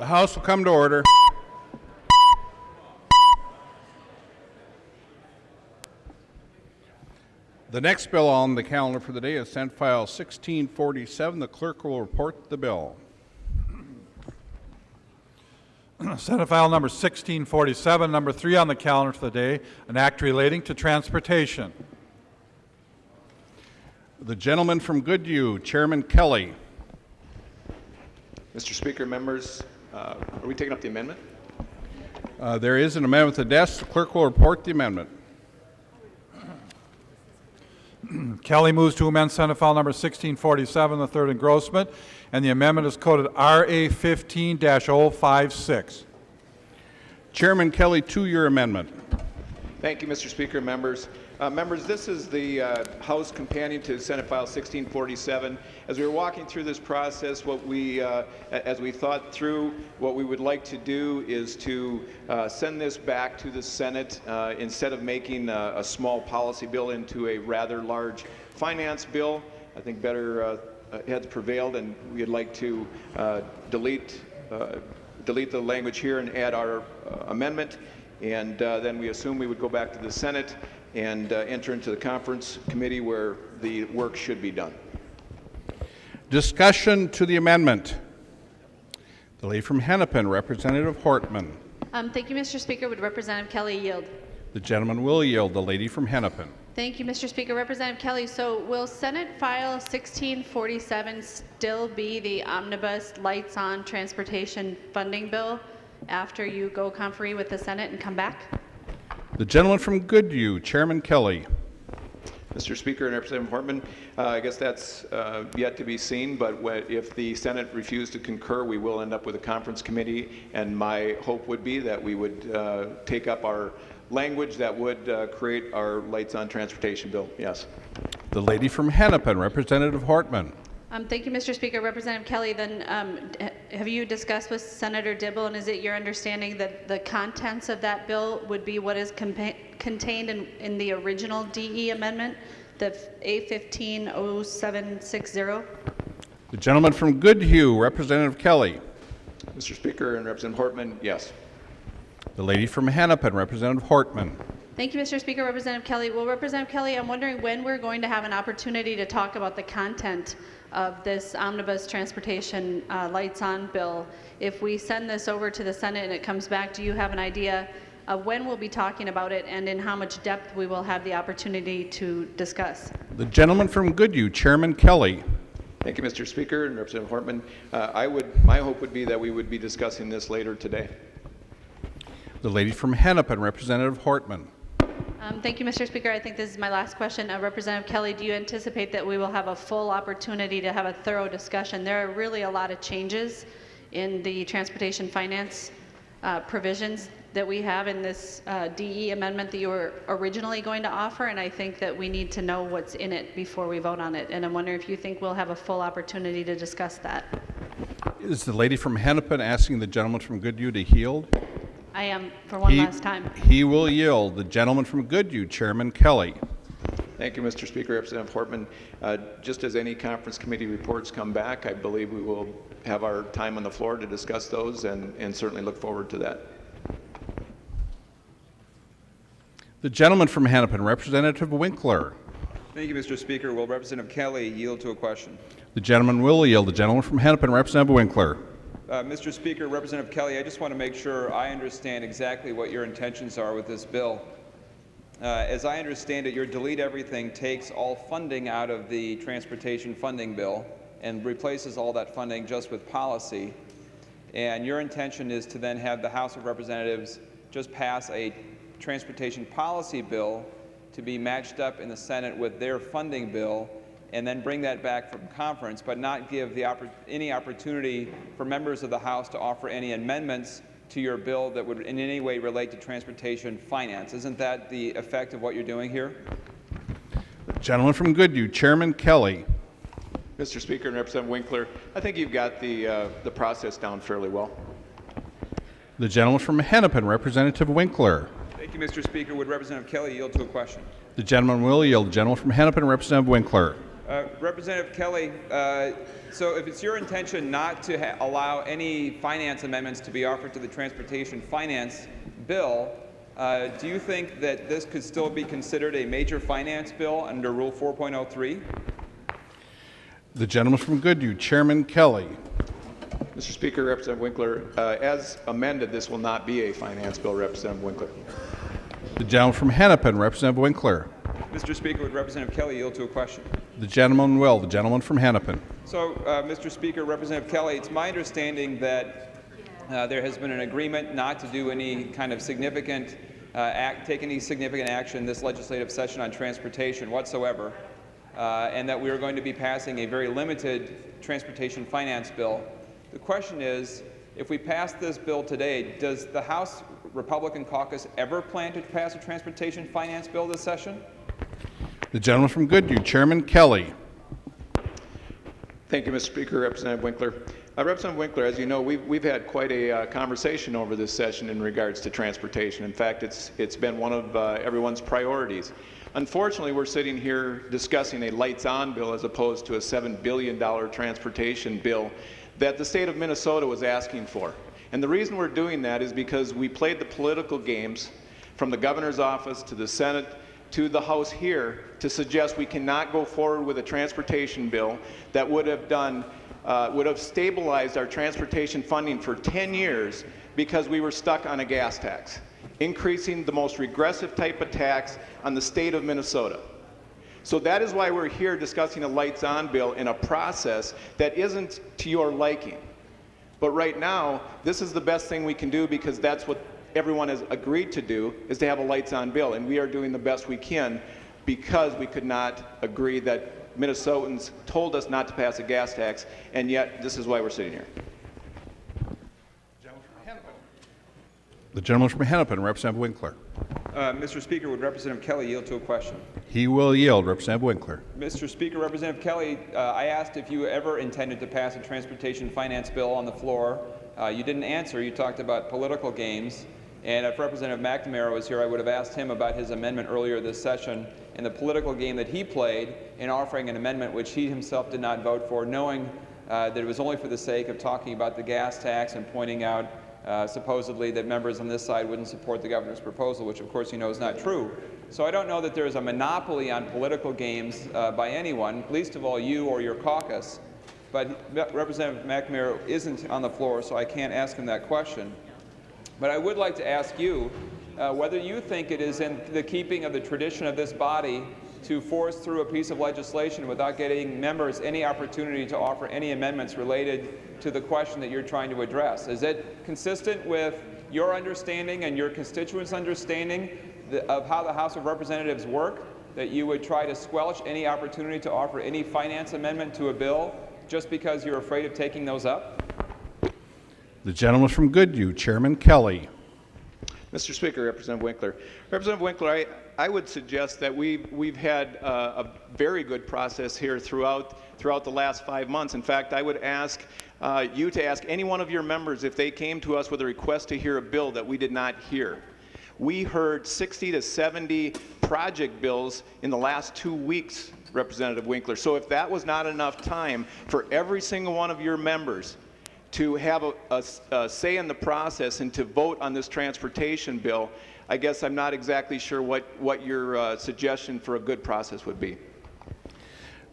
The House will come to order. The next bill on the calendar for the day is Senate File 1647. The clerk will report the bill. Senate File number 1647, number 3 on the calendar for the day, an act relating to transportation. The gentleman from Goodhue, Chairman Kelly. Mr. Speaker, members, are we taking up the amendment? There is an amendment at the desk. The clerk will report the amendment. Kelly moves to amend Senate File number 1647, the third engrossment, and the amendment is coded RA 15-056. Chairman Kelly, to your amendment. Thank you, Mr. Speaker, members. Members, this is the House companion to Senate File 1647. As we were walking through this process, as we thought through, what we would like to do is to send this back to the Senate instead of making a small policy bill into a rather large finance bill. I think better heads prevailed, and we'd like to delete the language here and add our amendment, and then we assume we would go back to the Senate and enter into the conference committee where the work should be done. Discussion to the amendment. The lady from Hennepin, Representative Hortman. Thank you, Mr. Speaker. Would Representative Kelly yield? The gentleman will yield. The lady from Hennepin. Thank you, Mr. Speaker. Representative Kelly, so will Senate File 1647 still be the Omnibus Lights on Transportation Funding Bill after you go conferee with the Senate and come back? The gentleman from Goodhue, Chairman Kelly. Mr. Speaker and Representative Hortman, I guess that's yet to be seen, but if the Senate refused to concur, we will end up with a conference committee, and my hope would be that we would take up our language that would create our Lights on Transportation bill. Yes. The lady from Hennepin, Representative Hortman. Thank you, Mr. Speaker. Representative Kelly, then have you discussed with Senator Dibble, and is it your understanding that the contents of that bill would be what is contained in the original DE amendment, the A150760? The gentleman from Goodhue, Representative Kelly. Mr. Speaker and Representative Hortman, yes. The lady from Hennepin, Representative Hortman. Thank you, Mr. Speaker. Representative Kelly. Well, Representative Kelly, I'm wondering when we're going to have an opportunity to talk about the content of this Omnibus Transportation Lights On bill. If we send this over to the Senate and it comes back, do you have an idea of when we'll be talking about it and in how much depth we will have the opportunity to discuss? The gentleman from Goodhue, Chairman Kelly. Thank you, Mr. Speaker and Representative Hortman. My hope would be that we would be discussing this later today. The lady from Hennepin, Representative Hortman. Thank you, Mr. Speaker. I think this is my last question. Representative Kelly, do you anticipate that we will have a full opportunity to have a thorough discussion? There are really a lot of changes in the transportation finance provisions that we have in this DE amendment that you were originally going to offer, and I think that we need to know what's in it before we vote on it. And I'm wondering if you think we'll have a full opportunity to discuss that. Is the lady from Hennepin asking the gentleman from Goodhue to yield? I am, for one last time. He will yield. The gentleman from Goodhue, Chairman Kelly. Thank you, Mr. Speaker. Representative Hortman, just as any conference committee reports come back, I believe we will have our time on the floor to discuss those and certainly look forward to that. The gentleman from Hennepin, Representative Winkler. Thank you, Mr. Speaker. Will Representative Kelly yield to a question? The gentleman will yield. The gentleman from Hennepin, Representative Winkler. Mr. Speaker, Representative Kelly, I just want to make sure I understand exactly what your intentions are with this bill. As I understand it, your delete everything takes all funding out of the transportation funding bill and replaces all that funding just with policy. And your intention is to then have the House of Representatives just pass a transportation policy bill to be matched up in the Senate with their funding bill, and then bring that back from conference, but not give any opportunity for members of the House to offer any amendments to your bill that would in any way relate to transportation finance. Isn't that the effect of what you're doing here? The gentleman from Goodhue, Chairman Kelly. Mr. Speaker and Representative Winkler, I think you've got the process down fairly well. The gentleman from Hennepin, Representative Winkler. Thank you, Mr. Speaker. Would Representative Kelly yield to a question? The gentleman will yield. The gentleman from Hennepin, Representative Winkler. Representative Kelly, so if it's your intention not to allow any finance amendments to be offered to the transportation finance bill, do you think that this could still be considered a major finance bill under Rule 4.03? The gentleman from Goodhue, Chairman Kelly. Mr. Speaker, Representative Winkler, as amended, this will not be a finance bill, Representative Winkler. The gentleman from Hennepin, Representative Winkler. Mr. Speaker, would Representative Kelly yield to a question? The gentleman will. The gentleman from Hennepin. So, Mr. Speaker, Representative Kelly, it's my understanding that there has been an agreement not to do any kind of significant take any significant action this legislative session on transportation whatsoever, and that we are going to be passing a very limited transportation finance bill. The question is, if we pass this bill today, does the House Republican caucus ever plan to pass a transportation finance bill this session? The gentleman from Goodhue, Chairman Kelly. Thank you, Mr. Speaker, Representative Winkler. Representative Winkler, as you know, we've had quite a conversation over this session in regards to transportation. In fact, it's been one of everyone's priorities. Unfortunately, we're sitting here discussing a lights-on bill as opposed to a $7 billion transportation bill that the state of Minnesota was asking for. And the reason we're doing that is because we played the political games from the governor's office to the Senate to the House here to suggest we cannot go forward with a transportation bill that would have stabilized our transportation funding for 10 years because we were stuck on a gas tax, increasing the most regressive type of tax on the state of Minnesota. So that is why we're here discussing a lights-on bill in a process that isn't to your liking. But right now, this is the best thing we can do because that's what everyone has agreed to do, is to have a lights-on bill. And we are doing the best we can because we could not agree that Minnesotans told us not to pass a gas tax, and yet this is why we're sitting here. The gentleman from Hennepin, Representative Winkler. Mr. Speaker, would Representative Kelly yield to a question? He will yield. Representative Winkler. Mr. Speaker, Representative Kelly, I asked if you ever intended to pass a transportation finance bill on the floor. You didn't answer. You talked about political games. And if Representative McNamara was here, I would have asked him about his amendment earlier this session and the political game that he played in offering an amendment which he himself did not vote for, knowing that it was only for the sake of talking about the gas tax and pointing out supposedly that members on this side wouldn't support the governor's proposal, which of course you know is not true. So I don't know that there is a monopoly on political games by anyone, least of all you or your caucus. But Representative McNamara isn't on the floor, so I can't ask him that question. But I would like to ask you whether you think it is in the keeping of the tradition of this body to force through a piece of legislation without getting members any opportunity to offer any amendments related to the question that you're trying to address. Is it consistent with your understanding and your constituents' understanding of how the House of Representatives work, that you would try to squelch any opportunity to offer any finance amendment to a bill just because you're afraid of taking those up? The gentleman from Goodhue, Chairman Kelly. Mr. Speaker, Representative Winkler. Representative Winkler, I would suggest that we've had a very good process here throughout the last 5 months. In fact, I would ask you to ask any one of your members if they came to us with a request to hear a bill that we did not hear. We heard 60 to 70 project bills in the last 2 weeks, Representative Winkler. So if that was not enough time for every single one of your members to have a say in the process and to vote on this transportation bill, I guess I'm not exactly sure what your suggestion for a good process would be.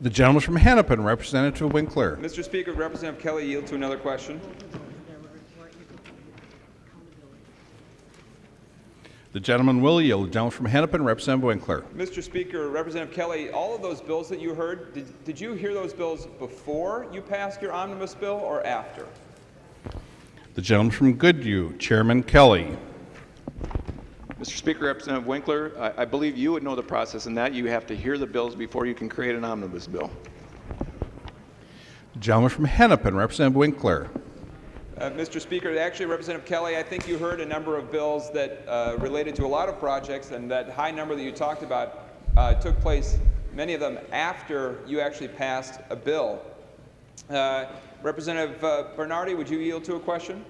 The gentleman from Hennepin, Representative Winkler. Mr. Speaker, Representative Kelly yield to another question. The gentleman will yield. The gentleman from Hennepin, Representative Winkler. Mr. Speaker, Representative Kelly, all of those bills that you heard, did you hear those bills before you passed your omnibus bill or after? The gentleman from Goodhue, Chairman Kelly. Mr. Speaker, Representative Winkler, I believe you would know the process in that you have to hear the bills before you can create an omnibus bill. The gentleman from Hennepin, Representative Winkler. Mr. Speaker, actually, Representative Kelly, I think you heard a number of bills that related to a lot of projects, and that high number that you talked about took place, many of them after you actually passed a bill. Representative Bernardi, would you yield to a question?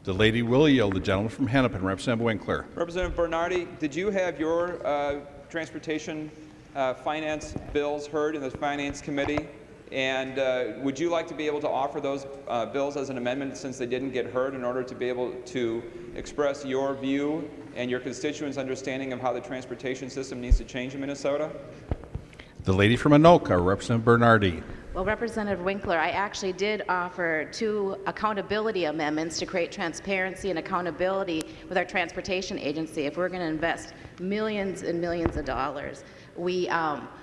The lady will yield. The gentleman from Hennepin, Representative Winkler. Representative Bernardi, did you have your transportation finance bills heard in the Finance Committee? And would you like to be able to offer those bills as an amendment since they didn't get heard in order to be able to express your view and your constituents' understanding of how the transportation system needs to change in Minnesota? The lady from Anoka, Representative Bernardi. Well, Representative Winkler, I actually did offer 2 accountability amendments to create transparency and accountability with our transportation agency. If we're going to invest millions and millions of dollars, we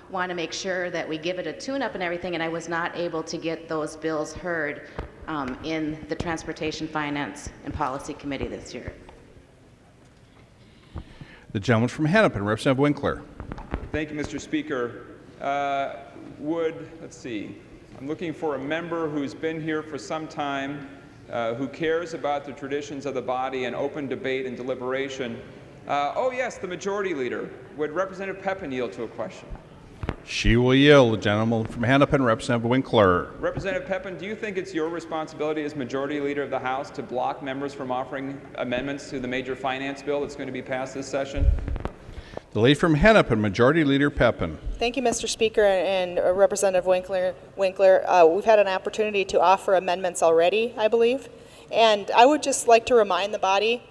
want to make sure that we give it a tune-up and everything, and I was not able to get those bills heard in the Transportation Finance and Policy Committee this year. The gentleman from Hennepin, Representative Winkler. Thank you, Mr. Speaker. Let's see, I'm looking for a member who's been here for some time, who cares about the traditions of the body and open debate and deliberation. Oh yes, the Majority Leader. Would Representative Pepin yield to a question? She will yield. The gentleman from Hennepin, Representative Winkler. Representative Pepin, do you think it's your responsibility as Majority Leader of the House to block members from offering amendments to the major finance bill that's going to be passed this session? The lady from Hennepin, Majority Leader Pepin. Thank you, Mr. Speaker, and Representative Winkler. We've had an opportunity to offer amendments already, I believe, and I would just like to remind the body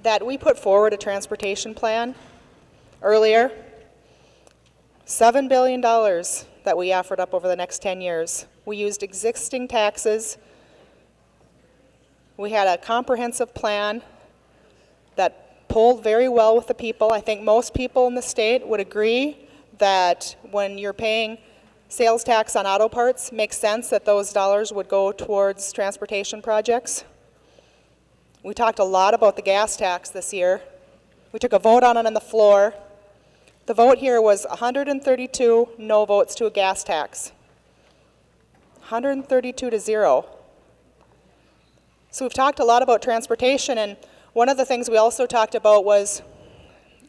that we put forward a transportation plan earlier, $7 billion that we offered up over the next 10 years. We used existing taxes. We had a comprehensive plan that polled very well with the people. I think most people in the state would agree that when you're paying sales tax on auto parts, makes sense that those dollars would go towards transportation projects. We talked a lot about the gas tax this year. We took a vote on it on the floor. The vote here was 132 no votes to a gas tax. 132 to 0. So we've talked a lot about transportation, and one of the things we also talked about was,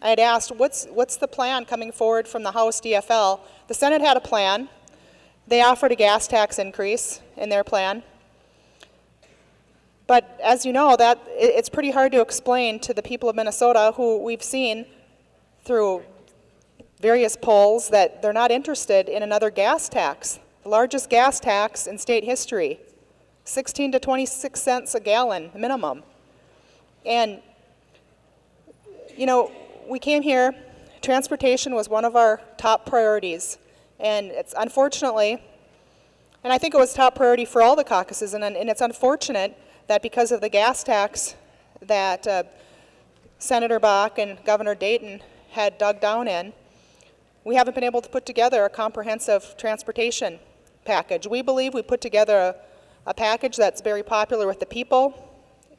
I had asked, what's the plan coming forward from the House DFL? The Senate had a plan. They offered a gas tax increase in their plan. But as you know, it's pretty hard to explain to the people of Minnesota, who we've seen through various polls, that they're not interested in another gas tax. The largest gas tax in state history, 16 to 26 cents a gallon minimum. And, you know, we came here, transportation was one of our top priorities. And it's unfortunately, and I think it was top priority for all the caucuses, and it's unfortunate that because of the gas tax that Senator Bach and Governor Dayton had dug down in, we haven't been able to put together a comprehensive transportation package. We believe we put together a package that's very popular with the people.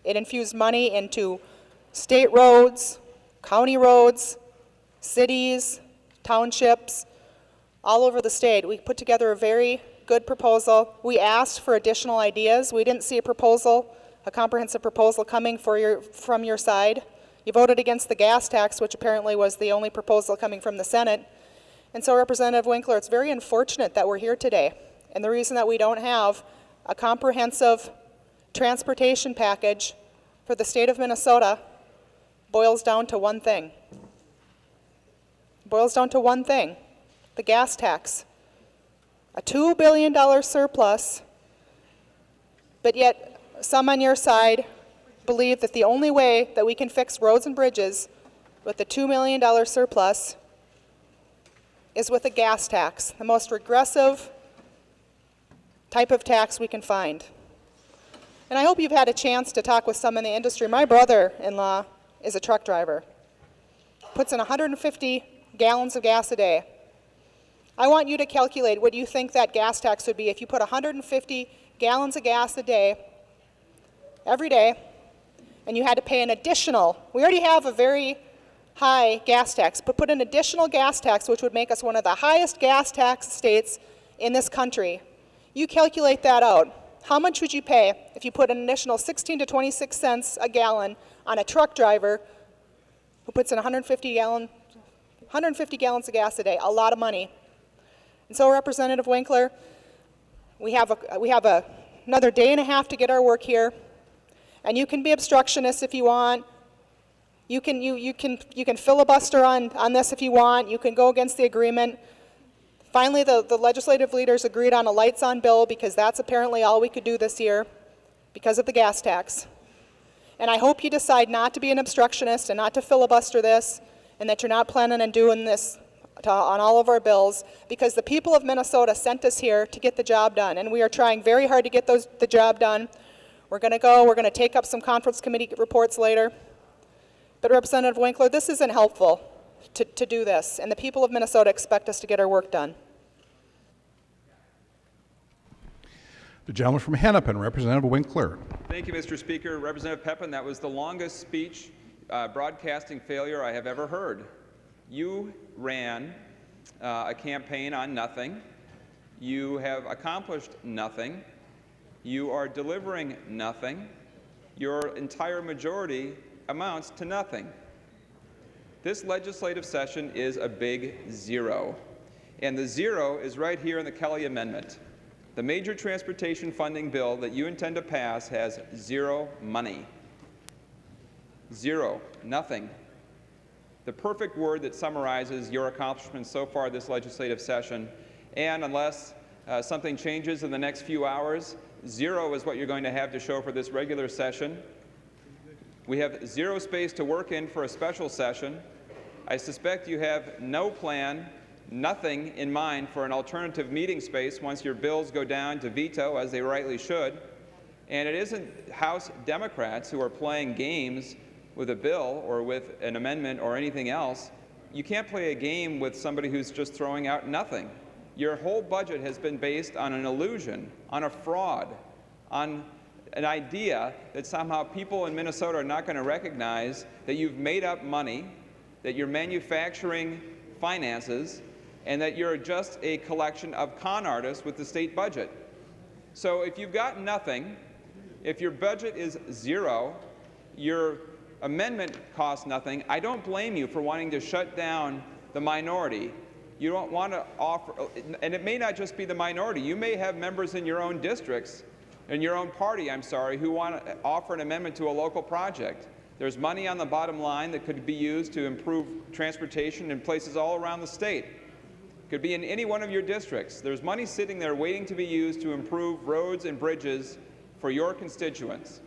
It infused money into state roads, county roads, cities, townships, all over the state. We put together a very good proposal. We asked for additional ideas. We didn't see a proposal, a comprehensive proposal coming from your side. You voted against the gas tax, which apparently was the only proposal coming from the Senate. And so, Representative Winkler, it's very unfortunate that we're here today. And the reason that we don't have a comprehensive transportation package for the state of Minnesota boils down to one thing. Boils down to one thing, the gas tax. A $2 billion surplus, but yet some on your side believe that the only way that we can fix roads and bridges with the $2 million surplus is with a gas tax, the most regressive type of tax we can find. And I hope you've had a chance to talk with some in the industry. My brother-in-law is a truck driver, puts in 150 gallons of gas a day. I want you to calculate what you think that gas tax would be if you put 150 gallons of gas a day, every day, and you had to pay an additional, we already have a very high gas tax, but put an additional gas tax, which would make us one of the highest gas tax states in this country. You calculate that out. How much would you pay if you put an additional 16 to 26 cents a gallon on a truck driver who puts in 150 gallons of gas a day? A lot of money. And so, Representative Winkler, we have another day and a half to get our work here, and you can be obstructionist if you want. You can filibuster on this if you want. You can go against the agreement. Finally, the legislative leaders agreed on a lights on bill because that's apparently all we could do this year because of the gas tax. And I hope you decide not to be an obstructionist and not to filibuster this, and that you're not planning on doing this on all of our bills, because the people of Minnesota sent us here to get the job done, and we are trying very hard to get the job done. We're going to take up some conference committee reports later. But Representative Winkler, this isn't helpful to do this, and the people of Minnesota expect us to get our work done. The gentleman from Hennepin, Representative Winkler. Thank you, Mr. Speaker. Representative Pepin, that was the longest speech broadcasting failure I have ever heard. You ran a campaign on nothing. You have accomplished nothing. You are delivering nothing. Your entire majority amounts to nothing. This legislative session is a big zero. And the zero is right here in the Kelly Amendment. The major transportation funding bill that you intend to pass has zero money. Zero. Nothing. The perfect word that summarizes your accomplishments so far this legislative session. And unless something changes in the next few hours, zero is what you're going to have to show for this regular session. We have zero space to work in for a special session. I suspect you have no plan, nothing in mind for an alternative meeting space once your bills go down to veto, as they rightly should. And it isn't House Democrats who are playing games with a bill or with an amendment or anything else. You can't play a game with somebody who's just throwing out nothing. Your whole budget has been based on an illusion, on a fraud, on an idea that somehow people in Minnesota are not going to recognize that you've made up money, that you're manufacturing finances, and that you're just a collection of con artists with the state budget. So if you've got nothing, if your budget is zero, your amendment costs nothing, I don't blame you for wanting to shut down the minority. You don't want to offer, and it may not just be the minority. You may have members in your own districts, in your own party, I'm sorry, who want to offer an amendment to a local project. There's money on the bottom line that could be used to improve transportation in places all around the state. It could be in any one of your districts. There's money sitting there waiting to be used to improve roads and bridges for your constituents.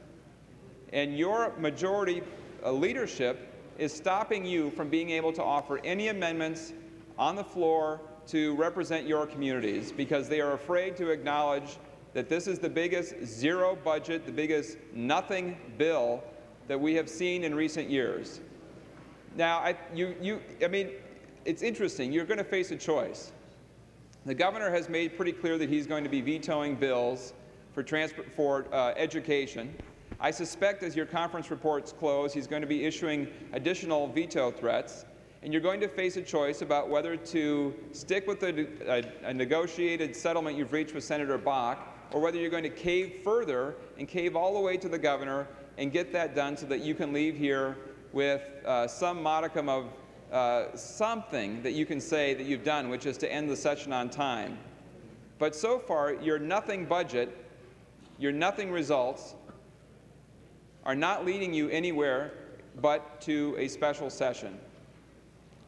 And your majority leadership is stopping you from being able to offer any amendments on the floor to represent your communities because they are afraid to acknowledge that this is the biggest zero budget, the biggest nothing bill that we have seen in recent years. Now, I mean, it's interesting. You're going to face a choice. The governor has made pretty clear that he's going to be vetoing bills for education. I suspect as your conference reports close, he's going to be issuing additional veto threats. And you're going to face a choice about whether to stick with a negotiated settlement you've reached with Senator Bach, or whether you're going to cave further and cave all the way to the governor and get that done so that you can leave here with some modicum of something that you can say that you've done, which is to end the session on time. But so far, your nothing budget, your nothing results are not leading you anywhere but to a special session.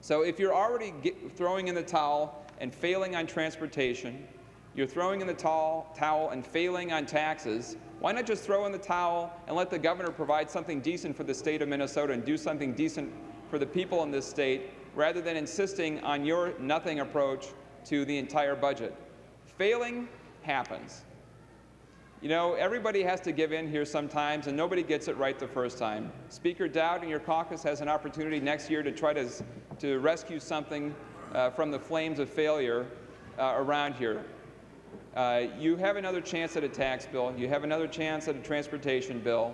So if you're already throwing in the towel and failing on transportation, you're throwing in the towel and failing on taxes, why not just throw in the towel and let the governor provide something decent for the state of Minnesota and do something decent for the people in this state, rather than insisting on your nothing approach to the entire budget? Failing happens. You know, everybody has to give in here sometimes, and nobody gets it right the first time. Speaker Dowd and your caucus has an opportunity next year to try to rescue something from the flames of failure around here. You have another chance at a tax bill. You have another chance at a transportation bill.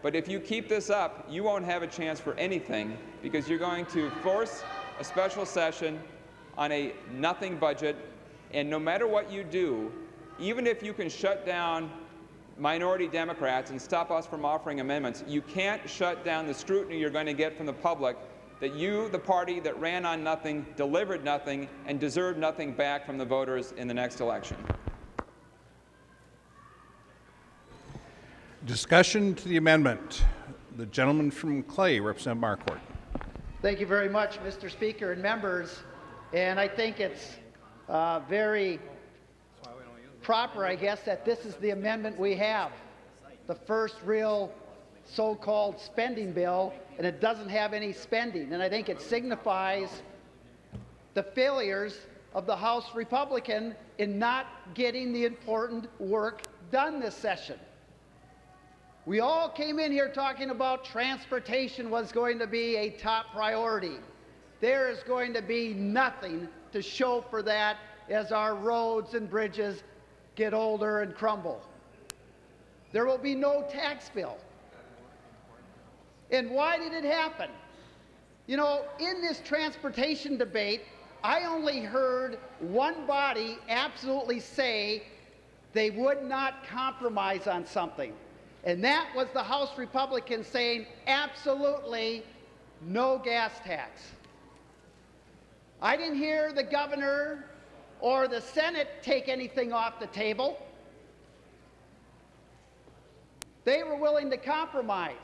But if you keep this up, you won't have a chance for anything because you're going to force a special session on a nothing budget. And no matter what you do, even if you can shut down minority Democrats and stop us from offering amendments, you can't shut down the scrutiny you're going to get from the public that you, the party that ran on nothing, delivered nothing, and deserved nothing back from the voters in the next election. Discussion to the amendment. The gentleman from Clay, Representative Marquardt. Thank you very much, Mr. Speaker and members. And I think it's very proper, I guess, that this is the amendment we have. The first real so-called spending bill, and it doesn't have any spending. And I think it signifies the failures of the House Republican in not getting the important work done this session. We all came in here talking about transportation was going to be a top priority. There is going to be nothing to show for that as our roads and bridges get older and crumble. There will be no tax bill. And why did it happen? You know, in this transportation debate, I only heard one body absolutely say they would not compromise on something. And that was the House Republicans saying absolutely no gas tax. I didn't hear the governor or the Senate take anything off the table. They were willing to compromise.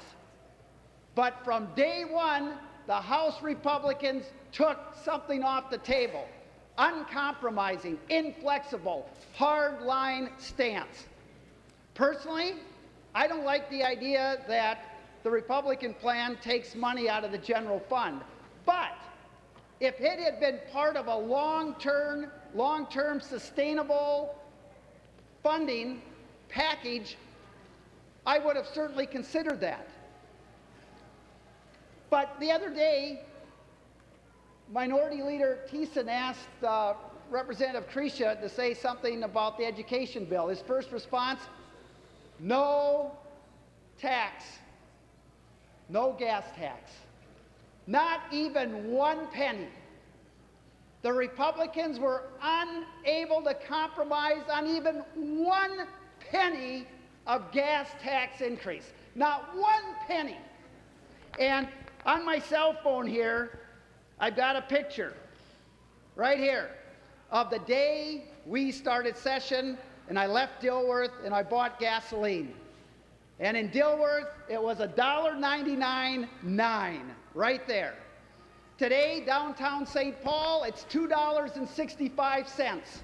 But from day one, the House Republicans took something off the table. Uncompromising, inflexible, hard-line stance. Personally, I don't like the idea that the Republican plan takes money out of the general fund. But if it had been part of a long-term sustainable funding package, I would have certainly considered that. But the other day, Minority Leader Thiessen asked Representative Krisha to say something about the education bill. His first response, no tax, no gas tax, not even 1 penny. The Republicans were unable to compromise on even 1 penny of gas tax increase, not 1 penny. And on my cell phone here, I've got a picture right here of the day we started session, and I left Dilworth and I bought gasoline. And in Dilworth, it was $1.99.9 right there. Today, downtown St. Paul, it's $2.65.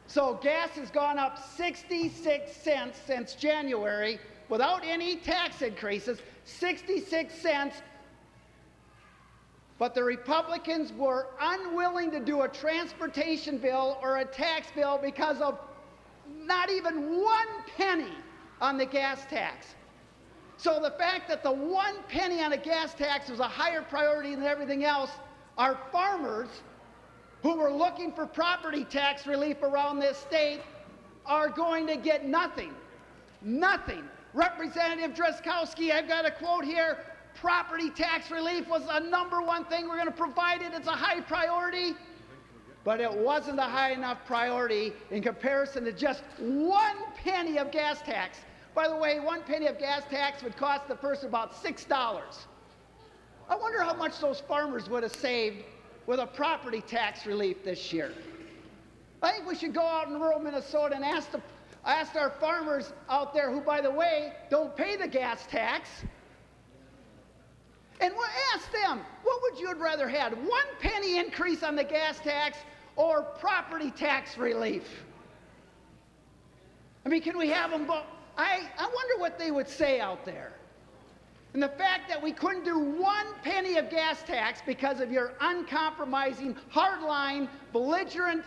So gas has gone up 66 cents since January without any tax increases, 66 cents. But the Republicans were unwilling to do a transportation bill or a tax bill because of not even 1 penny on the gas tax. So the fact that the 1 penny on a gas tax was a higher priority than everything else, our farmers who were looking for property tax relief around this state are going to get nothing. Nothing. Representative Drazkowski, I've got a quote here. Property tax relief was the #1 thing we're going to provide it. It's a high priority. But it wasn't a high enough priority in comparison to just 1 penny of gas tax. By the way, 1 penny of gas tax would cost the person about $6. I wonder how much those farmers would have saved with a property tax relief this year. I think we should go out in rural Minnesota and ask our farmers out there who, by the way, don't pay the gas tax. And we'll ask them, what would you have rather had? 1 penny increase on the gas tax or property tax relief? I mean, can we have them both? I wonder what they would say out there. And the fact that we couldn't do 1 penny of gas tax because of your uncompromising, hardline, belligerent,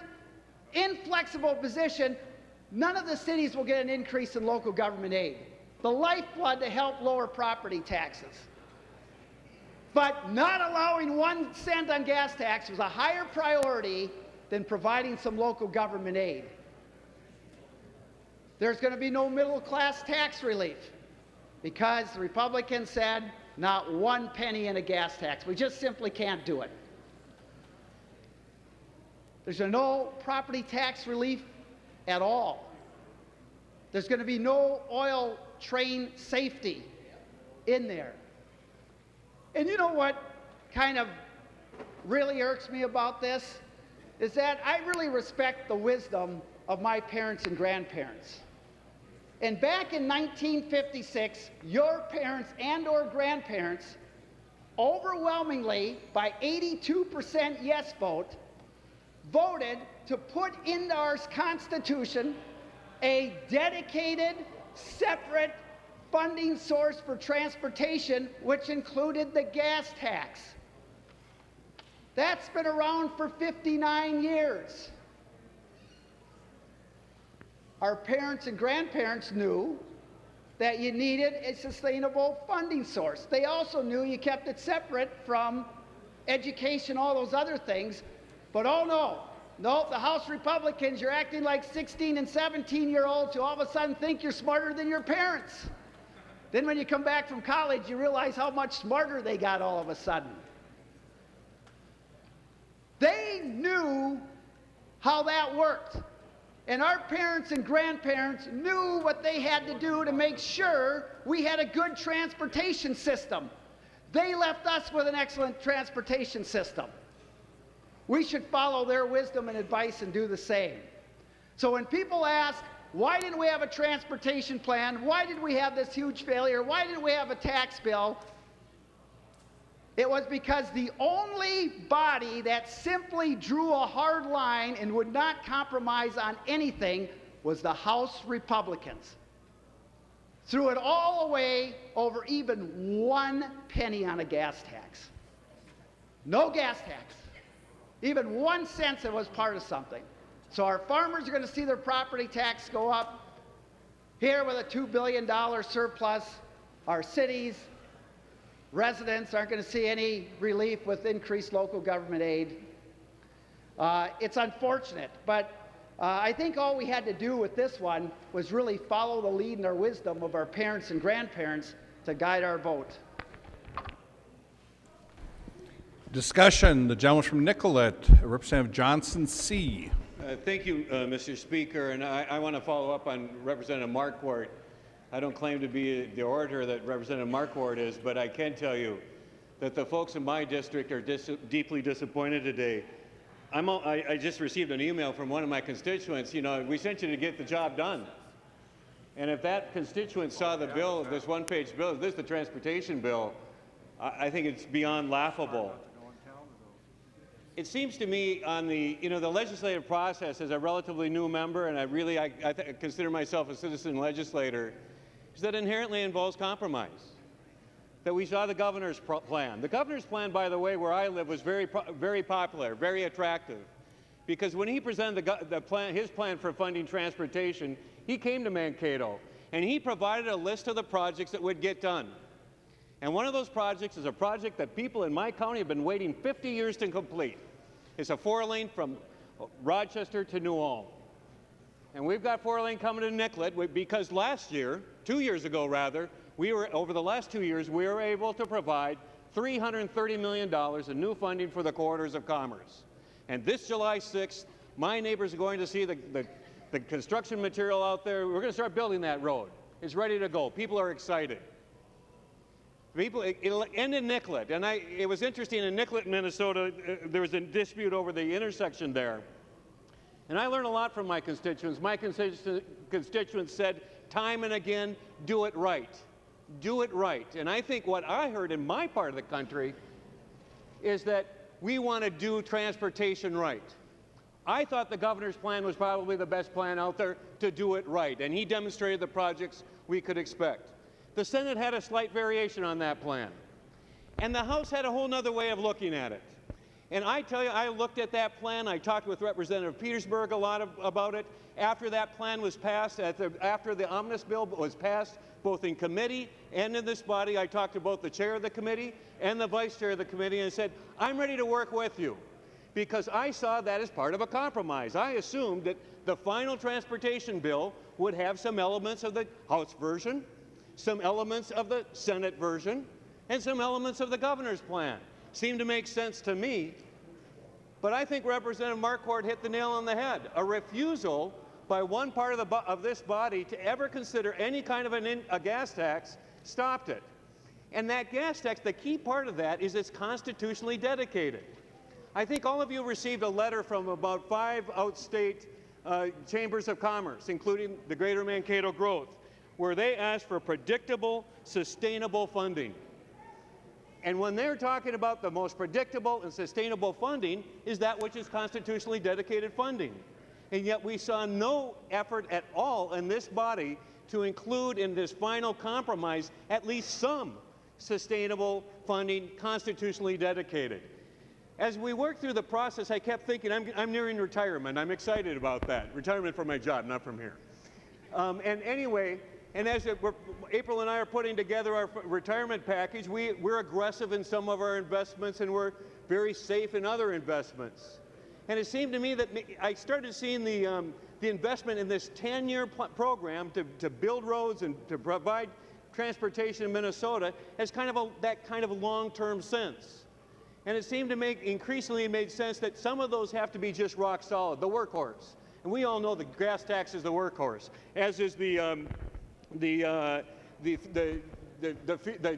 inflexible position, none of the cities will get an increase in local government aid. The lifeblood to help lower property taxes. But not allowing 1 cent on gas tax was a higher priority than providing some local government aid. There's going to be no middle-class tax relief because the Republicans said not 1 penny in a gas tax. We just simply can't do it. There's no property tax relief at all. There's going to be no oil train safety in there. And you know what kind of really irks me about this is that I really respect the wisdom of my parents and grandparents. And back in 1956, your parents and or grandparents overwhelmingly, by 82% yes vote, voted to put into our Constitution a dedicated, separate funding source for transportation, which included the gas tax. That's been around for 59 years. Our parents and grandparents knew that you needed a sustainable funding source. They also knew you kept it separate from education, all those other things. But oh no, the House Republicans, you're acting like 16 and 17-year-olds who all of a sudden think you're smarter than your parents. Then when you come back from college, you realize how much smarter they got all of a sudden. They knew how that worked. And our parents and grandparents knew what they had to do to make sure we had a good transportation system. They left us with an excellent transportation system. We should follow their wisdom and advice and do the same. So when people ask, why didn't we have a transportation plan? Why did we have this huge failure? Why didn't we have a tax bill? It was because the only body that simply drew a hard line and would not compromise on anything was the House Republicans. Threw it all away over even 1 penny on a gas tax. No gas tax. Even 1 cent that was part of something. So our farmers are going to see their property tax go up. Here with a $2 billion surplus, our cities, residents aren't going to see any relief with increased local government aid. It's unfortunate, but I think all we had to do with this one was really follow the lead and our wisdom of our parents and grandparents to guide our vote. Discussion, the gentleman from Nicollet, Representative Johnson C. Thank you, Mr. Speaker, and I want to follow up on Representative Marquardt. I don't claim to be the orator that Representative Marquardt is, but I can tell you that the folks in my district are deeply disappointed today. I just received an email from one of my constituents, you know, we sent you to get the job done. And if that constituent saw the bill, this one-page bill, this is the transportation bill, I think it's beyond laughable. It seems to me on the, the legislative process as a relatively new member, and I consider myself a citizen legislator, is that inherently involves compromise. That we saw the governor's plan. The governor's plan, by the way, where I live, was very popular, very attractive, because when he presented his plan for funding transportation, he came to Mankato, and he provided a list of the projects that would get done. And one of those projects is a project that people in my county have been waiting 50 years to complete. It's a 4-lane from Rochester to New Ulm. And we've got 4-lane coming to Nicollet because last year, 2 years ago rather, over the last 2 years, we were able to provide $330 million in new funding for the corridors of commerce. And this July 6th, my neighbors are going to see the construction material out there. We're going to start building that road. It's ready to go. People are excited. It'll end in Nicollet, and it was interesting in Nicollet, Minnesota, there was a dispute over the intersection there. And I learned a lot from my constituents. My constituents said time and again, do it right. Do it right. And I think what I heard in my part of the country is that we want to do transportation right. I thought the governor's plan was probably the best plan out there to do it right, and he demonstrated the projects we could expect. The Senate had a slight variation on that plan. And the House had a whole other way of looking at it. And I tell you, I looked at that plan. I talked with Representative Petersburg a lot about it. After that plan was passed, after the Omnibus bill was passed, both in committee and in this body, I talked to both the chair of the committee and the vice chair of the committee and said, I'm ready to work with you, because I saw that as part of a compromise. I assumed that the final transportation bill would have some elements of the House version, some elements of the Senate version, and some elements of the governor's plan. Seemed to make sense to me, but I think Representative Marquardt hit the nail on the head. A refusal by one part of this body to ever consider any kind of a gas tax stopped it. And that gas tax, the key part of that is it's constitutionally dedicated. I think all of you received a letter from about 5 outstate chambers of commerce, including the Greater Mankato Growth, where they asked for predictable, sustainable funding. And when they're talking about the most predictable and sustainable funding is that which is constitutionally dedicated funding. And yet we saw no effort at all in this body to include in this final compromise at least some sustainable funding constitutionally dedicated. As we worked through the process, I kept thinking, I'm nearing retirement. I'm excited about that. Retirement from my job, not from here. And anyway, and as April and I are putting together our retirement package, we're aggressive in some of our investments and we're very safe in other investments. And it seemed to me that I started seeing the investment in this 10-year program to build roads and to provide transportation in Minnesota as kind of that kind of long-term sense. And it seemed to make increasingly made sense that some of those have to be just rock solid, the workhorse. And we all know the gas tax is the workhorse, as is the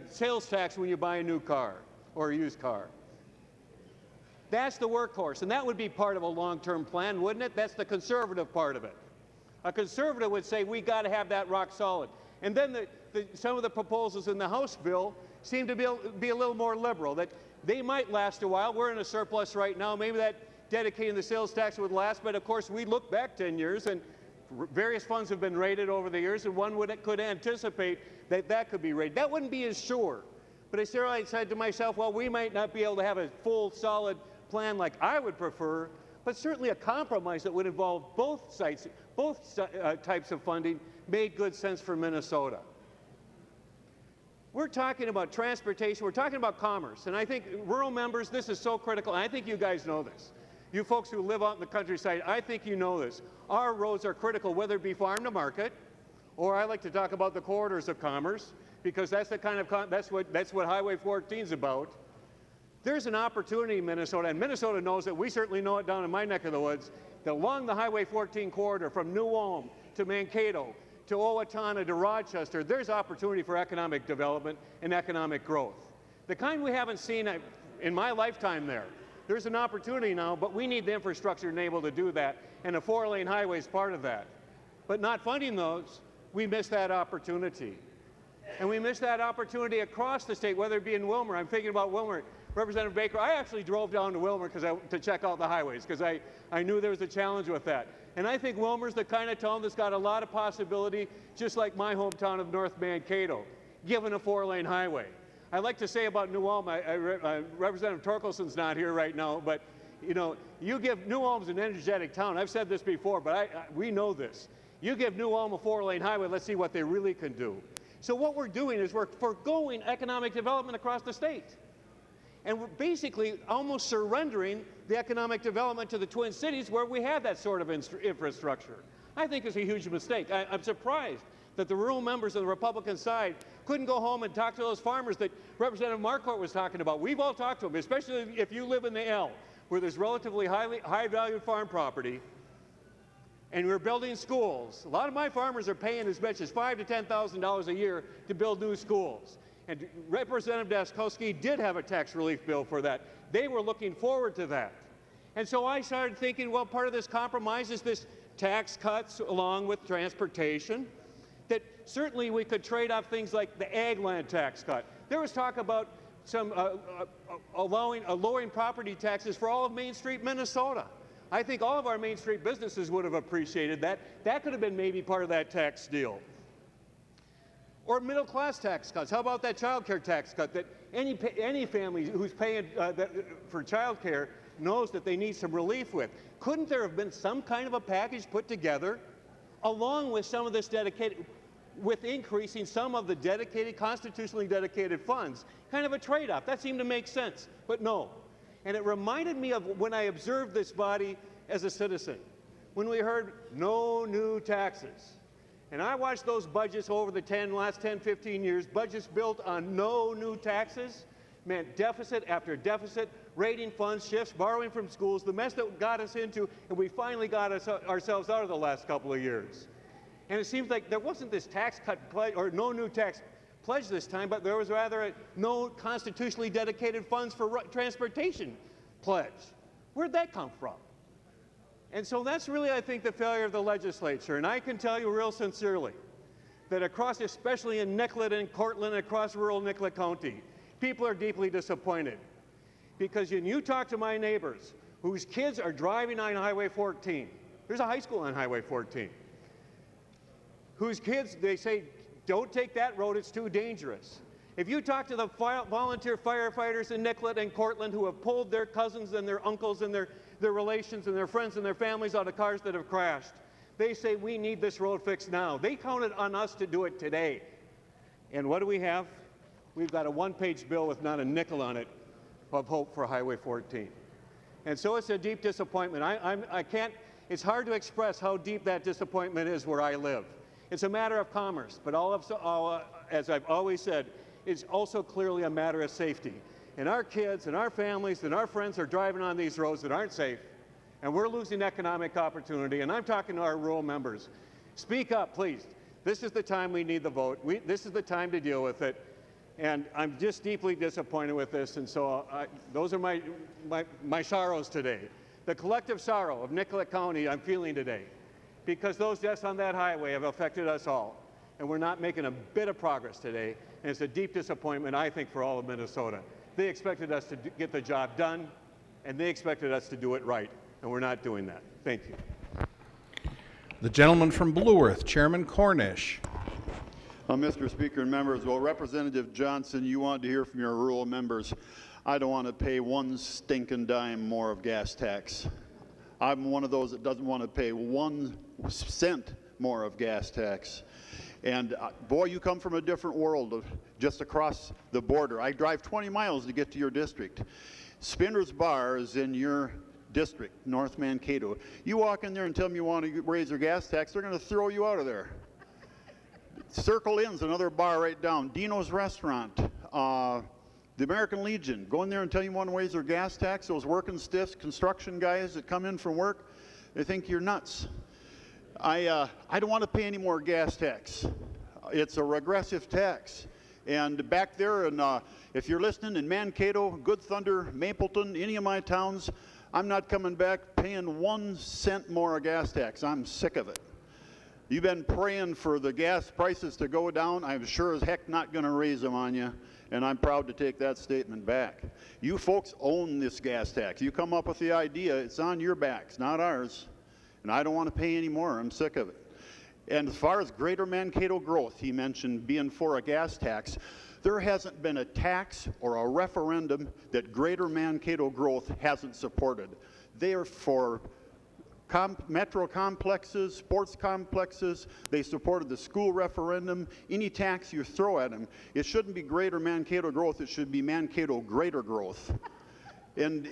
sales tax when you buy a new car or a used car. That's the workhorse, and that would be part of a long-term plan, wouldn't it? That's the conservative part of it. A conservative would say we got to have that rock solid. And then some of the proposals in the House bill seem to be a little more liberal, that they might last a while. We're in a surplus right now. Maybe that dedicating the sales tax would last, but of course we look back 10 years and various funds have been rated over the years, and one could anticipate that could be rated. That wouldn't be as sure. But I said to myself, well, we might not be able to have a full, solid plan like I would prefer, but certainly a compromise that would involve both types of funding made good sense for Minnesota. We're talking about transportation, we're talking about commerce, and I think rural members, this is so critical, and I think you guys know this. You folks who live out in the countryside, I think you know this. Our roads are critical, whether it be farm to market, or I like to talk about the corridors of commerce, because that's the kind of that's what Highway 14 is about. There's an opportunity in Minnesota, and Minnesota knows it. We certainly know it down in my neck of the woods, that along the Highway 14 corridor from New Ulm to Mankato to Owatonna to Rochester, there's opportunity for economic development and economic growth. The kind we haven't seen in my lifetime there. There's an opportunity now, but we need the infrastructure to enable to do that, and a 4-lane highway is part of that. But not funding those, we miss that opportunity. And we miss that opportunity across the state, whether it be in Willmar. I'm thinking about Willmar. Representative Baker, I actually drove down to Willmar to check out the highways because I knew there was a challenge with that. And I think Willmar's the kind of town that's got a lot of possibility, just like my hometown of North Mankato, given a 4-lane highway. I like to say about New Ulm, Representative Torkelson's not here right now, but you know, you give New Ulm's an energetic town. I've said this before, but we know this. You give New Ulm a 4-lane highway, let's see what they really can do. So what we're doing is we're foregoing economic development across the state. And we're basically almost surrendering the economic development to the Twin Cities where we have that sort of infrastructure. I think it's a huge mistake. I'm surprised that the rural members on the Republican side couldn't go home and talk to those farmers that Representative Marquardt was talking about. We've all talked to them, especially if you live in the L, where there's relatively high-valued farm property, and we're building schools. A lot of my farmers are paying as much as $5,000 to $10,000 a year to build new schools. And Representative Daskowski did have a tax relief bill for that. They were looking forward to that. And so I started thinking, well, part of this compromise is this tax cuts along with transportation, that certainly we could trade off things like the ag land tax cut. There was talk about some lowering property taxes for all of Main Street, Minnesota. I think all of our Main Street businesses would have appreciated that. That could have been maybe part of that tax deal. Or middle-class tax cuts. How about that child care tax cut that any family who's paying for child care knows that they need some relief with? Couldn't there have been some kind of a package put together along with some of this with increasing some of the constitutionally dedicated funds? Kind of a trade-off. That seemed to make sense, but no. And it reminded me of when I observed this body as a citizen, when we heard no new taxes. And I watched those budgets over the last 10, 15 years, budgets built on no new taxes, meant deficit after deficit, raiding funds, shifts, borrowing from schools, the mess that got us into, and we finally got ourselves out of the last couple of years. And it seems like there wasn't this tax cut pledge, or no new tax pledge this time, but there was rather a no constitutionally dedicated funds for transportation pledge. Where'd that come from? And so that's really, I think, the failure of the legislature. And I can tell you real sincerely that across, especially in Nicollet and Cortland, across rural Nicollet County, people are deeply disappointed. Because when you talk to my neighbors whose kids are driving on Highway 14, there's a high school on Highway 14, whose kids, they say, don't take that road, it's too dangerous. If you talk to the volunteer firefighters in Nicollet and Cortland who have pulled their cousins and their uncles and their relations and their friends and their families out of cars that have crashed, they say we need this road fixed now. They counted on us to do it today. And what do we have? We've got a one-page bill with not a nickel on it of hope for Highway 14. And so it's a deep disappointment. I can't, it's hard to express how deep that disappointment is where I live. It's a matter of commerce, but as I've always said, it's also clearly a matter of safety. And our kids and our families and our friends are driving on these roads that aren't safe, and we're losing economic opportunity. And I'm talking to our rural members. Speak up, please. This is the time we need the vote. This is the time to deal with it. And I'm just deeply disappointed with this, and so those are my sorrows today. The collective sorrow of Nicollet County I'm feeling today, because those deaths on that highway have affected us all, and we're not making a bit of progress today, and it's a deep disappointment, I think, for all of Minnesota. They expected us to get the job done, and they expected us to do it right, and we're not doing that. Thank you. The gentleman from Blue Earth, Chairman Cornish. Mr. Speaker and members, well, Representative Johnson, you wanted to hear from your rural members. I don't want to pay one stinking dime more of gas tax. I'm one of those that doesn't want to pay 1 cent more of gas tax. And boy, you come from a different world, just across the border. I drive 20 miles to get to your district. Spinner's Bar is in your district, North Mankato. You walk in there and tell them you want to raise your gas tax, they're going to throw you out of there. Circle Inn's another bar right down. Dino's Restaurant, the American Legion. Go in there and tell you want to raise their gas tax. Those working stiffs, construction guys that come in from work, they think you're nuts. I don't want to pay any more gas tax. It's a regressive tax. And back there, if you're listening in Mankato, Good Thunder, Mapleton, any of my towns, I'm not coming back paying 1 cent more of gas tax. I'm sick of it. You've been praying for the gas prices to go down. I'm sure as heck not going to raise them on you, and I'm proud to take that statement back. You folks own this gas tax. You come up with the idea, it's on your backs, not ours. And I don't want to pay any more. I'm sick of it. And as far as Greater Mankato growth, he mentioned being for a gas tax. There hasn't been a tax or a referendum that Greater Mankato growth hasn't supported. They are for metro complexes, sports complexes. They supported the school referendum. Any tax you throw at them, it shouldn't be Greater Mankato growth, it should be Mankato greater growth. And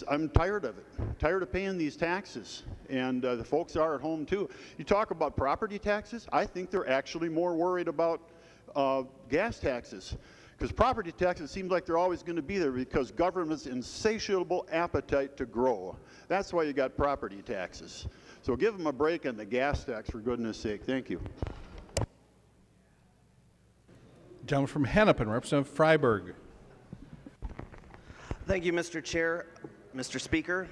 I'm tired of it, tired of paying these taxes. And the folks are at home too. You talk about property taxes, I think they're actually more worried about gas taxes. Because property taxes seem like they're always going to be there because government's insatiable appetite to grow. That's why you got property taxes. So give them a break on the gas tax, for goodness sake. Thank you. Gentleman from Hennepin, Representative Freiberg. Thank you, Mr. Chair. Mr. Speaker,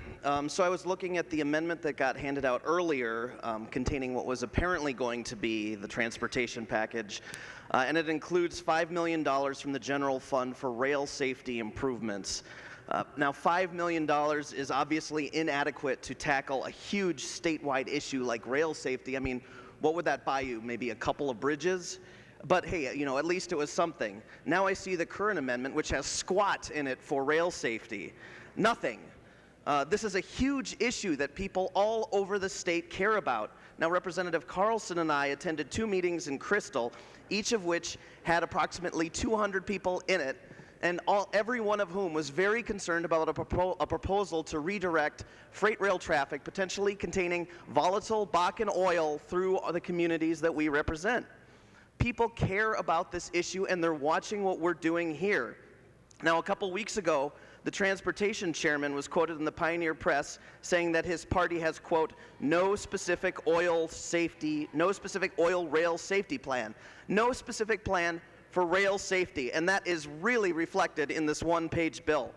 so I was looking at the amendment that got handed out earlier containing what was apparently going to be the transportation package, and it includes $5 million from the general fund for rail safety improvements. Now, $5 million is obviously inadequate to tackle a huge statewide issue like rail safety. I mean, what would that buy you? Maybe a couple of bridges? But hey, you know, at least it was something. Now I see the current amendment, which has squat in it for rail safety. Nothing. This is a huge issue that people all over the state care about. Now, Representative Carlson and I attended 2 meetings in Crystal, each of which had approximately 200 people in it, and every one of whom was very concerned about a proposal to redirect freight rail traffic, potentially containing volatile Bakken oil, through the communities that we represent. People care about this issue, and they're watching what we're doing here. Now, a couple weeks ago, the transportation chairman was quoted in the Pioneer Press saying that his party has, quote, no specific oil rail safety plan. No specific plan for rail safety, and that is really reflected in this one-page bill.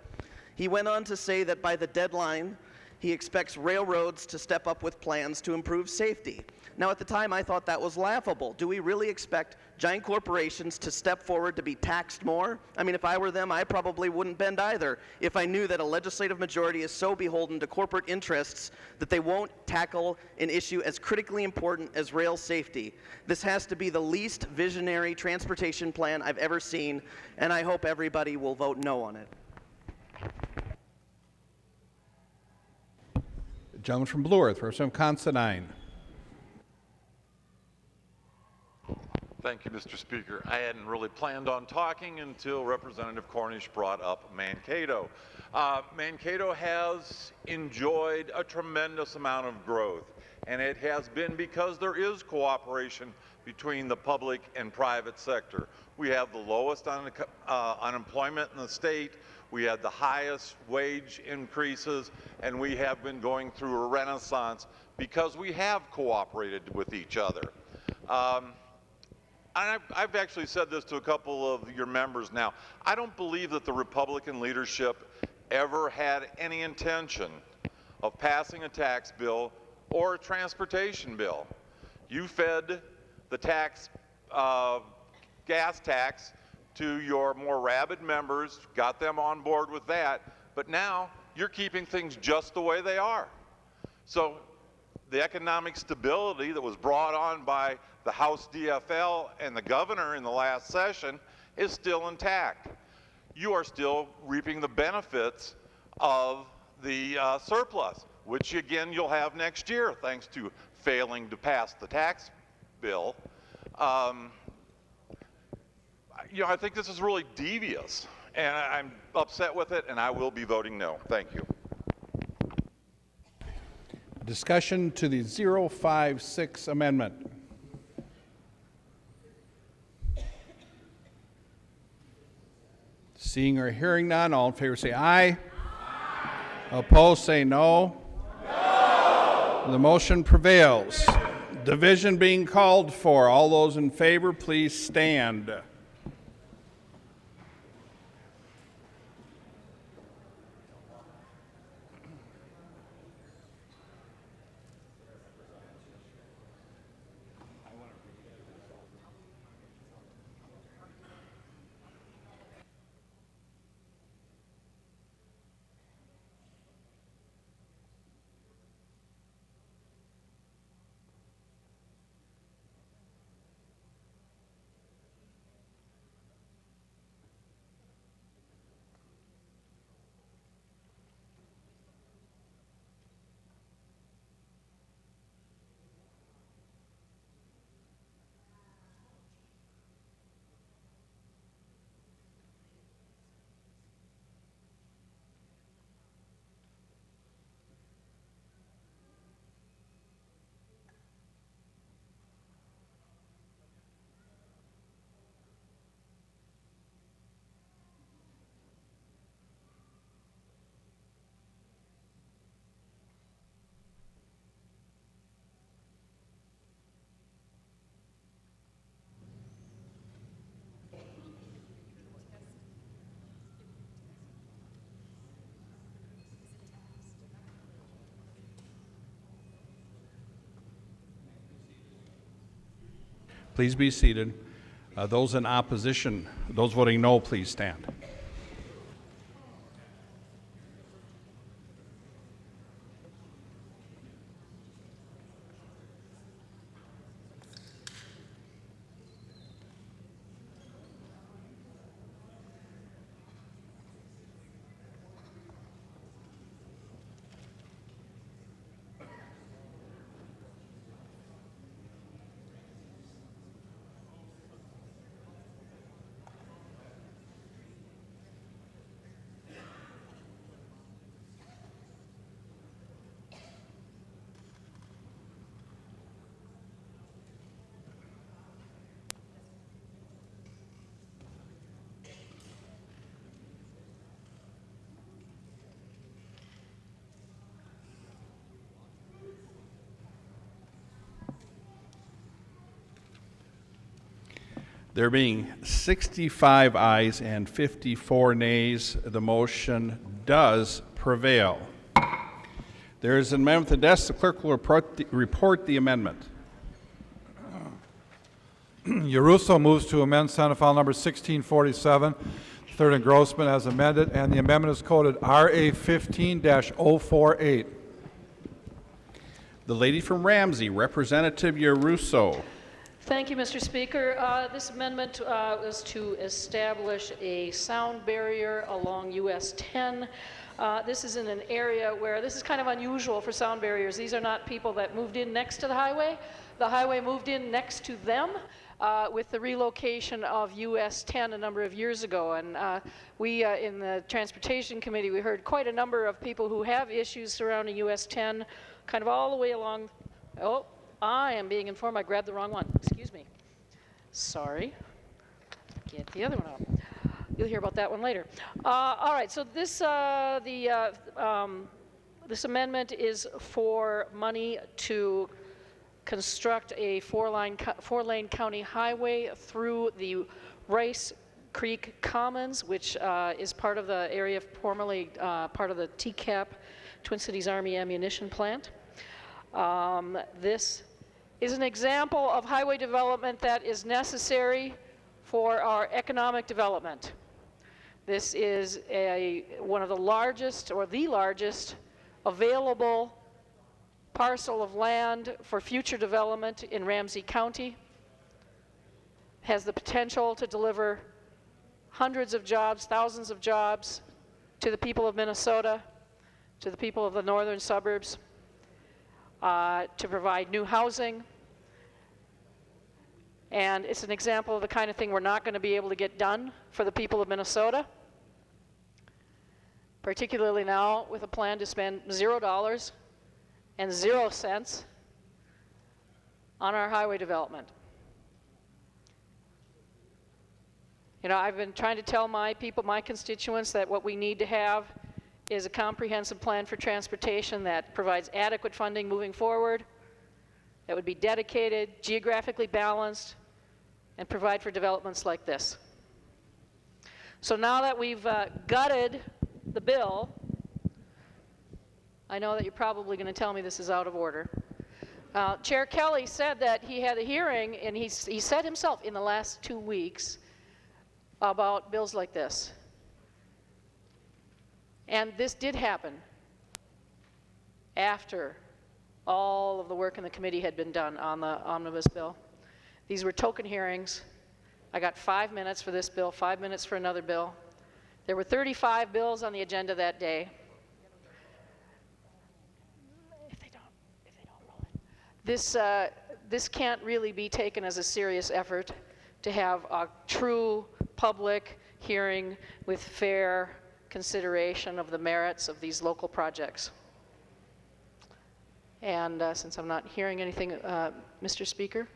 He went on to say that by the deadline he expects railroads to step up with plans to improve safety. Now, at the time, I thought that was laughable. Do we really expect giant corporations to step forward to be taxed more? I mean, if I were them, I probably wouldn't bend either if I knew that a legislative majority is so beholden to corporate interests that they won't tackle an issue as critically important as rail safety. This has to be the least visionary transportation plan I've ever seen, and I hope everybody will vote no on it. The gentleman from Blue Earth, Representative Considine. Thank you, Mr. Speaker. I hadn't really planned on talking until Representative Cornish brought up Mankato. Mankato has enjoyed a tremendous amount of growth, and it has been because there is cooperation between the public and private sector. We have the lowest unemployment in the state, we had the highest wage increases, and we have been going through a renaissance because we have cooperated with each other. I've actually said this to a couple of your members now. I don't believe that the Republican leadership ever had any intention of passing a tax bill or a transportation bill. You fed the gas tax to your more rabid members, got them on board with that, but now you're keeping things just the way they are. So the economic stability that was brought on by the House DFL and the governor in the last session is still intact. You are still reaping the benefits of the surplus, which again you'll have next year thanks to failing to pass the tax bill. I think this is really devious, and I'm upset with it, and I will be voting no. Thank you. Discussion to the 056 amendment. Seeing or hearing none, all in favor say aye. Aye. Opposed say no. No. The motion prevails. Division being called for. All those in favor, please stand. Please be seated. Those in opposition, those voting no, please stand. There being 65 ayes and 54 nays, the motion does prevail. There is an amendment at the desk. The clerk will report the amendment. Yaruso moves to amend Senate File Number 1647, third engrossment as amended, and the amendment is coded RA 15-048. The lady from Ramsey, Representative Yaruso. Thank you, Mr. Speaker. This amendment is to establish a sound barrier along US 10. This is in an area where this is kind of unusual for sound barriers. These are not people that moved in next to the highway. The highway moved in next to them with the relocation of US 10 a number of years ago. And we, in the Transportation Committee, we heard quite a number of people who have issues surrounding US 10, kind of all the way along. Oh, I am being informed I grabbed the wrong one. Excuse me. Sorry. Get the other one out. You'll hear about that one later. All right, so this, this amendment is for money to construct a four-lane county highway through the Rice Creek Commons, which is part of the area formerly part of the TCAP, Twin Cities Army Ammunition Plant. This is an example of highway development that is necessary for our economic development. This is one of the largest, or the largest, available parcel of land for future development in Ramsey County. Has the potential to deliver hundreds of jobs, thousands of jobs to the people of Minnesota, to the people of the northern suburbs, to provide new housing. And it's an example of the kind of thing we're not going to be able to get done for the people of Minnesota, particularly now with a plan to spend $0 and 0 cents on our highway development. You know, I've been trying to tell my people, my constituents, that what we need to have is a comprehensive plan for transportation that provides adequate funding moving forward, that would be dedicated, geographically balanced, and provide for developments like this. So now that we've gutted the bill, I know that you're probably going to tell me this is out of order. Chair Kelly said that he had a hearing, and he said himself in the last 2 weeks about bills like this. And this did happen after all of the work in the committee had been done on the omnibus bill. These were token hearings. I got 5 minutes for this bill, 5 minutes for another bill. There were 35 bills on the agenda that day. If they don't roll it. This can't really be taken as a serious effort to have a true public hearing with fair consideration of the merits of these local projects. And since I'm not hearing anything, Mr. Speaker,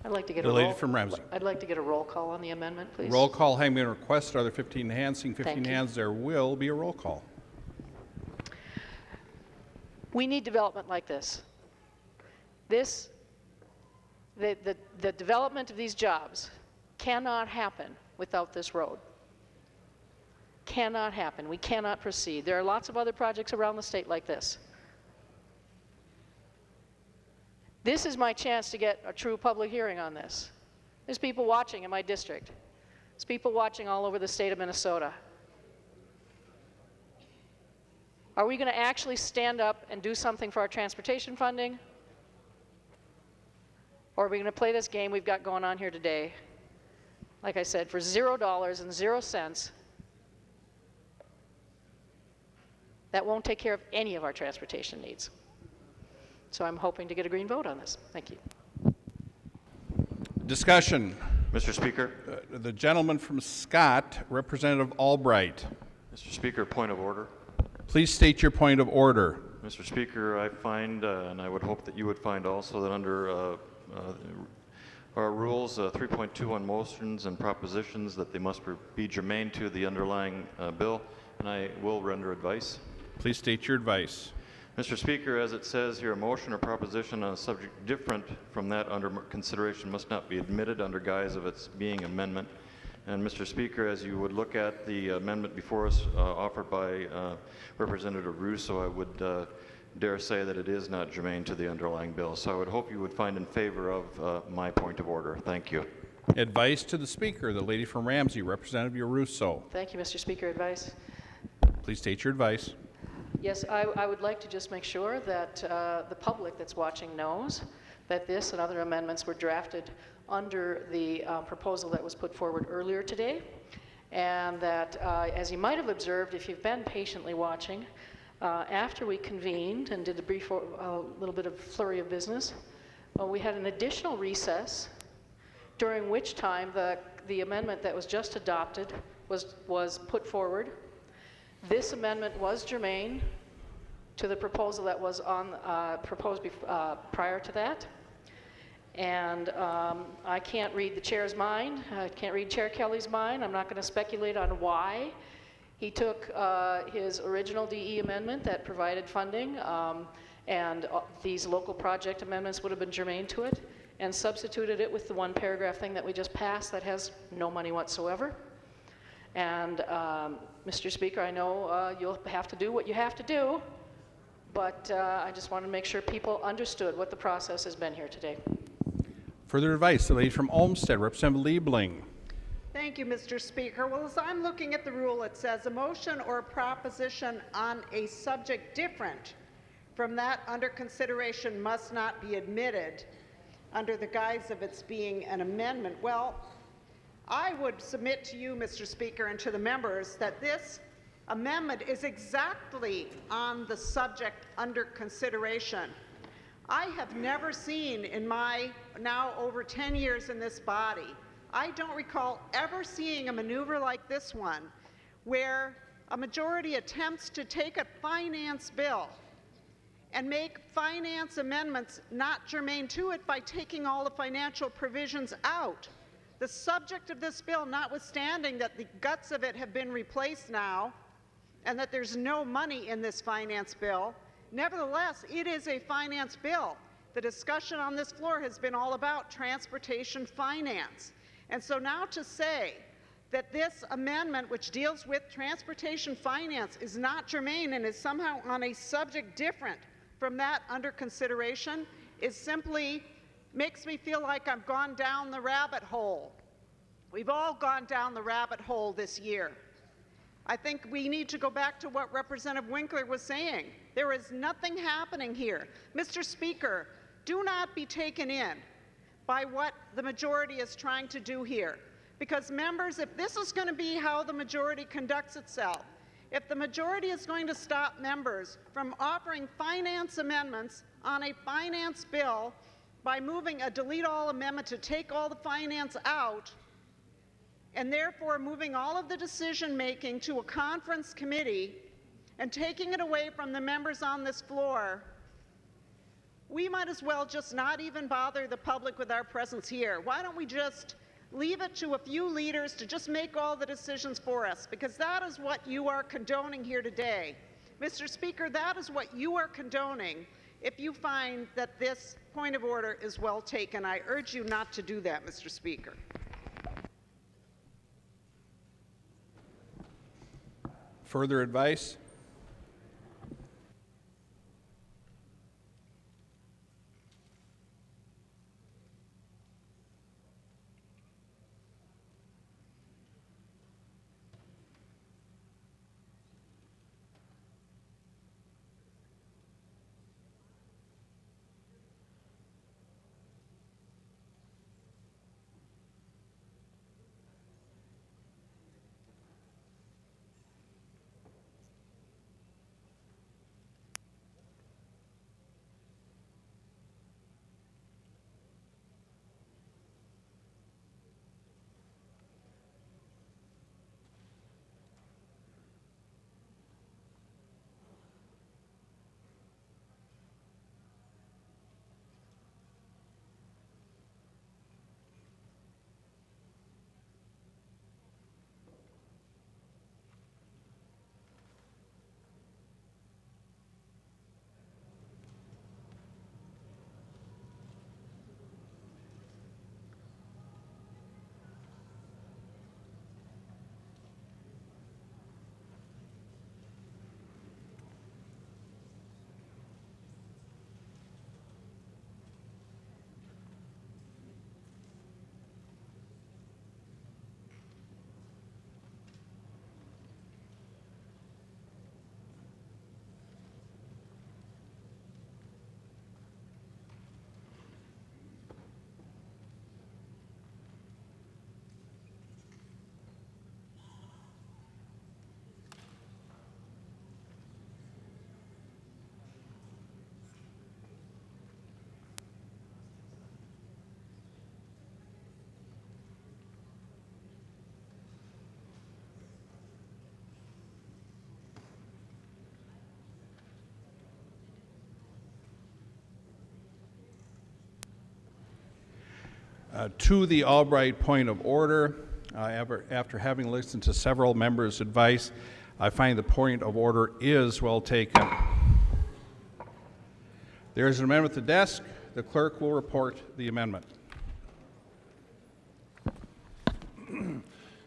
I'd like to get the lady from Ramsey. I'd like to get a roll call on the amendment, please. Roll call having been requested. Are there 15 hands? Seeing 15 Thank hands, there will be a roll call. We need development like this. The development of these jobs cannot happen without this road. Cannot happen. We cannot proceed. There are lots of other projects around the state like this. This is my chance to get a true public hearing on this. There's people watching in my district. There's people watching all over the state of Minnesota. Are we going to actually stand up and do something for our transportation funding? Or are we going to play this game we've got going on here today? Like I said, for $0 and 0 cents, that won't take care of any of our transportation needs. So I'm hoping to get a green vote on this. Thank you. Discussion. Mr. Speaker. The gentleman from Scott, Representative Albright. Mr. Speaker, point of order. Please state your point of order. Mr. Speaker, I find, and I would hope that you would find also, that under our rules 3.21 motions and propositions, that they must be germane to the underlying bill, and I will render advice. Please state your advice. Mr. Speaker, as it says here, a motion or proposition on a subject different from that under consideration must not be admitted under guise of its being amendment. And Mr. Speaker, as you would look at the amendment before us offered by Representative Russo, I would dare say that it is not germane to the underlying bill. So I would hope you would find in favor of my point of order. Thank you. Advice to the Speaker, the lady from Ramsey, Representative Russo. Thank you, Mr. Speaker. Advice. Please state your advice. Yes, I would like to just make sure that the public that's watching knows that this and other amendments were drafted under the proposal that was put forward earlier today, and that, as you might have observed if you've been patiently watching, after we convened and did a brief, little bit of flurry of business, we had an additional recess, during which time the amendment that was just adopted was put forward. This amendment was germane to the proposal that was proposed prior to that. And I can't read the chair's mind. I can't read Chair Kelly's mind. I'm not going to speculate on why he took his original DE amendment that provided funding, and these local project amendments would have been germane to it, and substituted it with the one paragraph thing that we just passed that has no money whatsoever. And Mr. Speaker, I know you'll have to do what you have to do, but I just want to make sure people understood what the process has been here today. Further advice, the lady from Olmsted, Representative Liebling. Thank you, Mr. Speaker. Well, as I'm looking at the rule, it says a motion or a proposition on a subject different from that under consideration must not be admitted under the guise of its being an amendment. Well, I would submit to you, Mr. Speaker, and to the members that this amendment is exactly on the subject under consideration. I have never seen in my now over 10 years in this body, I don't recall ever seeing a maneuver like this one where a majority attempts to take a finance bill and make finance amendments not germane to it by taking all the financial provisions out. The subject of this bill, notwithstanding that the guts of it have been replaced now and that there's no money in this finance bill, nevertheless, it is a finance bill. The discussion on this floor has been all about transportation finance. And so now to say that this amendment, which deals with transportation finance, is not germane and is somehow on a subject different from that under consideration is simply makes me feel like I've gone down the rabbit hole. We've all gone down the rabbit hole this year. I think we need to go back to what Representative Winkler was saying. There is nothing happening here. Mr. Speaker, do not be taken in by what the majority is trying to do here. Because members, if this is going to be how the majority conducts itself, if the majority is going to stop members from offering finance amendments on a finance bill by moving a delete all amendment to take all the finance out, and therefore moving all of the decision making to a conference committee and taking it away from the members on this floor, we might as well just not even bother the public with our presence here. Why don't we just leave it to a few leaders to just make all the decisions for us? Because that is what you are condoning here today. Mr. Speaker, that is what you are condoning if you find that this point of order is well taken. I urge you not to do that, Mr. Speaker. Further advice? To the Albright point of order, after having listened to several members' advice, I find the point of order is well taken. There is an amendment at the desk. The clerk will report the amendment.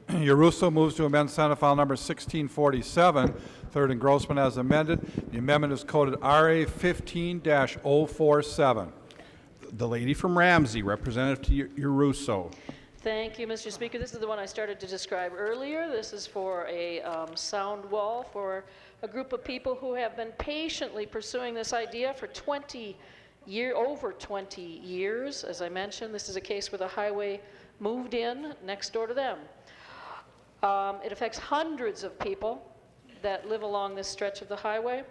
Yaruso moves to amend Senate File Number 1647, third engrossment as amended. The amendment is coded RA 15-047. The lady from Ramsey, Representative Yaruso. Thank you, Mr. Speaker. This is the one I started to describe earlier. This is for a sound wall for a group of people who have been patiently pursuing this idea for over 20 years. As I mentioned, this is a case where the highway moved in next door to them. It affects hundreds of people that live along this stretch of the highway.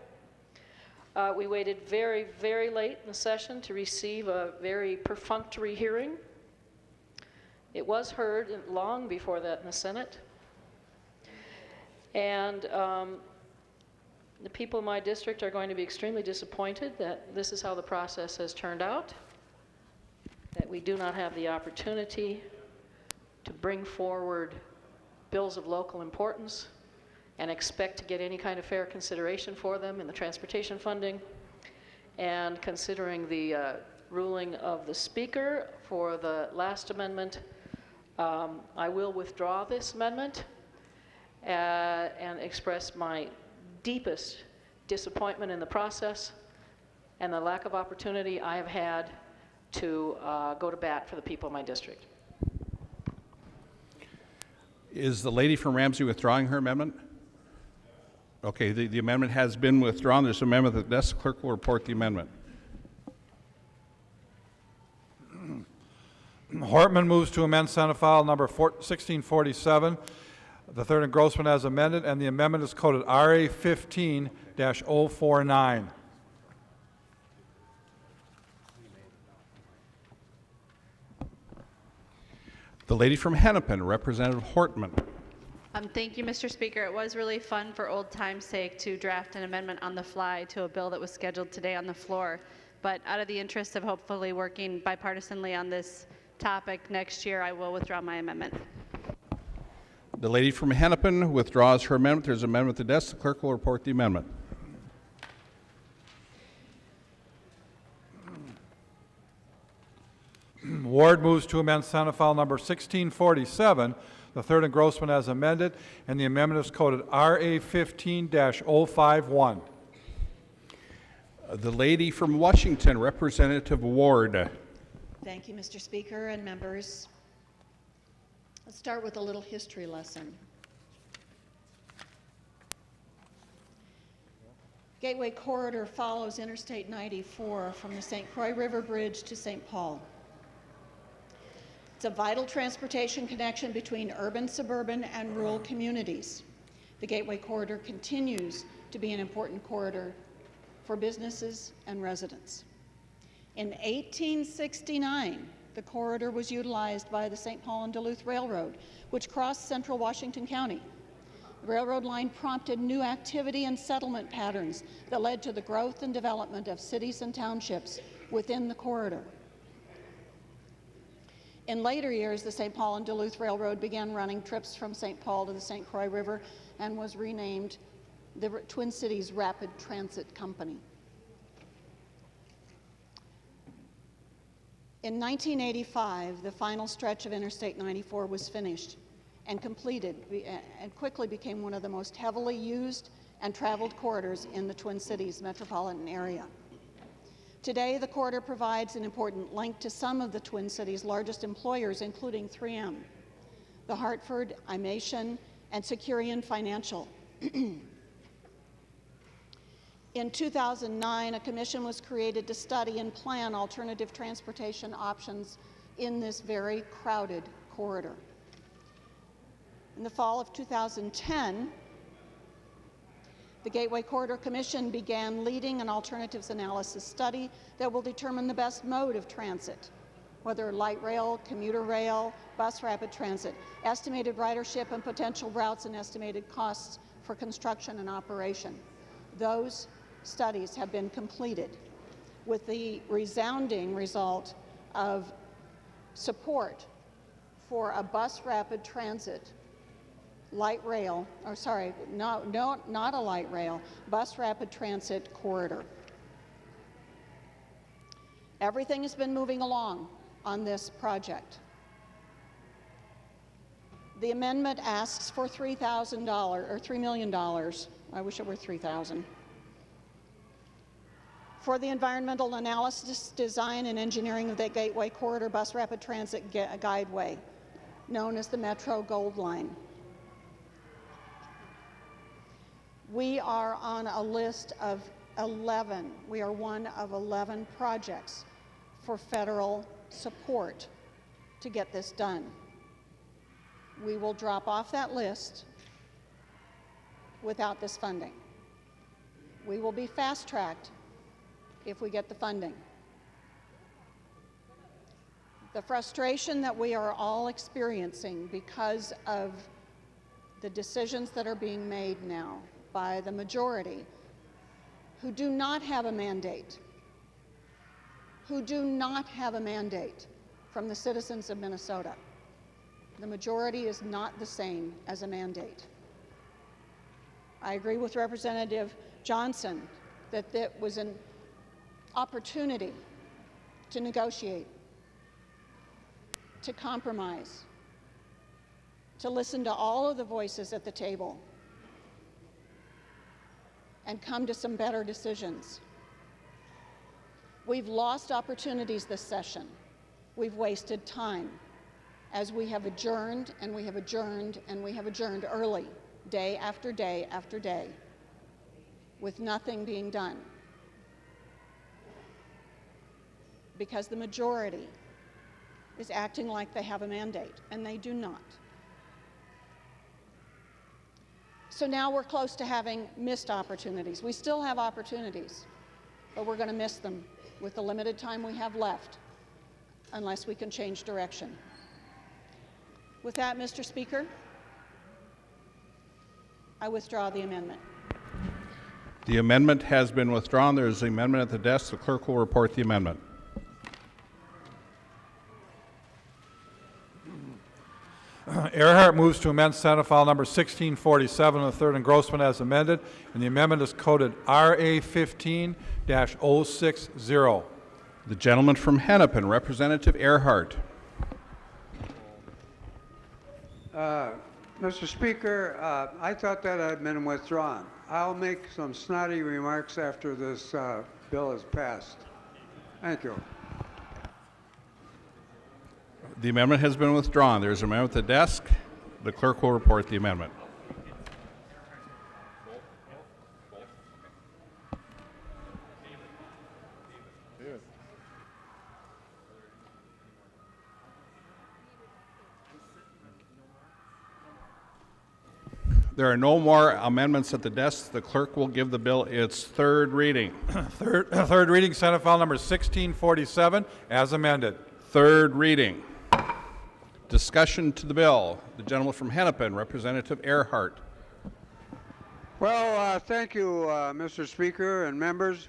We waited very, very late in the session to receive a very perfunctory hearing. It was heard long before that in the Senate. And the people in my district are going to be extremely disappointed that this is how the process has turned out, that we do not have the opportunity to bring forward bills of local importance and expect to get any kind of fair consideration for them in the transportation funding. And considering the ruling of the Speaker for the last amendment, I will withdraw this amendment and express my deepest disappointment in the process and the lack of opportunity I have had to go to bat for the people of my district. Is the lady from Ramsey withdrawing her amendment? Okay, the amendment has been withdrawn. There's an amendment that the desk clerk will report the amendment. Hortman moves to amend Senate File Number 1647, the third engrossment as amended, and the amendment is coded RA 15-049. The lady from Hennepin, Representative Hortman. Thank you, Mr. Speaker. It was really fun for old time's sake to draft an amendment on the fly to a bill that was scheduled today on the floor. But out of the interest of hopefully working bipartisanly on this topic next year, I will withdraw my amendment. The lady from Hennepin withdraws her amendment. There's an amendment at the desk. The clerk will report the amendment. Ward moves to amend Senate File Number 1647, the third engrossment as amended, and the amendment is coded RA 15-051. The lady from Washington, Representative Ward. Thank you, Mr. Speaker and members. Let's start with a little history lesson. Gateway Corridor follows Interstate 94 from the St. Croix River Bridge to St. Paul. It's a vital transportation connection between urban, suburban, and rural communities. The Gateway Corridor continues to be an important corridor for businesses and residents. In 1869, the corridor was utilized by the St. Paul and Duluth Railroad, which crossed central Washington County. The railroad line prompted new activity and settlement patterns that led to the growth and development of cities and townships within the corridor. In later years, the St. Paul and Duluth Railroad began running trips from St. Paul to the St. Croix River and was renamed the Twin Cities Rapid Transit Company. In 1985, the final stretch of Interstate 94 was finished and completed and quickly became one of the most heavily used and traveled corridors in the Twin Cities metropolitan area. Today, the corridor provides an important link to some of the Twin Cities' largest employers, including 3M, the Hartford, Imation, and Securian Financial. In 2009, a commission was created to study and plan alternative transportation options in this very crowded corridor. In the fall of 2010, the Gateway Corridor Commission began leading an alternatives analysis study that will determine the best mode of transit, whether light rail, commuter rail, bus rapid transit, estimated ridership and potential routes and estimated costs for construction and operation. Those studies have been completed with the resounding result of support for a bus rapid transit light rail, or sorry, not a light rail, bus rapid transit corridor. Everything has been moving along on this project. The amendment asks for $3,000 or $3 million. I wish it were $3,000. For the environmental analysis, design, and engineering of the Gateway Corridor Bus Rapid Transit Guideway, known as the Metro Gold Line. We are on a list of 11. We are one of 11 projects for federal support to get this done. We will drop off that list without this funding. We will be fast-tracked if we get the funding. The frustration that we are all experiencing because of the decisions that are being made now by the majority, who do not have a mandate, from the citizens of Minnesota. The majority is not the same as a mandate. I agree with Representative Johnson that that was an opportunity to negotiate, to compromise, to listen to all of the voices at the table and come to some better decisions. We've lost opportunities this session. We've wasted time as we have adjourned and we have adjourned and we have adjourned early, day after day after day, with nothing being done. Because the majority is acting like they have a mandate, and they do not. So now we're close to having missed opportunities. We still have opportunities, but we're going to miss them with the limited time we have left, unless we can change direction. With that, Mr. Speaker, I withdraw the amendment. The amendment has been withdrawn. There is an amendment at the desk. The clerk will report the amendment. Earhart moves to amend Senate File Number 1647 on the third engrossment as amended, and the amendment is coded RA 15-060. The gentleman from Hennepin, Representative Earhart. Mr. Speaker, I thought that had been withdrawn. I'll make some snotty remarks after this bill is passed. Thank you. The amendment has been withdrawn. There is an amendment at the desk. The clerk will report the amendment. There are no more amendments at the desk. The clerk will give the bill its third reading. Third reading, Senate File Number 1647 as amended. Third reading. Discussion to the bill. The gentleman from Hennepin, Representative Earhart. Well, thank you, Mr. Speaker and members.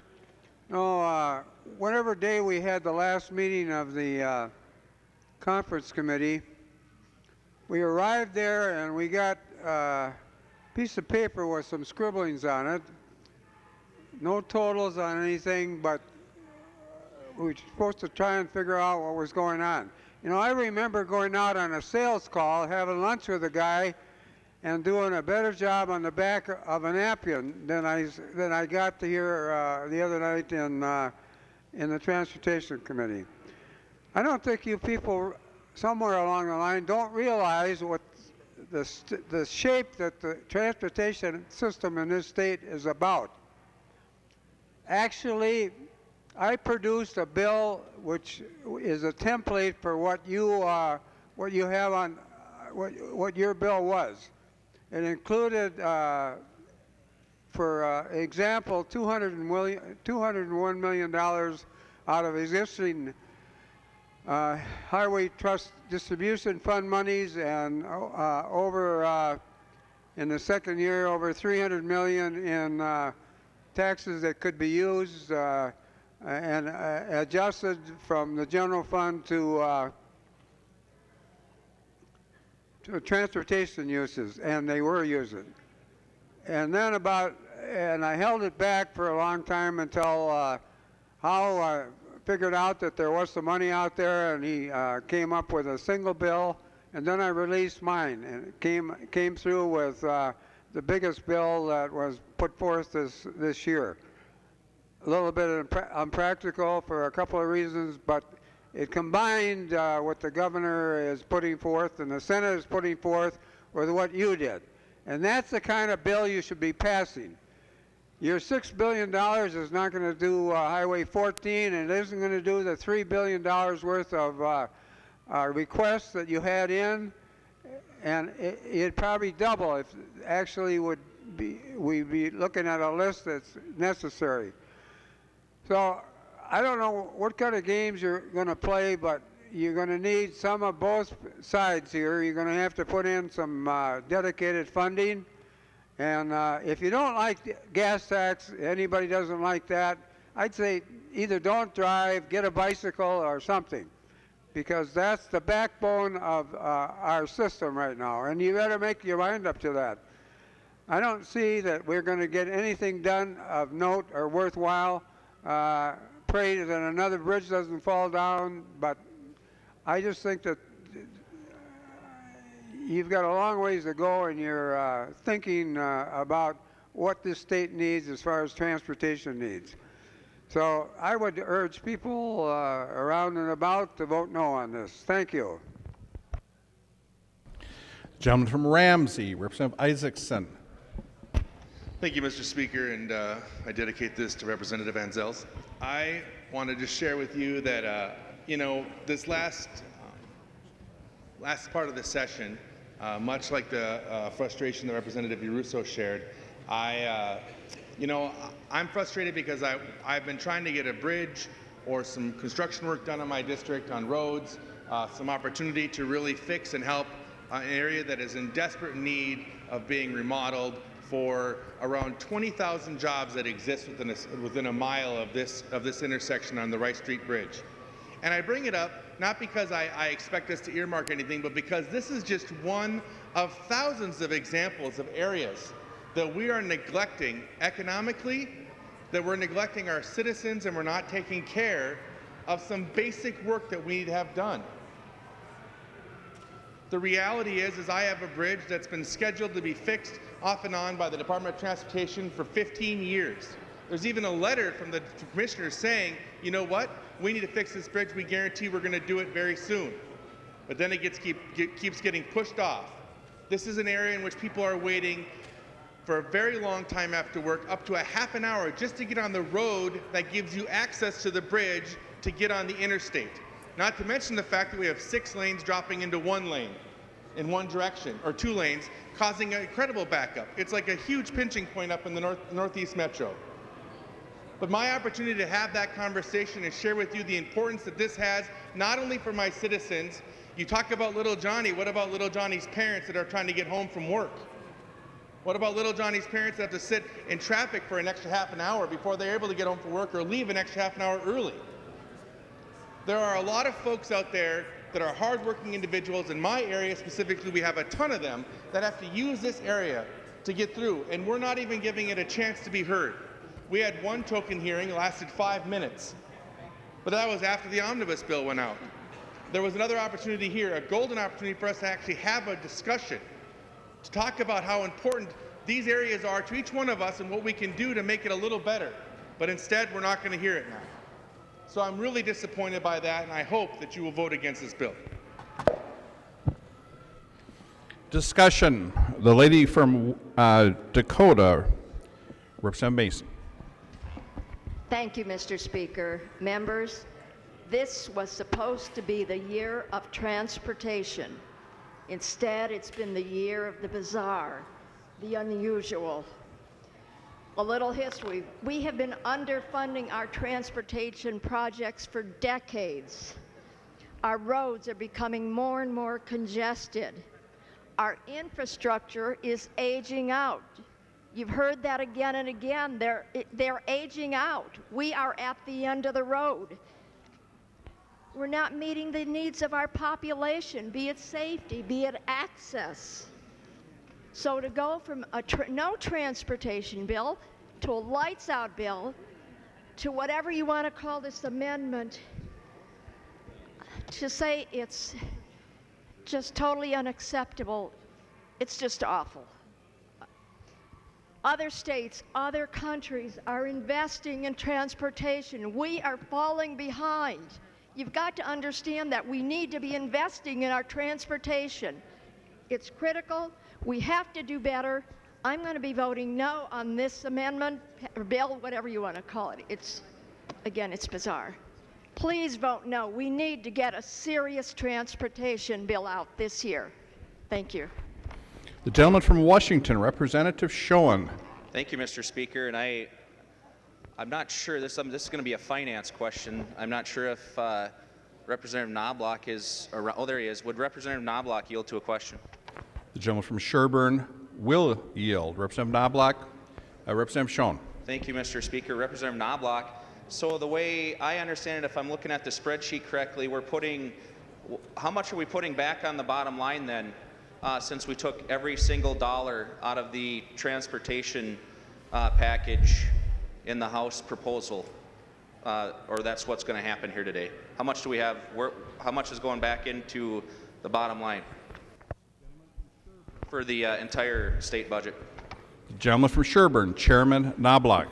Whatever day we had the last meeting of the conference committee, we arrived there and we got a piece of paper with some scribblings on it. No totals on anything, but we were supposed to try and figure out what was going on. You know, I remember going out on a sales call, having lunch with a guy, and doing a better job on the back of a napkin than I got to hear the other night in the Transportation Committee. I don't think you people somewhere along the line don't realize what the shape that the transportation system in this state is about. Actually, I produced a bill which is a template for what you have on what your bill was. It included, for example, $201 million out of existing highway trust distribution fund monies, and in the second year over $300 million in taxes that could be used and adjusted from the general fund to transportation uses, and they were using. And then and I held it back for a long time until Howe figured out that there was some money out there, and he came up with a single bill, and then I released mine, and it came through with the biggest bill that was put forth this year. A little bit unpractical for a couple of reasons, but it combined what the governor is putting forth and the Senate is putting forth with what you did. And that's the kind of bill you should be passing. Your $6 billion is not going to do Highway 14, and it isn't going to do the $3 billion worth of requests that you had in, and it'd probably double if actually we'd be looking at a list that's necessary. So I don't know what kind of games you're going to play, but you're going to need some of both sides here. You're going to have to put in some dedicated funding. And if you don't like gas tax, anybody doesn't like that, I'd say either don't drive, get a bicycle or something, because that's the backbone of our system right now. And you better make your mind up to that. I don't see that we're going to get anything done of note or worthwhile. Pray that another bridge doesn't fall down, but I just think that you've got a long ways to go in your thinking about what this state needs as far as transportation needs. So I would urge people around and about to vote no on this. Thank you. Gentleman from Ramsey, Representative Isaacson. Thank you, Mr. Speaker, and I dedicate this to Representative Anzels. I wanted to share with you that, this last part of the session, much like the frustration that Representative Russo shared, I'm frustrated because I've been trying to get a bridge or some construction work done in my district on roads, some opportunity to really fix and help an area that is in desperate need of being remodeled for around 20,000 jobs that exist within a mile of this intersection on the Wright Street Bridge. And I bring it up not because I expect us to earmark anything, but because this is just one of thousands of examples of areas that we are neglecting economically, that we're neglecting our citizens, and we're not taking care of some basic work that we need to have done. The reality is I have a bridge that's been scheduled to be fixed off and on by the Department of Transportation for 15 years. There's even a letter from the commissioner saying, you know what, we need to fix this bridge. We guarantee we're going to do it very soon. But then it keeps getting pushed off. This is an area in which people are waiting for a very long time after work, up to a half an hour just to get on the road that gives you access to the bridge to get on the interstate. Not to mention the fact that we have 6 lanes dropping into 1 lane in one direction, or 2 lanes, causing an incredible backup. It's like a huge pinching point up in the Northeast Metro. But my opportunity to have that conversation and share with you the importance that this has, not only for my citizens. You talk about little Johnny. What about little Johnny's parents that are trying to get home from work? What about little Johnny's parents that have to sit in traffic for an extra half an hour before they're able to get home from work, or leave an extra half an hour early? There are a lot of folks out there that are hardworking individuals. In my area specifically, we have a ton of them that have to use this area to get through, and we're not even giving it a chance to be heard. We had one token hearing, it lasted 5 minutes, but that was after the Omnibus bill went out. There was another opportunity here, a golden opportunity for us to actually have a discussion, to talk about how important these areas are to each one of us and what we can do to make it a little better. But instead, we're not going to hear it now. So I'm really disappointed by that, and I hope that you will vote against this bill. Discussion. The lady from Dakota, Representative Mason. Thank you, Mr. Speaker. Members, this was supposed to be the year of transportation. Instead, it's been the year of the bizarre, the unusual. A little history. We have been underfunding our transportation projects for decades. Our roads are becoming more and more congested. Our infrastructure is aging out. You've heard that again and again. They're aging out. We are at the end of the road. We're not meeting the needs of our population, be it safety, be it access. So to go from a no transportation bill to a lights out bill to whatever you want to call this amendment, to say it's just totally unacceptable, it's just awful. Other states, other countries are investing in transportation. We are falling behind. You've got to understand that we need to be investing in our transportation. It's critical. We have to do better. I'm going to be voting no on this amendment, or bill, whatever you want to call it. Again, it's bizarre. Please vote no. We need to get a serious transportation bill out this year. Thank you. The gentleman from Washington, Representative Schoen. Thank you, Mr. Speaker. And I'm not sure, this is going to be a finance question. I'm not sure if Representative Knobloch is around. Oh, there he is. Would Representative Knobloch yield to a question? The gentleman from Sherburne will yield. Representative Knobloch. Representative Schoen. Thank you, Mr. Speaker. Representative Knobloch. So the way I understand it, if I'm looking at the spreadsheet correctly, how much are we putting back on the bottom line then, since we took every single dollar out of the transportation package in the House proposal, or that's what's going to happen here today? How much do we have? How much is going back into the bottom line for the entire state budget? The gentleman from Sherburne, Chairman Knobloch.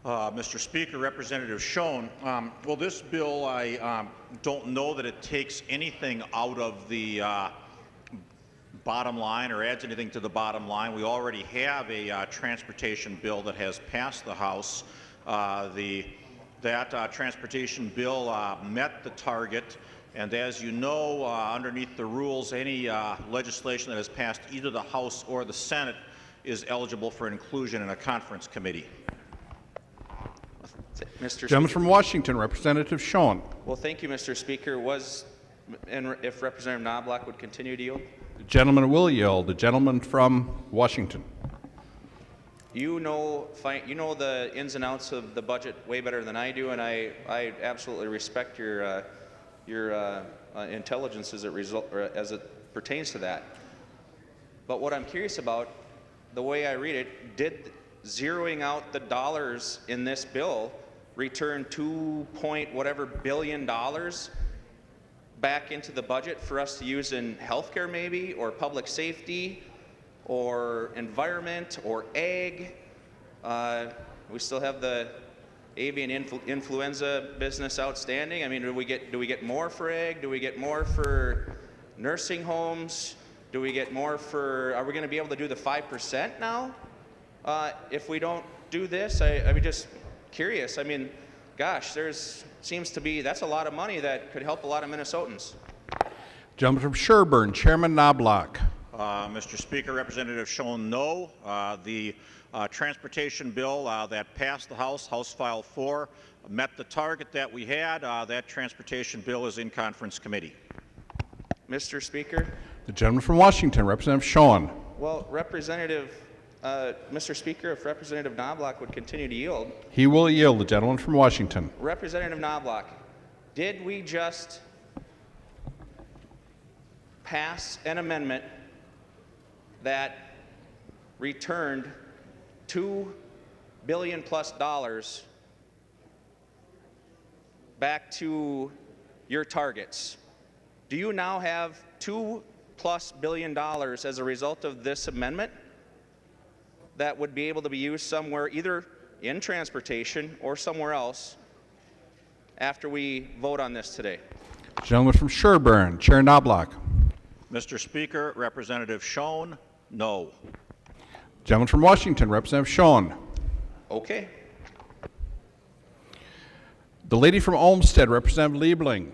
Mr. Speaker, Representative Schoen, well, this bill, I don't know that it takes anything out of the bottom line or adds anything to the bottom line. We already have a transportation bill that has passed the House. That transportation bill met the target, and as you know, underneath the rules, any legislation that has passed either the House or the Senate is eligible for inclusion in a conference committee. Mr. Gentleman Speaker. from Washington, Representative Schoen. Well, thank you, Mr. Speaker. And if Representative Knobloch would continue to yield? The gentleman will yield. The gentleman from Washington. You know the ins and outs of the budget way better than I do, and I absolutely respect your intelligence as it pertains to that. But what I'm curious about, the way I read it, did zeroing out the dollars in this bill return 2 point whatever billion dollars back into the budget for us to use in healthcare maybe, or public safety, or environment, or ag? We still have the avian influenza business outstanding. I mean, do we get more for ag? Do we get more for nursing homes? Do we get more for? Are we going to be able to do the 5% now? If we don't do this, I'm just curious. I mean, gosh, that's a lot of money that could help a lot of Minnesotans. Gentleman from Sherburne, Chairman Knobloch. Mr. Speaker, Representative Schoen, no. The transportation bill that passed the House, House File 4, met the target that we had. That transportation bill is in conference committee. Mr. Speaker? The gentleman from Washington, Representative Schoen. Well, Mr. Speaker, if Representative Knobloch would continue to yield. He will yield. The gentleman from Washington. Representative Knobloch, did we just pass an amendment that returned $2 billion plus back to your targets? Do you now have $2+ billion as a result of this amendment that would be able to be used somewhere, either in transportation or somewhere else, after we vote on this today? Gentleman from Sherburne, Chair Knobloch. Mr. Speaker, Representative Schoen, no. Gentleman from Washington, Representative Schoen. Okay. The lady from Olmsted, Representative Liebling.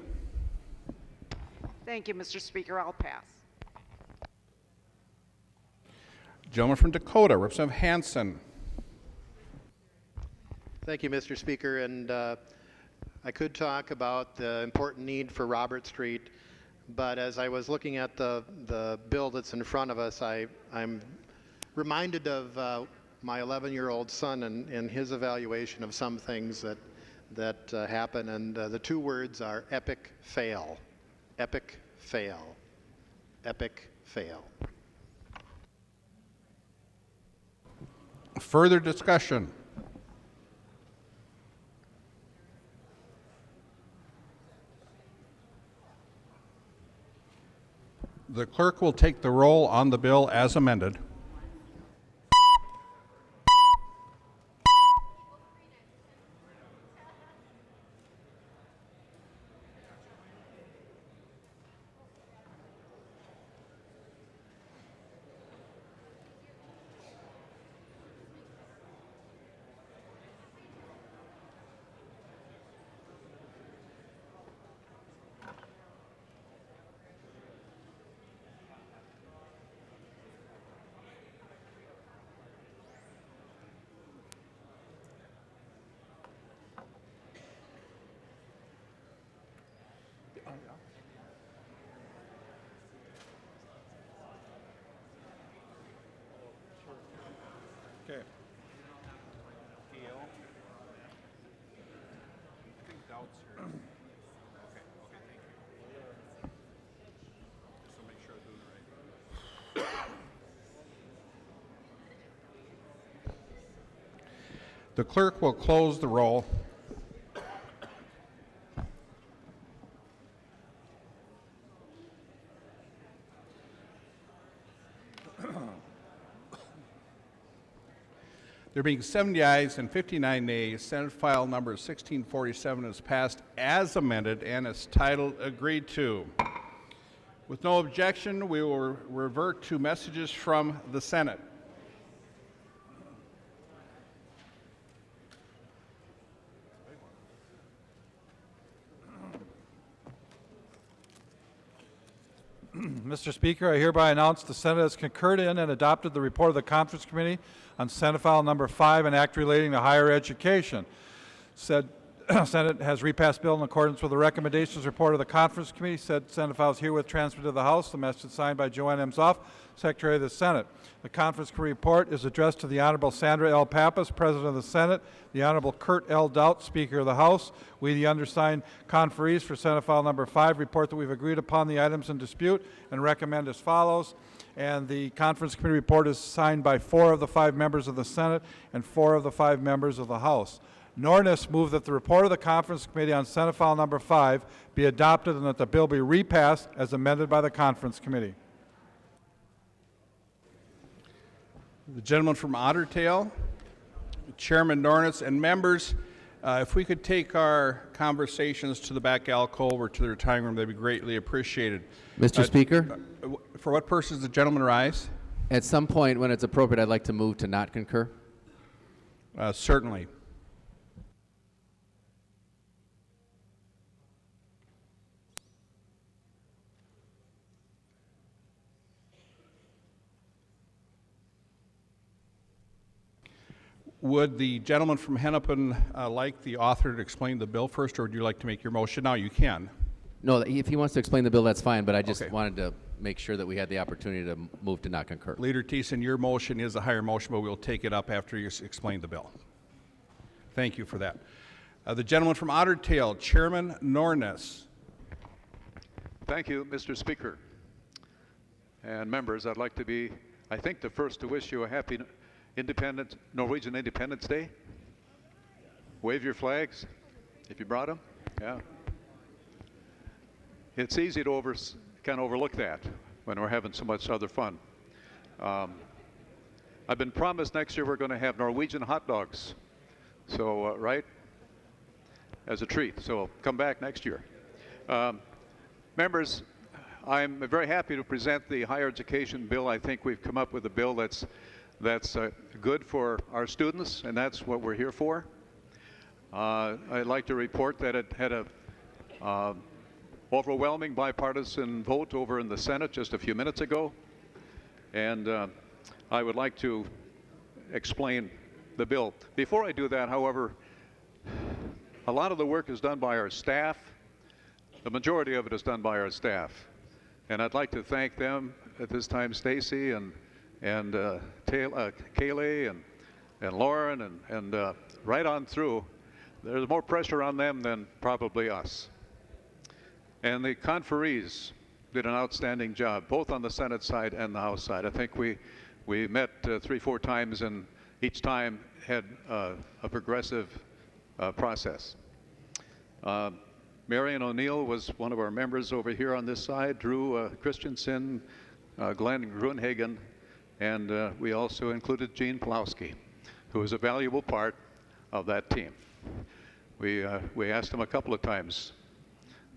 Thank you, Mr. Speaker. I'll pass. Gentleman from Dakota, Representative Hansen. Thank you, Mr. Speaker. And I could talk about the important need for Robert Street, but as I was looking at the bill that's in front of us, I'm reminded of my 11-year-old son and his evaluation of some things that happen, and the two words are epic fail. Epic fail. Epic fail. Further discussion? The clerk will take the roll on the bill as amended. Okay. The clerk will close the roll. There being 70 ayes and 59 nays, Senate File Number 1647 is passed as amended and is titled agreed to. With no objection, we will revert to messages from the Senate. Mr. Speaker, I hereby announce the Senate has concurred in and adopted the report of the Conference Committee on Senate File Number 5, an act relating to higher education. Said Senate has repassed bill in accordance with the recommendations report of the Conference Committee. Said Senate file is herewith transferred to the House. The message is signed by Joanne M. Zoff, Secretary of the Senate. The Conference Committee report is addressed to the Honorable Sandra L. Pappas, President of the Senate, the Honorable Kurt L. Doudt, Speaker of the House. We, the undersigned conferees for Senate File Number 5, report that we've agreed upon the items in dispute and recommend as follows. And the Conference Committee report is signed by 4 of the 5 members of the Senate and 4 of the 5 members of the House. Nornes moved that the report of the Conference Committee on Senate File Number 5 be adopted and that the bill be repassed as amended by the Conference Committee. The gentleman from Otter Tail, Chairman Nornes, and members, if we could take our conversations to the back alcove or to the retiring room, that'd be greatly appreciated. Mr. Speaker? For what purpose does the gentleman rise? At some point when it's appropriate, I'd like to move to not concur. Certainly. Would the gentleman from Hennepin like the author to explain the bill first, or would you like to make your motion now? You can. No, if he wants to explain the bill, that's fine, but I just Okay. wanted to make sure that we had the opportunity to move to not concur. Leader Thiessen, your motion is a higher motion, but we'll take it up after you explain the bill. Thank you for that. The gentleman from Otter Tail, Chairman Nornes. Thank you, Mr. Speaker. And members, I'd like to be, I think, the first to wish you a happy Norwegian Independence Day. Wave your flags, if you brought them. Yeah. It's easy to kind of overlook that when we're having so much other fun. I've been promised next year we're going to have Norwegian hot dogs. So, right? As a treat. So come back next year. Members, I'm very happy to present the higher education bill. I think we've come up with a bill that's good for our students, and that's what we're here for. I'd like to report that it had a overwhelming bipartisan vote over in the Senate just a few minutes ago, and I would like to explain the bill. Before I do that, however, a lot of the work is done by our staff. The majority of it is done by our staff, and I'd like to thank them at this time, Stacy and Kaylee and Lauren and right on through there's more pressure on them than probably us. And the conferees did an outstanding job, both on the Senate side and the House side. I think we met 3-4 times, and each time had a progressive process. Marion O'Neill was one of our members over here on this side, Drew Christensen, Glenn Grunhagen, and we also included Gene Pulowski, who was a valuable part of that team. We asked him a couple of times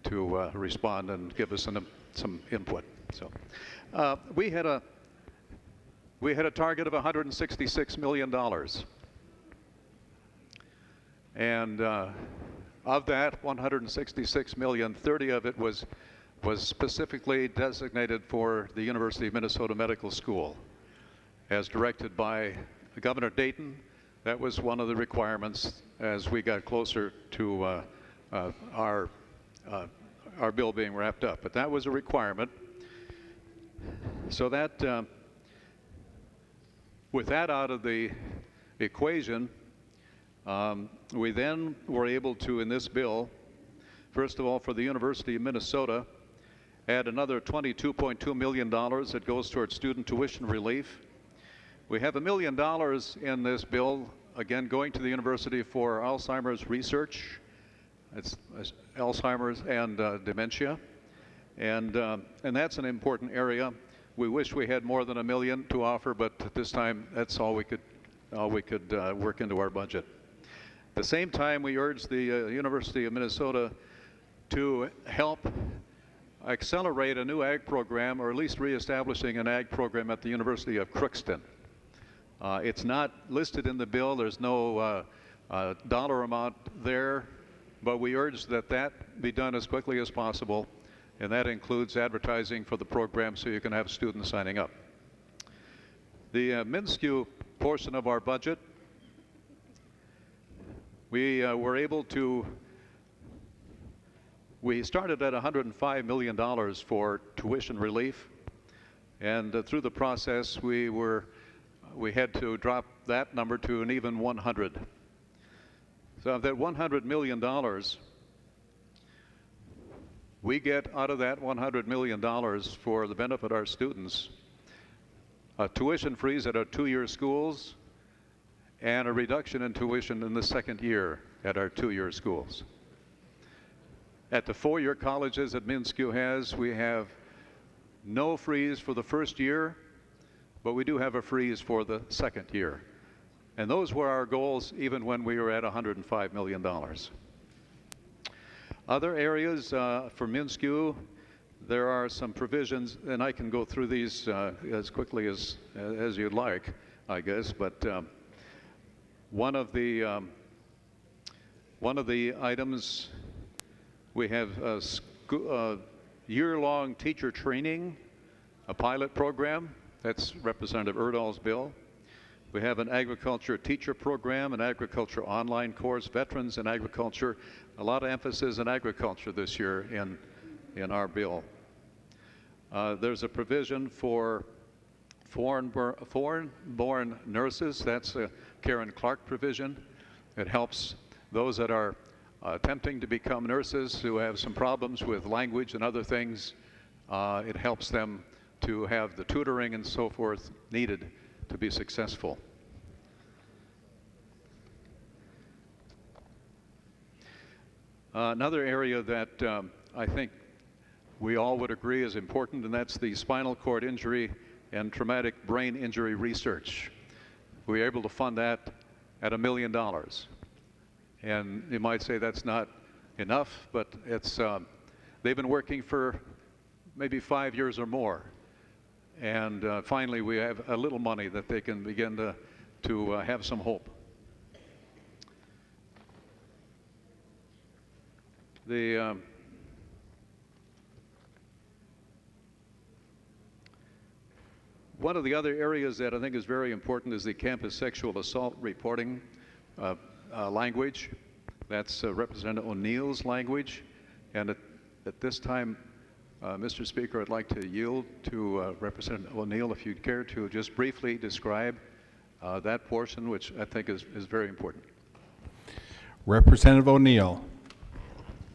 to respond and give us some input. So we had a target of $166 million. And of that 166 million, 30 of it was specifically designated for the University of Minnesota Medical School. As directed by Governor Dayton, that was one of the requirements as we got closer to our bill being wrapped up. But that was a requirement. So that, with that out of the equation, we then were able to, in this bill, first of all, for the University of Minnesota, add another $22.2 million that goes towards student tuition relief. We have $1 million in this bill, again, going to the university for Alzheimer's research. It's Alzheimer's and dementia. And that's an important area. We wish we had more than $1 million to offer, but at this time, that's all we could work into our budget. At the same time, we urged the University of Minnesota to help accelerate a new ag program, or at least reestablishing an ag program at the University of Crookston. It's not listed in the bill. There's no dollar amount there, but we urge that that be done as quickly as possible, and that includes advertising for the program so you can have students signing up. The MnSCU portion of our budget, we were able to, we started at $105 million for tuition relief, and through the process we had to drop that number to an even 100. So of that $100 million, we get out of that $100 million for the benefit of our students a tuition freeze at our 2-year schools and a reduction in tuition in the second year at our 2-year schools. At the 4-year colleges that MnSCU has, we have no freeze for the first year, but we do have a freeze for the second year. And those were our goals even when we were at $105 million. Other areas for MnSCU, there are some provisions, and I can go through these as quickly as you'd like, I guess, but one of the items, we have year-long teacher training, a pilot program. That's Representative Erdahl's bill. We have an agriculture teacher program, an agriculture online course, veterans in agriculture. A lot of emphasis in agriculture this year in our bill. There's a provision for foreign-born nurses. That's a Karen Clark provision. It helps those that are attempting to become nurses who have some problems with language and other things. It helps them to have the tutoring and so forth needed to be successful. Another area that I think we all would agree is important, and that's the spinal cord injury and traumatic brain injury research. We were able to fund that at $1 million. And you might say that's not enough, but it's, they've been working for maybe 5 years or more. And finally, we have a little money that they can begin to have some hope. One of the other areas that I think is very important is the campus sexual assault reporting language. That's Representative O'Neill's language. And at this time, Mr. Speaker, I'd like to yield to Representative O'Neill if you'd care to just briefly describe that portion, which I think is very important. Representative O'Neill.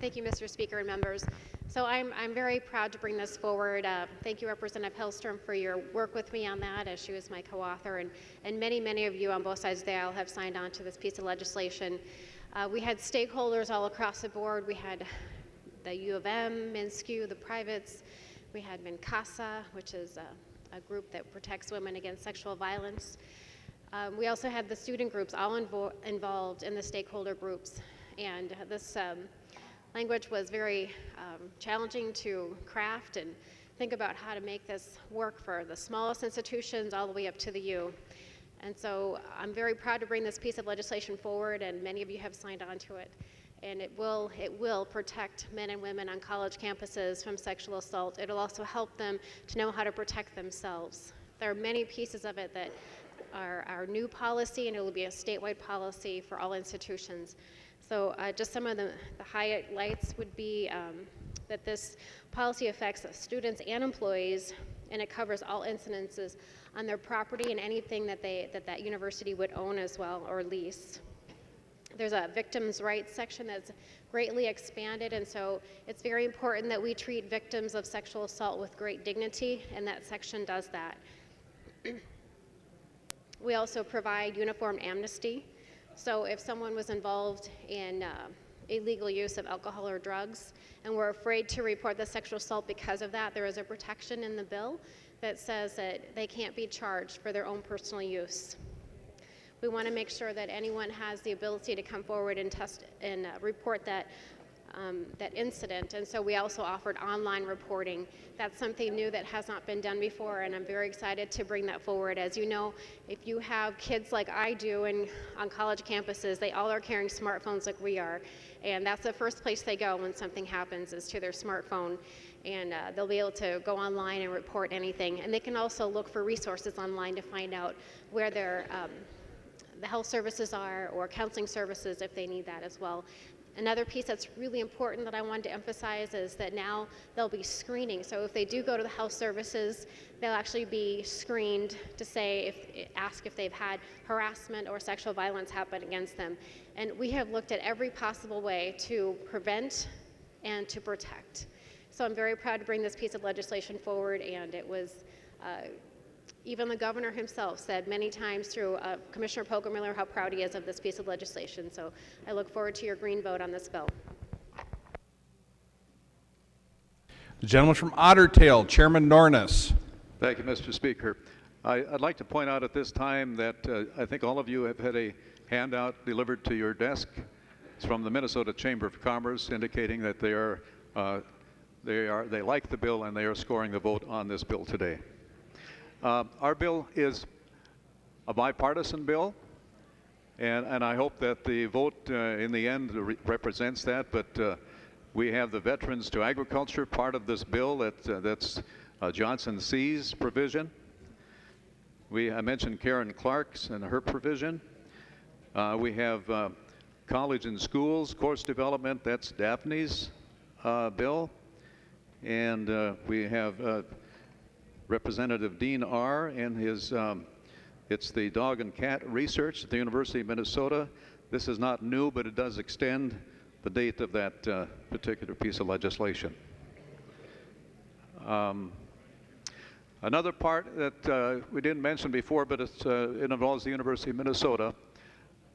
Thank you, Mr. Speaker and members. So I'm very proud to bring this forward. Thank you, Representative Hellstrom, for your work with me on that, as she was my co-author, and many of you on both sides of the aisle have signed on to this piece of legislation. We had stakeholders all across the board. We had the U of M, MnSCU, the privates. We had MnCASA, which is a group that protects women against sexual violence. We also had the student groups all involved in the stakeholder groups. And this language was very challenging to craft and think about how to make this work for the smallest institutions all the way up to the U. And so I'm very proud to bring this piece of legislation forward, and many of you have signed on to it. And it will protect men and women on college campuses from sexual assault. It'll also help them to know how to protect themselves. There are many pieces of it that are our new policy, and it will be a statewide policy for all institutions. So just some of the highlights would be that this policy affects students and employees, and it covers all incidences on their property and anything that that university would own as well or lease. There's a victims' rights section that's greatly expanded, and so it's very important that we treat victims of sexual assault with great dignity, and that section does that. We also provide uniform amnesty. So if someone was involved in illegal use of alcohol or drugs and were afraid to report the sexual assault because of that, there is a protection in the bill that says that they can't be charged for their own personal use. We want to make sure that anyone has the ability to come forward and report that incident. And so we also offered online reporting. That's something new that has not been done before, and I'm very excited to bring that forward. As you know, if you have kids like I do on college campuses, they all are carrying smartphones like we are. And that's the first place they go when something happens, is to their smartphone. And they'll be able to go online and report anything. And they can also look for resources online to find out where the health services are, or counseling services if they need that as well. Another piece that's really important that I wanted to emphasize is that now there'll be screening. So if they do go to the health services, they'll actually be screened to ask if they've had harassment or sexual violence happen against them. And we have looked at every possible way to prevent and to protect. So I'm very proud to bring this piece of legislation forward, and it was even the governor himself said many times through Commissioner Poggemiller how proud he is of this piece of legislation. So I look forward to your green vote on this bill. The gentleman from Otter Tail, Chairman Nornes. Thank you, Mr. Speaker. I'd like to point out at this time that I think all of you have had a handout delivered to your desk. It's from the Minnesota Chamber of Commerce, indicating that they like the bill and they are scoring the vote on this bill today. Our bill is a bipartisan bill, and I hope that the vote in the end represents that, but we have the Veterans to Agriculture part of this bill that's Johnson C's provision. I mentioned Karen Clark's and her provision. We have college and schools, course development, that's Daphne's bill. And we have Representative Dean R. and his, it's the dog and cat research at the University of Minnesota. This is not new, but it does extend the date of that particular piece of legislation. Another part that we didn't mention before, but it involves the University of Minnesota.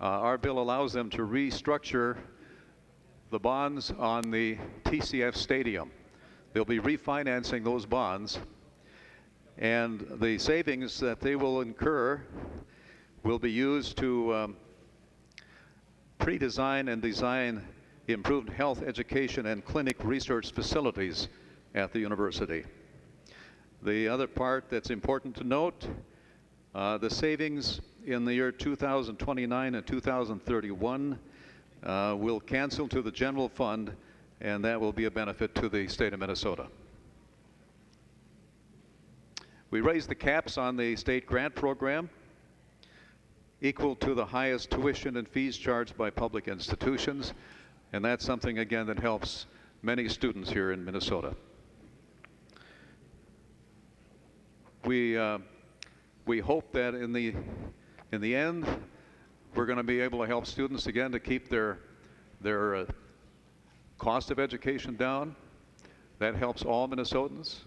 Our bill allows them to restructure the bonds on the TCF Stadium. They'll be refinancing those bonds, and the savings that they will incur will be used to pre-design and design improved health, education, and clinic research facilities at the university. The other part that's important to note, the savings in the year 2029 and 2031 will cancel to the general fund, and that will be a benefit to the state of Minnesota. We raised the caps on the state grant program equal to the highest tuition and fees charged by public institutions, and that's something, again, that helps many students here in Minnesota. We hope that in the end, we're going to be able to help students again to keep their their cost of education down. That helps all Minnesotans,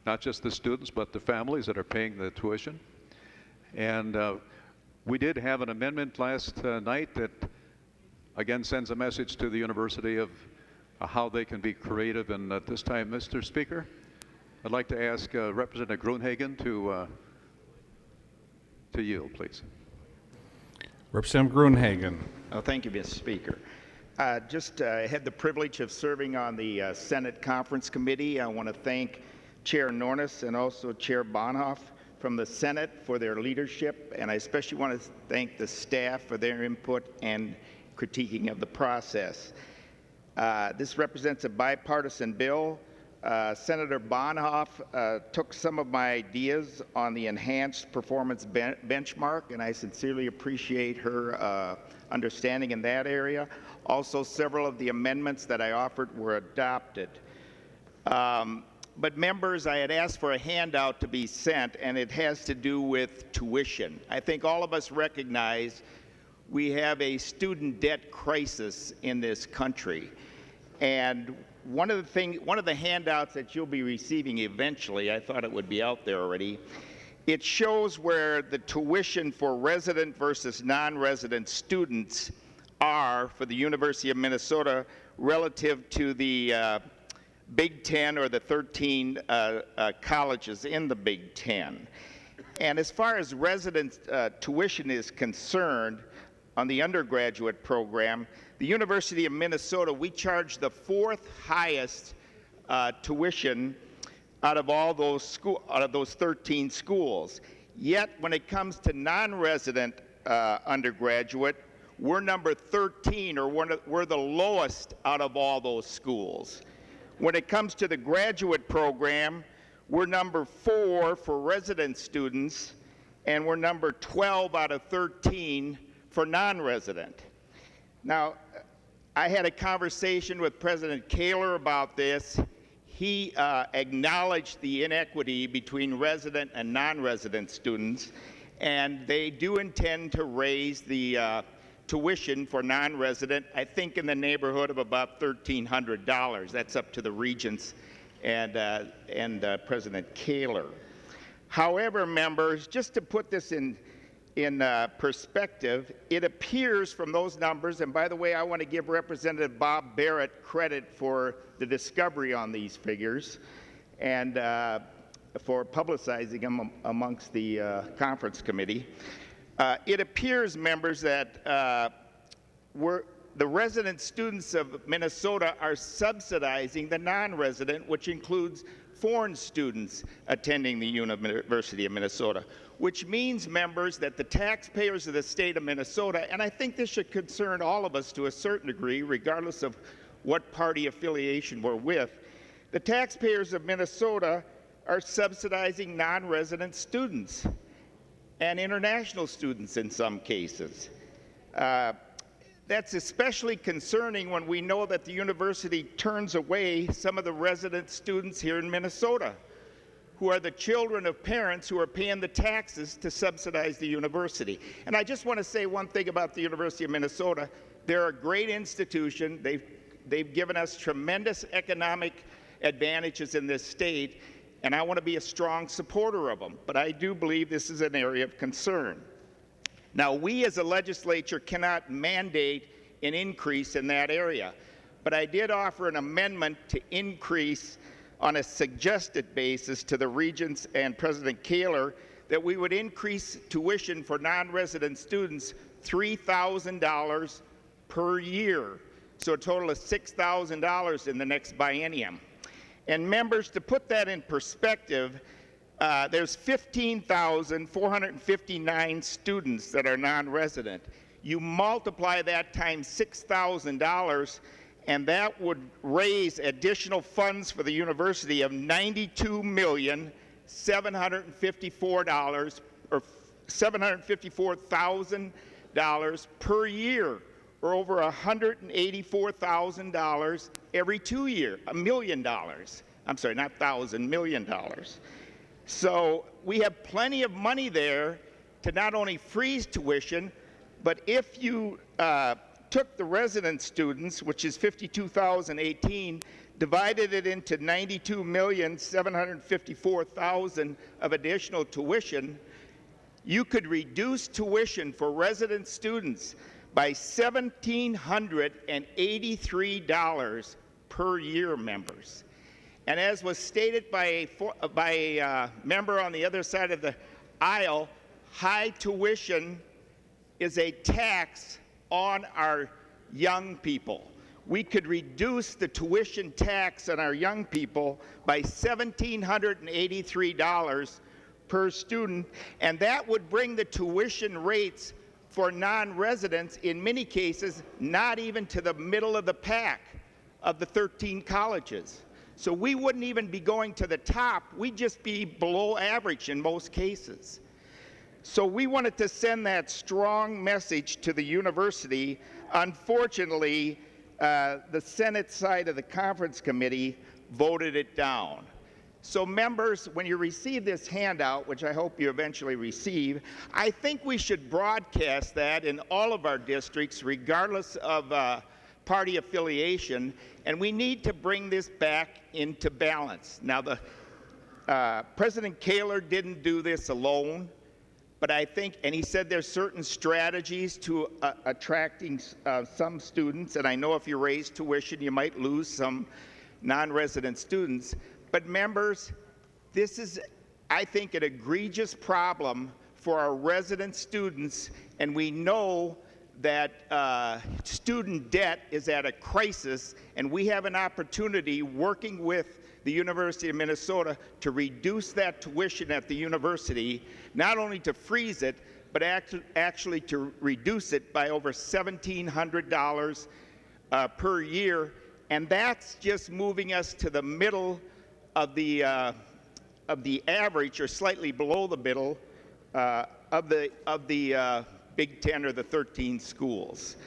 not just the students, but the families that are paying the tuition. And we did have an amendment last night that, again, sends a message to the university of how they can be creative. And at this time, Mr. Speaker, I'd like to ask Representative Gruenhagen to yield, please. Representative Gruenhagen. Oh, thank you, Mr. Speaker. I had the privilege of serving on the Senate Conference Committee. I want to thank Chair Nornes and also Chair Bonhoeff from the Senate for their leadership, and I especially want to thank the staff for their input and critiquing of the process. This represents a bipartisan bill. Senator Bonhoeff took some of my ideas on the enhanced performance benchmark, and I sincerely appreciate her understanding in that area. Also, several of the amendments that I offered were adopted. But members, I had asked for a handout to be sent, and it has to do with tuition. I think all of us recognize we have a student debt crisis in this country. And one of the handouts that you'll be receiving eventually, I thought it would be out there already, it shows where the tuition for resident versus non-resident students are for the University of Minnesota relative to the Big Ten, or the 13 colleges in the Big Ten. And as far as resident tuition is concerned, on the undergraduate program, the University of Minnesota, we charge the 4th highest tuition out of all those 13 schools. Yet, when it comes to non-resident undergraduate, we're number 13, or we're the lowest out of all those schools. When it comes to the graduate program, we're number 4 for resident students, and we're number 12 out of 13 for non-resident. Now, I had a conversation with President Kaler about this. He acknowledged the inequity between resident and non-resident students, and they do intend to raise the tuition for non-resident, I think in the neighborhood of about $1,300. That's up to the regents and President Kaler. However, members, just to put this in perspective, it appears from those numbers, and by the way, I want to give Representative Bob Barrett credit for the discovery on these figures and for publicizing them amongst the conference committee. It appears, members, that the resident students of Minnesota are subsidizing the non-resident, which includes foreign students attending the University of Minnesota, which means, members, that the taxpayers of the state of Minnesota, and I think this should concern all of us to a certain degree, regardless of what party affiliation we're with, the taxpayers of Minnesota are subsidizing non-resident students and international students in some cases. That's especially concerning when we know that the university turns away some of the resident students here in Minnesota, who are the children of parents who are paying the taxes to subsidize the university. And I just want to say one thing about the University of Minnesota. They're a great institution. They've given us tremendous economic advantages in this state, and I want to be a strong supporter of them. But I do believe this is an area of concern. Now, we as a legislature cannot mandate an increase in that area, but I did offer an amendment to increase on a suggested basis to the regents and President Kaler that we would increase tuition for non-resident students $3,000 per year, so a total of $6,000 in the next biennium. And members, to put that in perspective, there's 15,459 students that are non-resident. You multiply that times $6,000, and that would raise additional funds for the university of $754,000 per year, or over $184,000 every 2 years, $1 million. I'm sorry, not thousand, $1 million. So we have plenty of money there to not only freeze tuition, but if you took the resident students, which is 52,018, divided it into 92,754,000 of additional tuition, you could reduce tuition for resident students by $1,783 per year, members. And as was stated by a member on the other side of the aisle, high tuition is a tax on our young people. We could reduce the tuition tax on our young people by $1,783 per student, and that would bring the tuition rates for non-residents, in many cases, not even to the middle of the pack of the 13 colleges. So we wouldn't even be going to the top, we'd just be below average in most cases. So we wanted to send that strong message to the university. Unfortunately, the Senate side of the conference committee voted it down. So members, when you receive this handout, which I hope you eventually receive, I think we should broadcast that in all of our districts, regardless of party affiliation, and we need to bring this back into balance. Now, President Kaler didn't do this alone, but I think, and he said there's certain strategies to attracting some students, and I know if you raise tuition, you might lose some non-resident students. But members, this is, I think, an egregious problem for our resident students, and we know that student debt is at a crisis, and we have an opportunity working with the University of Minnesota to reduce that tuition at the university, not only to freeze it, but actually to reduce it by over $1,700 per year, and that's just moving us to the middle of the average, or slightly below the middle of the Big 10 or the 13 schools.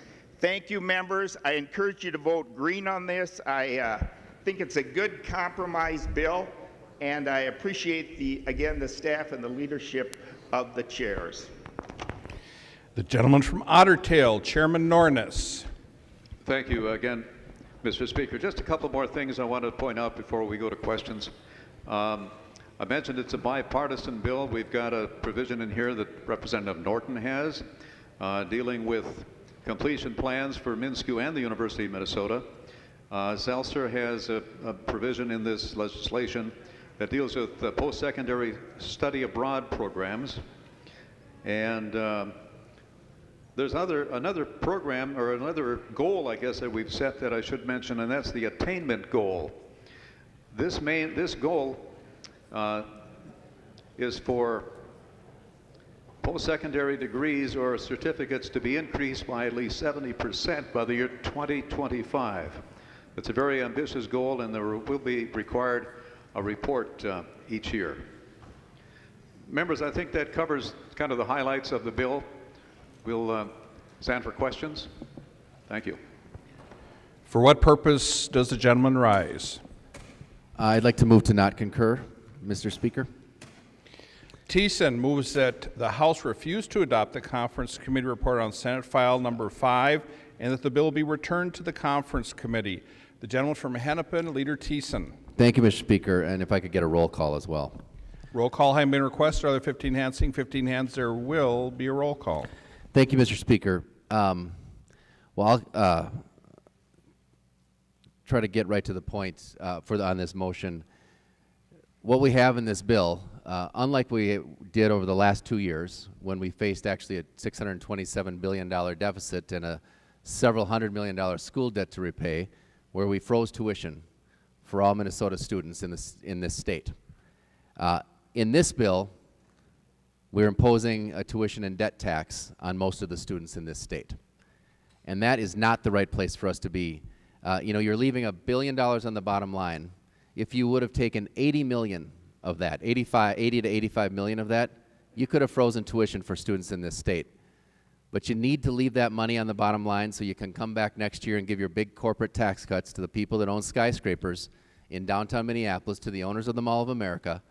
Thank you, members. I encourage you to vote green on this. I think it's a good compromise bill, and I appreciate again the staff and the leadership of the chairs. The gentleman from Otter Tail, Chairman Nornes. Thank you again, Mr. Speaker. Just a couple more things I want to point out before we go to questions. I mentioned it's a bipartisan bill. We've got a provision in here that Representative Norton has dealing with completion plans for MnSCU and the University of Minnesota. Seltzer has a provision in this legislation that deals with post-secondary study abroad programs. And there's another program, or another goal, I guess, that we've set that I should mention, and that's the attainment goal. This goal is for post-secondary degrees or certificates to be increased by at least 70% by the year 2025. It's a very ambitious goal, and there will be required a report each year. Members, I think that covers kind of the highlights of the bill. We'll stand for questions. Thank you. For what purpose does the gentleman rise? I'd like to move to not concur, Mr. Speaker. Thiessen moves that the House refuse to adopt the conference committee report on Senate File number 5 and that the bill be returned to the conference committee. The gentleman from Hennepin, Leader Thiessen. Thank you, Mr. Speaker, and if I could get a roll call as well. Roll call having been requested. Are there 15 hands? Seeing 15 hands, there will be a roll call. Thank you, Mr. Speaker. Well, I'll try to get right to the point on this motion. What we have in this bill, unlike we did over the last 2 years, when we faced actually a $627 billion deficit and a several $100 million school debt to repay, where we froze tuition for all Minnesota students in this state. In this bill, we're imposing a tuition and debt tax on most of the students in this state. And that is not the right place for us to be. You know, you're leaving $1 billion on the bottom line. If you would have taken 80 million of that, 80 to 85 million of that, you could have frozen tuition for students in this state. But you need to leave that money on the bottom line so you can come back next year and give your big corporate tax cuts to the people that own skyscrapers in downtown Minneapolis, to the owners of the Mall of America,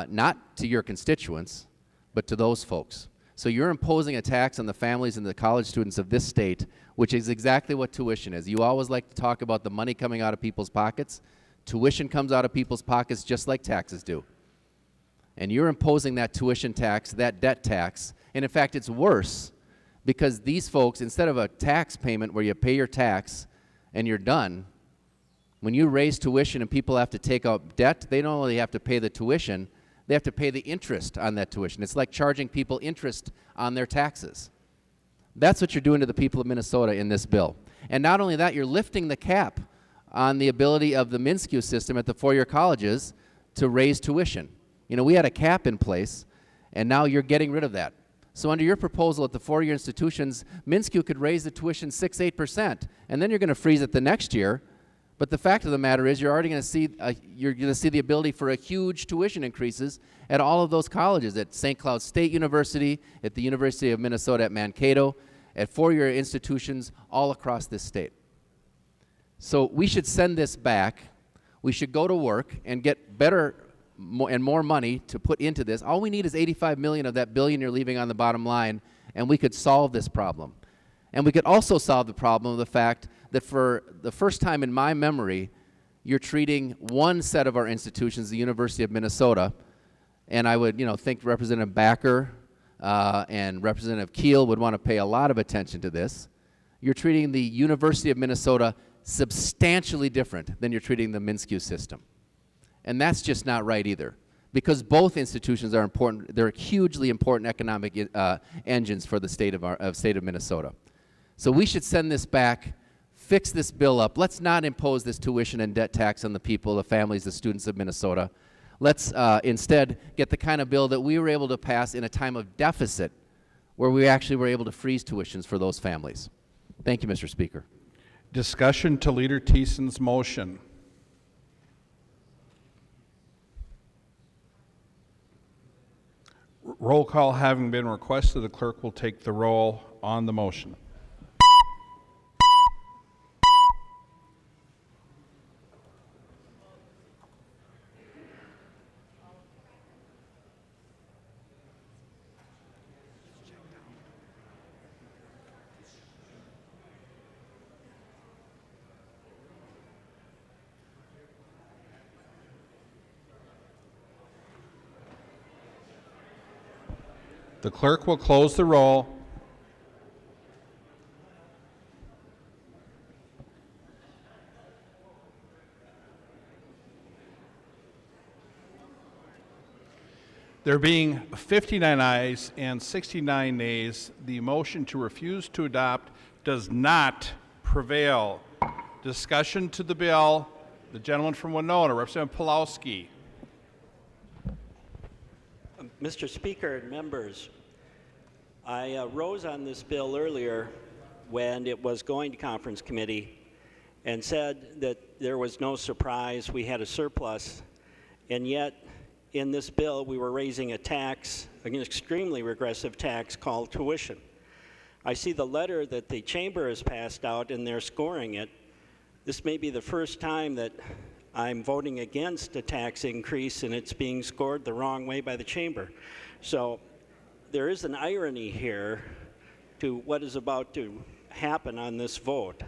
not to your constituents, but to those folks. So you're imposing a tax on the families and the college students of this state, which is exactly what tuition is. You always like to talk about the money coming out of people's pockets. Tuition comes out of people's pockets just like taxes do. And you're imposing that tuition tax, that debt tax, and in fact it's worse because these folks, instead of a tax payment where you pay your tax and you're done, when you raise tuition and people have to take out debt, they not only have to pay the tuition, they have to pay the interest on that tuition. It's like charging people interest on their taxes. That's what you're doing to the people of Minnesota in this bill. And not only that, you're lifting the cap on the ability of the MnSCU system at the four-year colleges to raise tuition. You know, we had a cap in place, and now you're getting rid of that. So under your proposal at the four-year institutions, MnSCU could raise the tuition 6-8%, and then you're going to freeze it the next year. But the fact of the matter is, you're already going to see the ability for a huge tuition increases at all of those colleges, at St. Cloud State University, at the University of Minnesota at Mankato, at four-year institutions all across this state. So we should send this back. We should go to work and get better and more money to put into this. All we need is $85 million of that billion you're leaving on the bottom line, and we could solve this problem. And we could also solve the problem of the fact that for the first time in my memory, you're treating one set of our institutions, the University of Minnesota, and I would, think Representative Backer and Representative Keel would want to pay a lot of attention to this. You're treating the University of Minnesota substantially different than you're treating the MnSCU system. And that's just not right either, because both institutions are important. They're hugely important economic engines for the state of Minnesota. So we should send this back, fix this bill up. Let's not impose this tuition and debt tax on the people, the families, the students of Minnesota. Let's instead get the kind of bill that we were able to pass in a time of deficit, where we actually were able to freeze tuitions for those families. Thank you, Mr. Speaker. Discussion to Leader Thiessen's motion. Roll call having been requested, the clerk will take the roll on the motion. The clerk will close the roll. There being 59 ayes and 69 nays, the motion to refuse to adopt does not prevail. Discussion to the bill. The gentleman from Winona, Representative Pulowski. Mr. Speaker and members, I rose on this bill earlier when it was going to conference committee and said that there was no surprise we had a surplus, and yet in this bill we were raising a tax, an extremely regressive tax called tuition. I see the letter that the chamber has passed out and they're scoring it. This may be the first time that I'm voting against a tax increase and it's being scored the wrong way by the chamber. So there is an irony here to what is about to happen on this vote.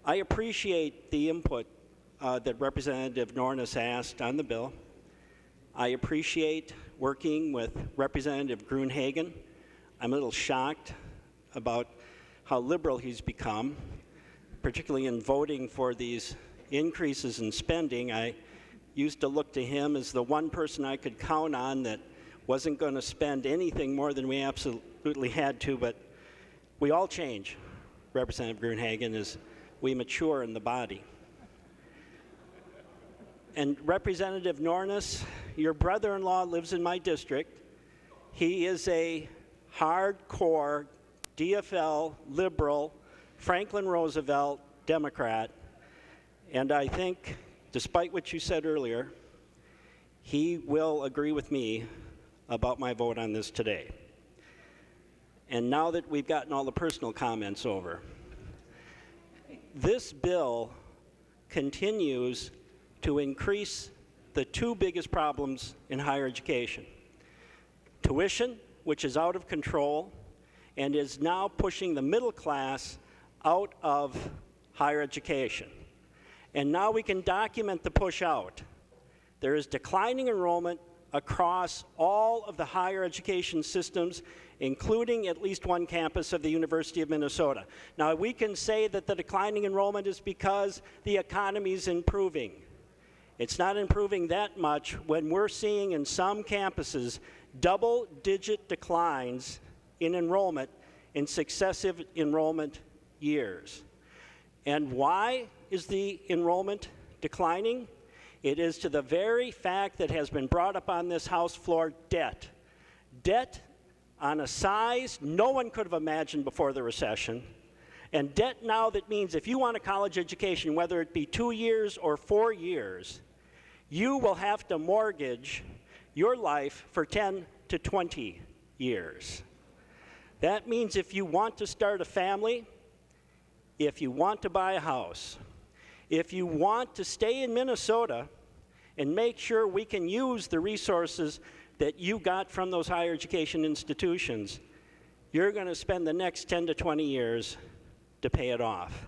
I appreciate the input that Representative Nornes asked on the bill. I appreciate working with Representative Gruenhagen. I'm a little shocked about how liberal he's become, particularly in voting for these increases in spending. I used to look to him as the one person I could count on that wasn't going to spend anything more than we absolutely had to, but we all change, Representative Gruenhagen, as we mature in the body. And Representative Nornes, your brother-in-law lives in my district. He is a hardcore DFL, liberal, Franklin Roosevelt Democrat. And I think, despite what you said earlier, he will agree with me about my vote on this today. And now that we've gotten all the personal comments over, this bill continues to increase the two biggest problems in higher education: tuition which is out of control and is now pushing the middle class out of higher education. And now we can document the push out. There is declining enrollment across all of the higher education systems, including at least one campus of the University of Minnesota. Now, we can say that the declining enrollment is because the economy is improving. It's not improving that much when we're seeing in some campuses double-digit declines in enrollment in successive enrollment years. And why is the enrollment declining? It is to the very fact that has been brought up on this House floor, debt. Debt on a size no one could have imagined before the recession. And debt now that means if you want a college education, whether it be 2 years or 4 years, you will have to mortgage your life for 10 to 20 years. That means if you want to start a family, if you want to buy a house, if you want to stay in Minnesota and make sure we can use the resources that you got from those higher education institutions, you're going to spend the next 10 to 20 years to pay it off.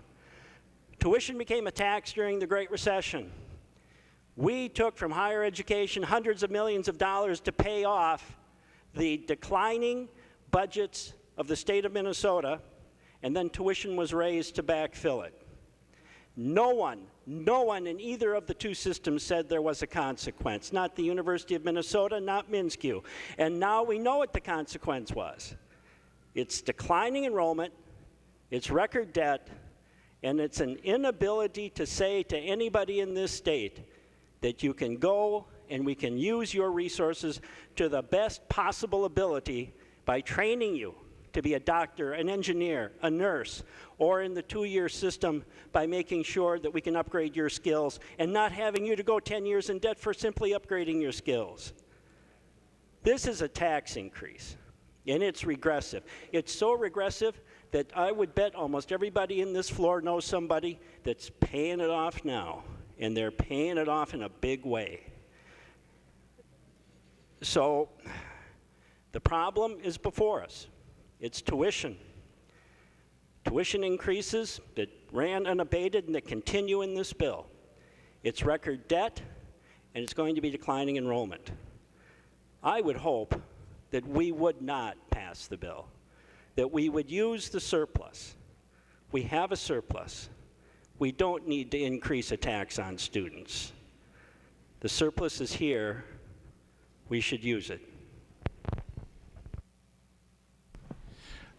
Tuition became a tax during the Great Recession. We took from higher education hundreds of millions of dollars to pay off the declining budgets of the state of Minnesota, and then tuition was raised to backfill it. No one in either of the two systems said there was a consequence. Not the University of Minnesota, not Minskew. And now we know what the consequence was. It's declining enrollment, it's record debt, and it's an inability to say to anybody in this state that you can go and we can use your resources to the best possible ability by training you to be a doctor, an engineer, a nurse, or in the 2-year system by making sure that we can upgrade your skills and not having you to go 10 years in debt for simply upgrading your skills. This is a tax increase, and it's regressive. It's so regressive that I would bet almost everybody in this floor knows somebody that's paying it off now, and they're paying it off in a big way. So the problem is before us. It's tuition. Tuition increases that ran unabated and that continue in this bill. It's record debt, and it's going to be declining enrollment. I would hope that we would not pass the bill, that we would use the surplus. We have a surplus. We don't need to increase a tax on students. The surplus is here. We should use it.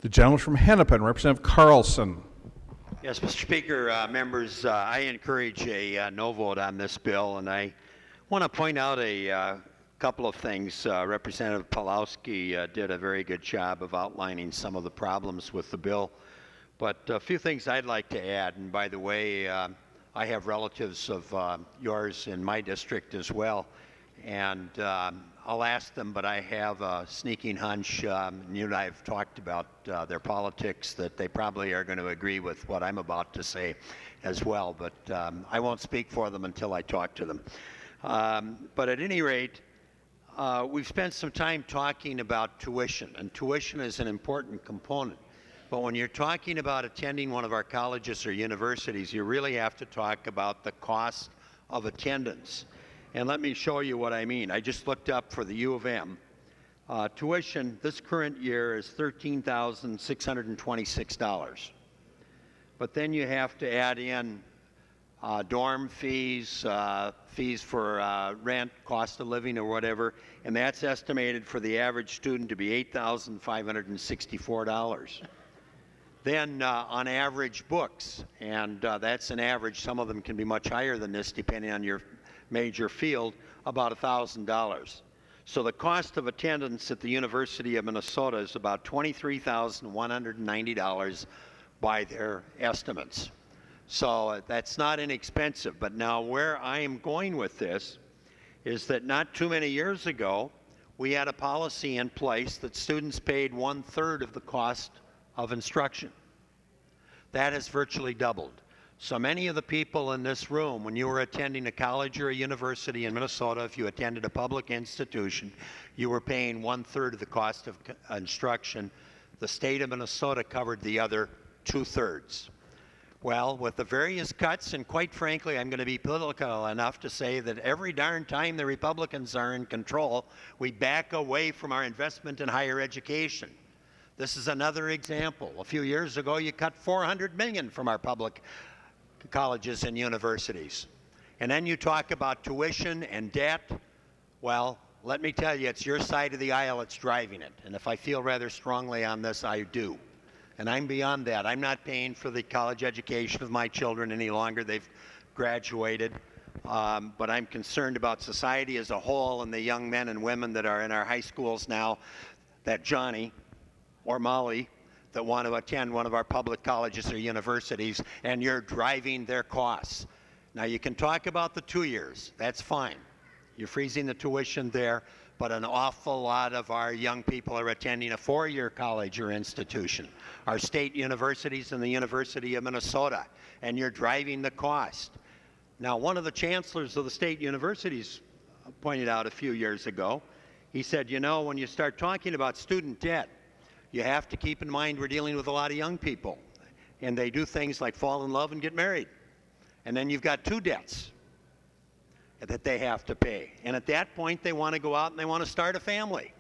The gentleman from Hennepin, Representative Carlson. Yes, Mr. Speaker, members, I encourage a no vote on this bill, and I want to point out a couple of things. Representative Pawlowski did a very good job of outlining some of the problems with the bill, but a few things I'd like to add. And by the way, I have relatives of yours in my district as well, and I'll ask them, but I have a sneaking hunch, you and I have talked about their politics, that they probably are going to agree with what I'm about to say as well, but I won't speak for them until I talk to them. But at any rate, we've spent some time talking about tuition, and tuition is an important component. But when you're talking about attending one of our colleges or universities, you really have to talk about the cost of attendance. And let me show you what I mean. I just looked up for the U of M. Tuition this current year is $13,626. But then you have to add in dorm fees, fees for rent, cost of living or whatever, and that's estimated for the average student to be $8,564. Then on average books, and that's an average, some of them can be much higher than this depending on your major field, about $1,000. So the cost of attendance at the University of Minnesota is about $23,190 by their estimates. So that's not inexpensive. But now where I am going with this is that not too many years ago, we had a policy in place that students paid 1/3 of the cost of instruction. That has virtually doubled. So many of the people in this room, when you were attending a college or a university in Minnesota, if you attended a public institution, you were paying 1/3 of the cost of instruction. The state of Minnesota covered the other 2/3. Well, with the various cuts, and quite frankly, I'm going to be political enough to say that every darn time the Republicans are in control, we back away from our investment in higher education. This is another example. A few years ago, you cut $400 million from our public colleges and universities. And then you talk about tuition and debt. Well, let me tell you, it's your side of the aisle that's driving it. And if I feel rather strongly on this, I do. And I'm beyond that. I'm not paying for the college education of my children any longer. They've graduated. But I'm concerned about society as a whole and the young men and women that are in our high schools now, that Johnny or Molly that want to attend one of our public colleges or universities, and you're driving their costs. Now, you can talk about the 2 years. That's fine. You're freezing the tuition there, but an awful lot of our young people are attending a 4-year college or institution, our state universities and the University of Minnesota, and you're driving the cost. Now, one of the chancellors of the state universities pointed out a few years ago, he said, you know, when you start talking about student debt, you have to keep in mind we're dealing with a lot of young people, and they do things like fall in love and get married. And then you've got 2 debts that they have to pay. And at that point, they want to go out and they want to start a family.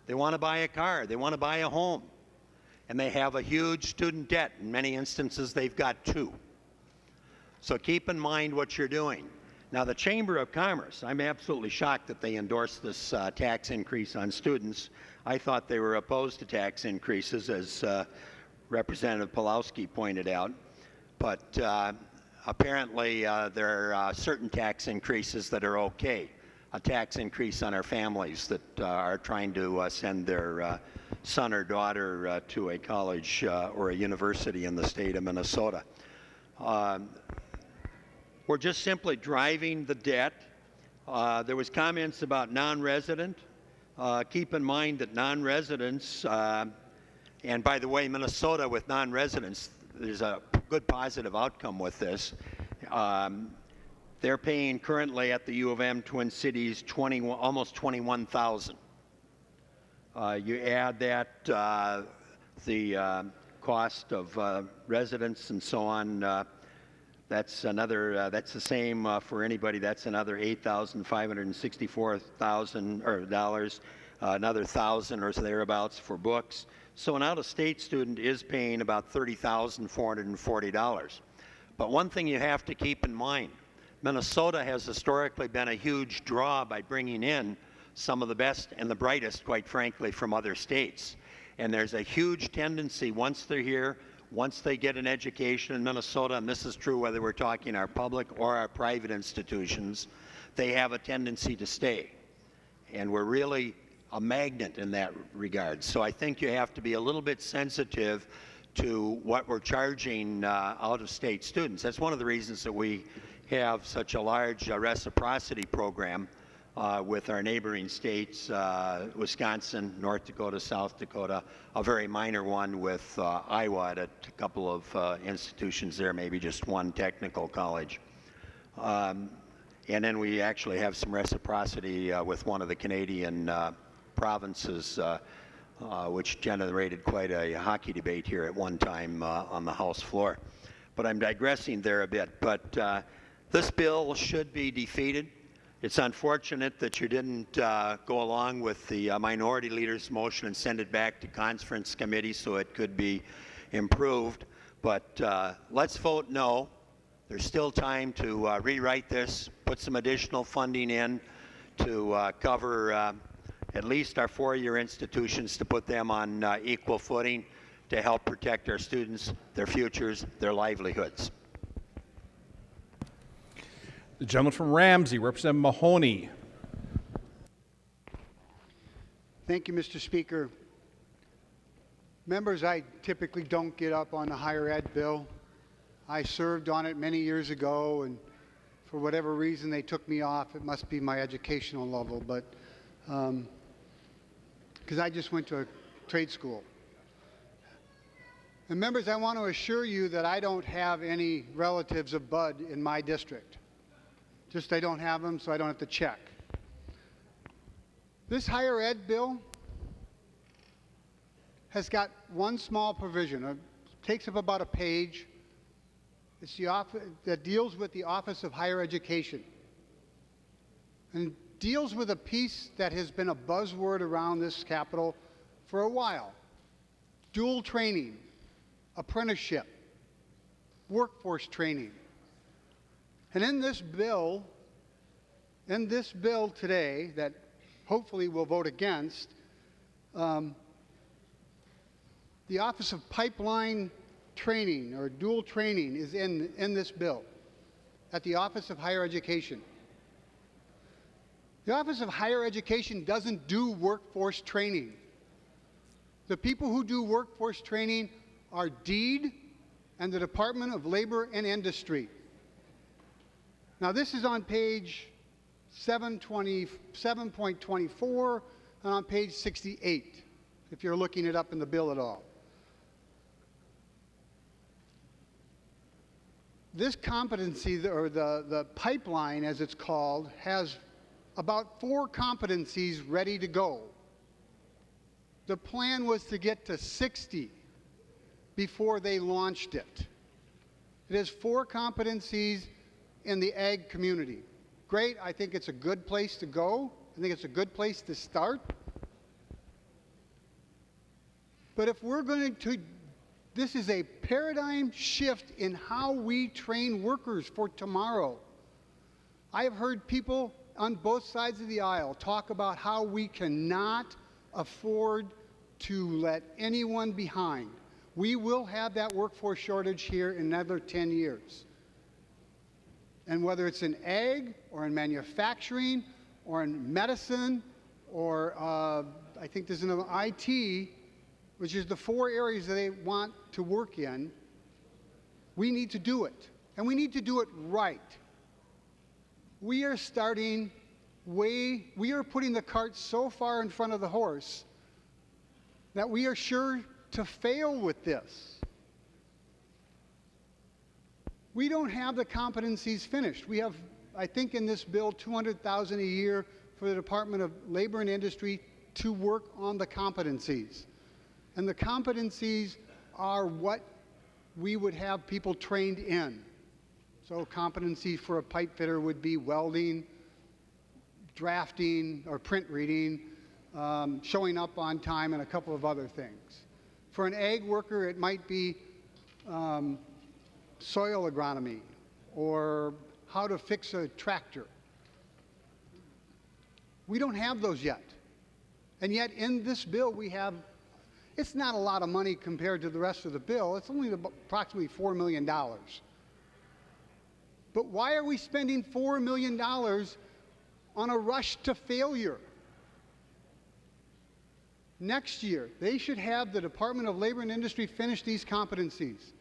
They want to buy a car. They want to buy a home. And they have a huge student debt. In many instances, they've got 2. So keep in mind what you're doing. Now, the Chamber of Commerce, I'm absolutely shocked that they endorsed this tax increase on students. I thought they were opposed to tax increases, as Representative Pawlowski pointed out. But apparently there are certain tax increases that are okay. A tax increase on our families that are trying to send their son or daughter to a college or a university in the state of Minnesota. We're just simply driving the debt. There was comments about non-resident. Keep in mind that non-residents, and by the way, Minnesota with non-residents, there's a good positive outcome with this. They're paying currently at the U of M Twin Cities almost $21,000. You add that the cost of residence and so on. That's another. That's the same for anybody. That's another $8,564,000 another $1,000 or thereabouts for books. So an out-of-state student is paying about $30,440. But one thing you have to keep in mind: Minnesota has historically been a huge draw by bringing in some of the best and the brightest, quite frankly, from other states. And there's a huge tendency once they're here. Once they get an education in Minnesota, and this is true whether we're talking our public or our private institutions, they have a tendency to stay. And we're really a magnet in that regard. So I think you have to be a little bit sensitive to what we're charging out-of-state students. That's one of the reasons that we have such a large reciprocity program with our neighboring states, Wisconsin, North Dakota, South Dakota, a very minor one with Iowa at a couple of institutions there, maybe just one technical college. And then we actually have some reciprocity with one of the Canadian provinces, which generated quite a hockey debate here at one time on the House floor. But I'm digressing there a bit. But this bill should be defeated. It's unfortunate that you didn't go along with the minority leader's motion and send it back to conference committee so it could be improved. But let's vote no. There's still time to rewrite this, put some additional funding in to cover at least our 4-year institutions, to put them on equal footing, to help protect our students, their futures, their livelihoods. The gentleman from Ramsey, Representative Mahoney. Thank you, Mr. Speaker. Members, I typically don't get up on the higher ed bill. I served on it many years ago, and for whatever reason they took me off. It must be my educational level, but because I just went to a trade school. And members, I want to assure you that I don't have any relatives of Bud in my district. Just I don't have them, so I don't have to check. This higher ed bill has got one small provision. It takes up about a page. It's that deals with the Office of Higher Education and deals with a piece that has been a buzzword around this Capitol for a while. Dual training, apprenticeship, workforce training. And in this bill today that hopefully we'll vote against, the Office of Pipeline Training or dual training is in this bill at the Office of Higher Education. The Office of Higher Education doesn't do workforce training. The people who do workforce training are DEED and the Department of Labor and Industry. Now this is on page 7.24 and on page 68, if you're looking it up in the bill at all. This competency, or the pipeline as it's called, has about 4 competencies ready to go. The plan was to get to 60 before they launched it. It has 4 competencies in the ag community. Great, I think it's a good place to go. I think it's a good place to start. But if we're going to, this is a paradigm shift in how we train workers for tomorrow. I have heard people on both sides of the aisle talk about how we cannot afford to let anyone behind. We will have that workforce shortage here in another 10 years. And whether it's in ag or in manufacturing or in medicine or I think there's another IT, which is the 4 areas that they want to work in, we need to do it. And we need to do it right. We are putting the cart so far in front of the horse that we are sure to fail with this. We don't have the competencies finished. We have, I think in this bill, $200,000 a year for the Department of Labor and Industry to work on the competencies. And the competencies are what we would have people trained in. So competency for a pipe fitter would be welding, drafting or print reading, showing up on time, and a couple of other things. For an ag worker, it might be soil agronomy or how to fix a tractor. We don't have those yet. And yet in this bill we have, it's not a lot of money compared to the rest of the bill. It's only approximately $4 million. But why are we spending $4 million on a rush to failure? Next year, they should have the Department of Labor and Industry finish these competencies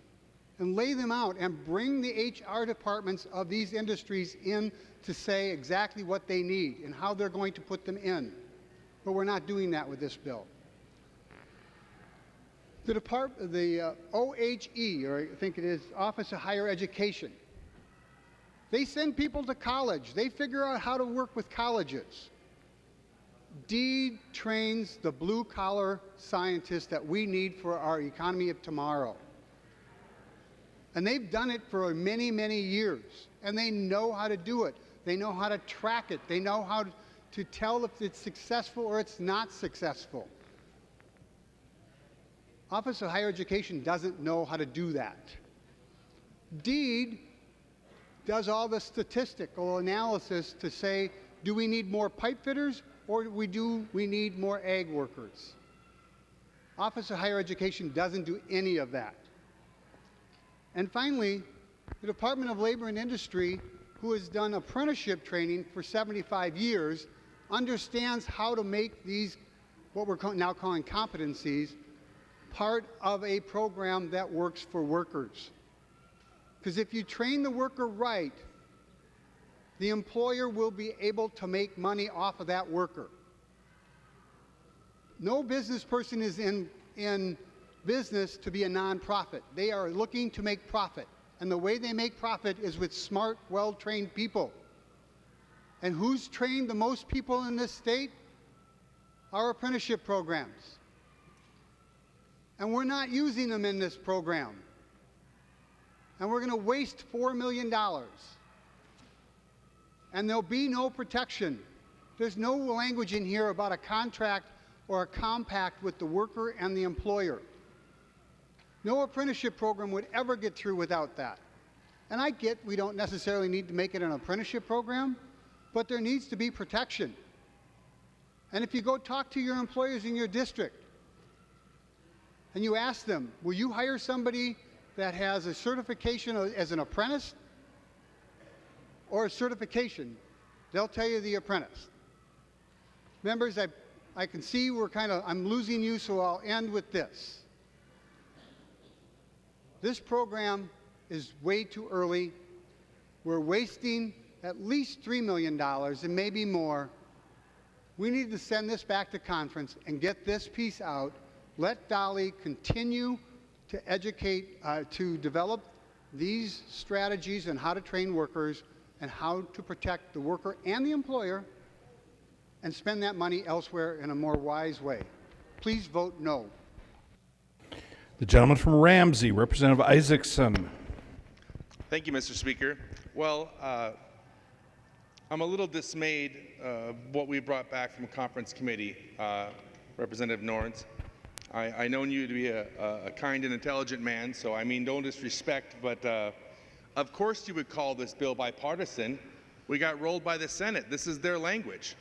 and lay them out and bring the HR departments of these industries in to say exactly what they need and how they're going to put them in. But we're not doing that with this bill. The OHE, or I think it is Office of Higher Education, they send people to college. They figure out how to work with colleges. DEED trains the blue-collar scientists that we need for our economy of tomorrow. And they've done it for many, many years. And they know how to do it. They know how to track it. They know how to tell if it's successful or it's not successful. Office of Higher Education doesn't know how to do that. DEED does all the statistical analysis to say, do we need more pipe fitters or do we need more ag workers? Office of Higher Education doesn't do any of that. And finally, the Department of Labor and Industry, who has done apprenticeship training for 75 years, understands how to make these, what we're now calling competencies, part of a program that works for workers. Because if you train the worker right, the employer will be able to make money off of that worker. No business person is in business to be a nonprofit. They are looking to make profit. And the way they make profit is with smart, well-trained people. And who's trained the most people in this state? Our apprenticeship programs. And we're not using them in this program. And we're going to waste $4 million. And there'll be no protection. There's no language in here about a contract or a compact with the worker and the employer. No apprenticeship program would ever get through without that. And I get we don't necessarily need to make it an apprenticeship program, but there needs to be protection. And if you go talk to your employers in your district and you ask them, will you hire somebody that has a certification as an apprentice or a certification? They'll tell you the apprentice. Members, I can see I'm losing you, so I'll end with this. This program is way too early. We're wasting at least $3 million and maybe more. We need to send this back to conference and get this piece out. Let Dolly continue to educate, to develop these strategies on how to train workers and how to protect the worker and the employer, and spend that money elsewhere in a more wise way. Please vote no. The gentleman from Ramsey, Representative Isaacson. Thank you, Mr. Speaker. Well, I'm a little dismayed what we brought back from conference committee, Representative Nornes. I known you to be a kind and intelligent man, so I mean, don't disrespect, but of course you would call this bill bipartisan. We got rolled by the Senate. This is their language.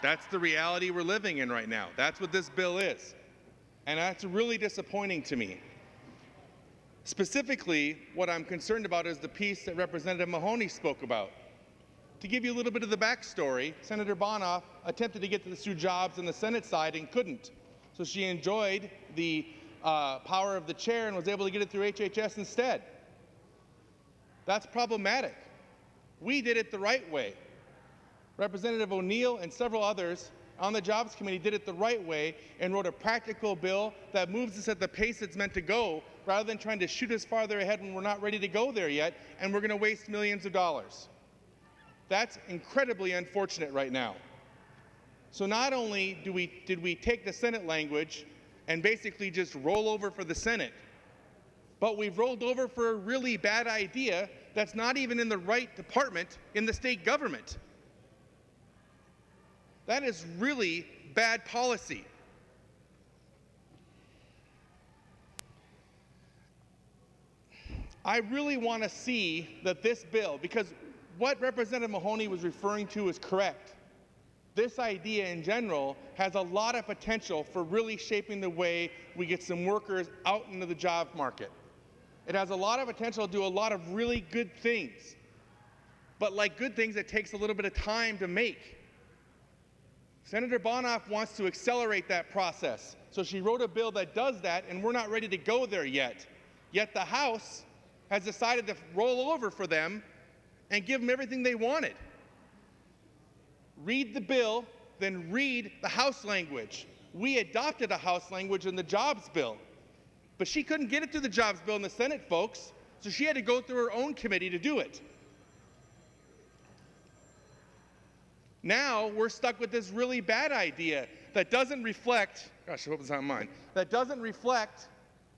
That's the reality we're living in right now. That's what this bill is. And that's really disappointing to me. Specifically, what I'm concerned about is the piece that Representative Mahoney spoke about. To give you a little bit of the backstory, Senator Bonoff attempted to get this through Jobs on the Senate side and couldn't. So she enjoyed the power of the chair and was able to get it through HHS instead. That's problematic. We did it the right way. Representative O'Neill and several others on the Jobs Committee did it the right way and wrote a practical bill that moves us at the pace it's meant to go, rather than trying to shoot us farther ahead when we're not ready to go there yet, and we're going to waste millions of dollars. That's incredibly unfortunate right now. So not only did we take the Senate language and basically just roll over for the Senate, but we've rolled over for a really bad idea that's not even in the right department in the state government. That is really bad policy. I really want to see that this bill, because what Representative Mahoney was referring to is correct. This idea in general has a lot of potential for really shaping the way we get some workers out into the job market. It has a lot of potential to do a lot of really good things. But like good things, it takes a little bit of time to make. Senator Bonoff wants to accelerate that process. So she wrote a bill that does that, and we're not ready to go there yet. Yet the House has decided to roll over for them and give them everything they wanted. Read the bill, then read the House language. We adopted a House language in the Jobs bill, but she couldn't get it through the Jobs bill in the Senate, folks, so she had to go through her own committee to do it. Now we're stuck with this really bad idea that doesn't reflect, gosh, I hope it's not mine, that doesn't reflect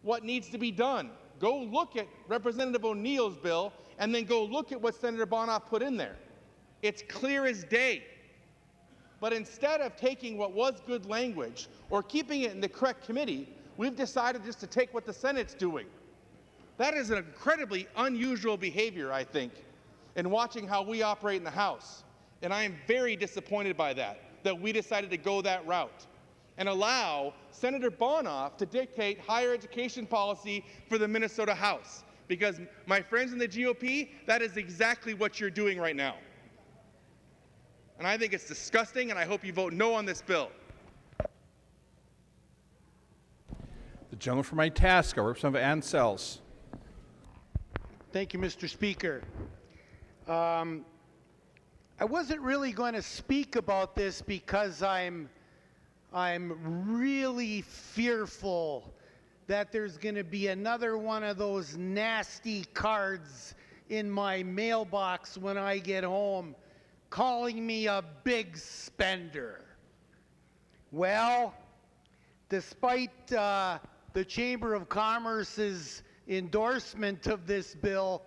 what needs to be done. Go look at Representative O'Neill's bill and then go look at what Senator Bonoff put in there. It's clear as day. But instead of taking what was good language or keeping it in the correct committee, we've decided just to take what the Senate's doing. That is an incredibly unusual behavior, I think, in watching how we operate in the House. And I am very disappointed by that we decided to go that route and allow Senator Bonoff to dictate higher education policy for the Minnesota House. Because, my friends in the GOP, that is exactly what you're doing right now. And I think it's disgusting, and I hope you vote no on this bill. The gentleman from Itasca, Representative Ansels. Thank you, Mr. Speaker. I wasn't really going to speak about this because I'm I'm really fearful that there's going to be another one of those nasty cards in my mailbox when I get home calling me a big spender. Well, despite the Chamber of Commerce's endorsement of this bill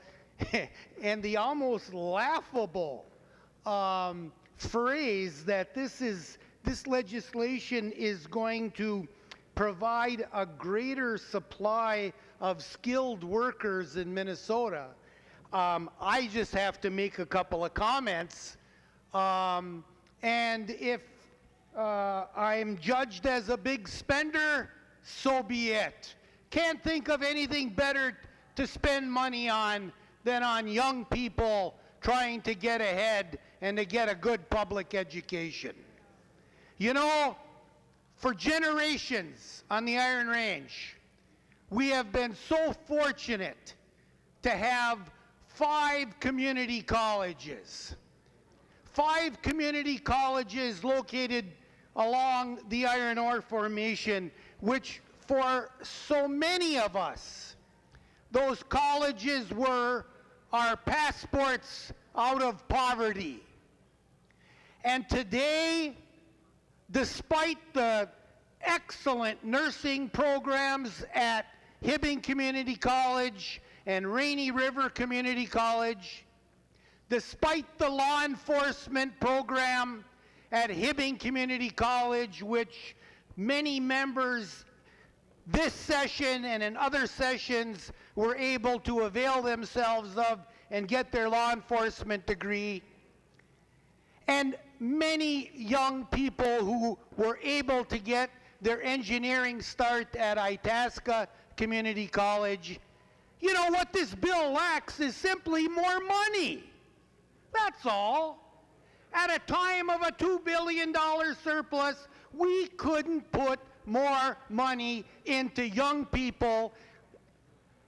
and the almost laughable phrase that this legislation is going to provide a greater supply of skilled workers in Minnesota, I just have to make a couple of comments. And if I'm judged as a big spender, so be it. Can't think of anything better to spend money on than on young people trying to get ahead and to get a good public education. You know, for generations on the Iron Range, we have been so fortunate to have 5 community colleges. 5 community colleges located along the iron ore formation, which for so many of us, those colleges were our passports out of poverty. And today, despite the excellent nursing programs at Hibbing Community College and Rainy River Community College, despite the law enforcement program at Hibbing Community College, which many members this session and in other sessions were able to avail themselves of and get their law enforcement degree, and many young people who were able to get their engineering start at Itasca Community College. You know, what this bill lacks is simply more money. That's all. At a time of a $2 billion surplus, we couldn't put more money into young people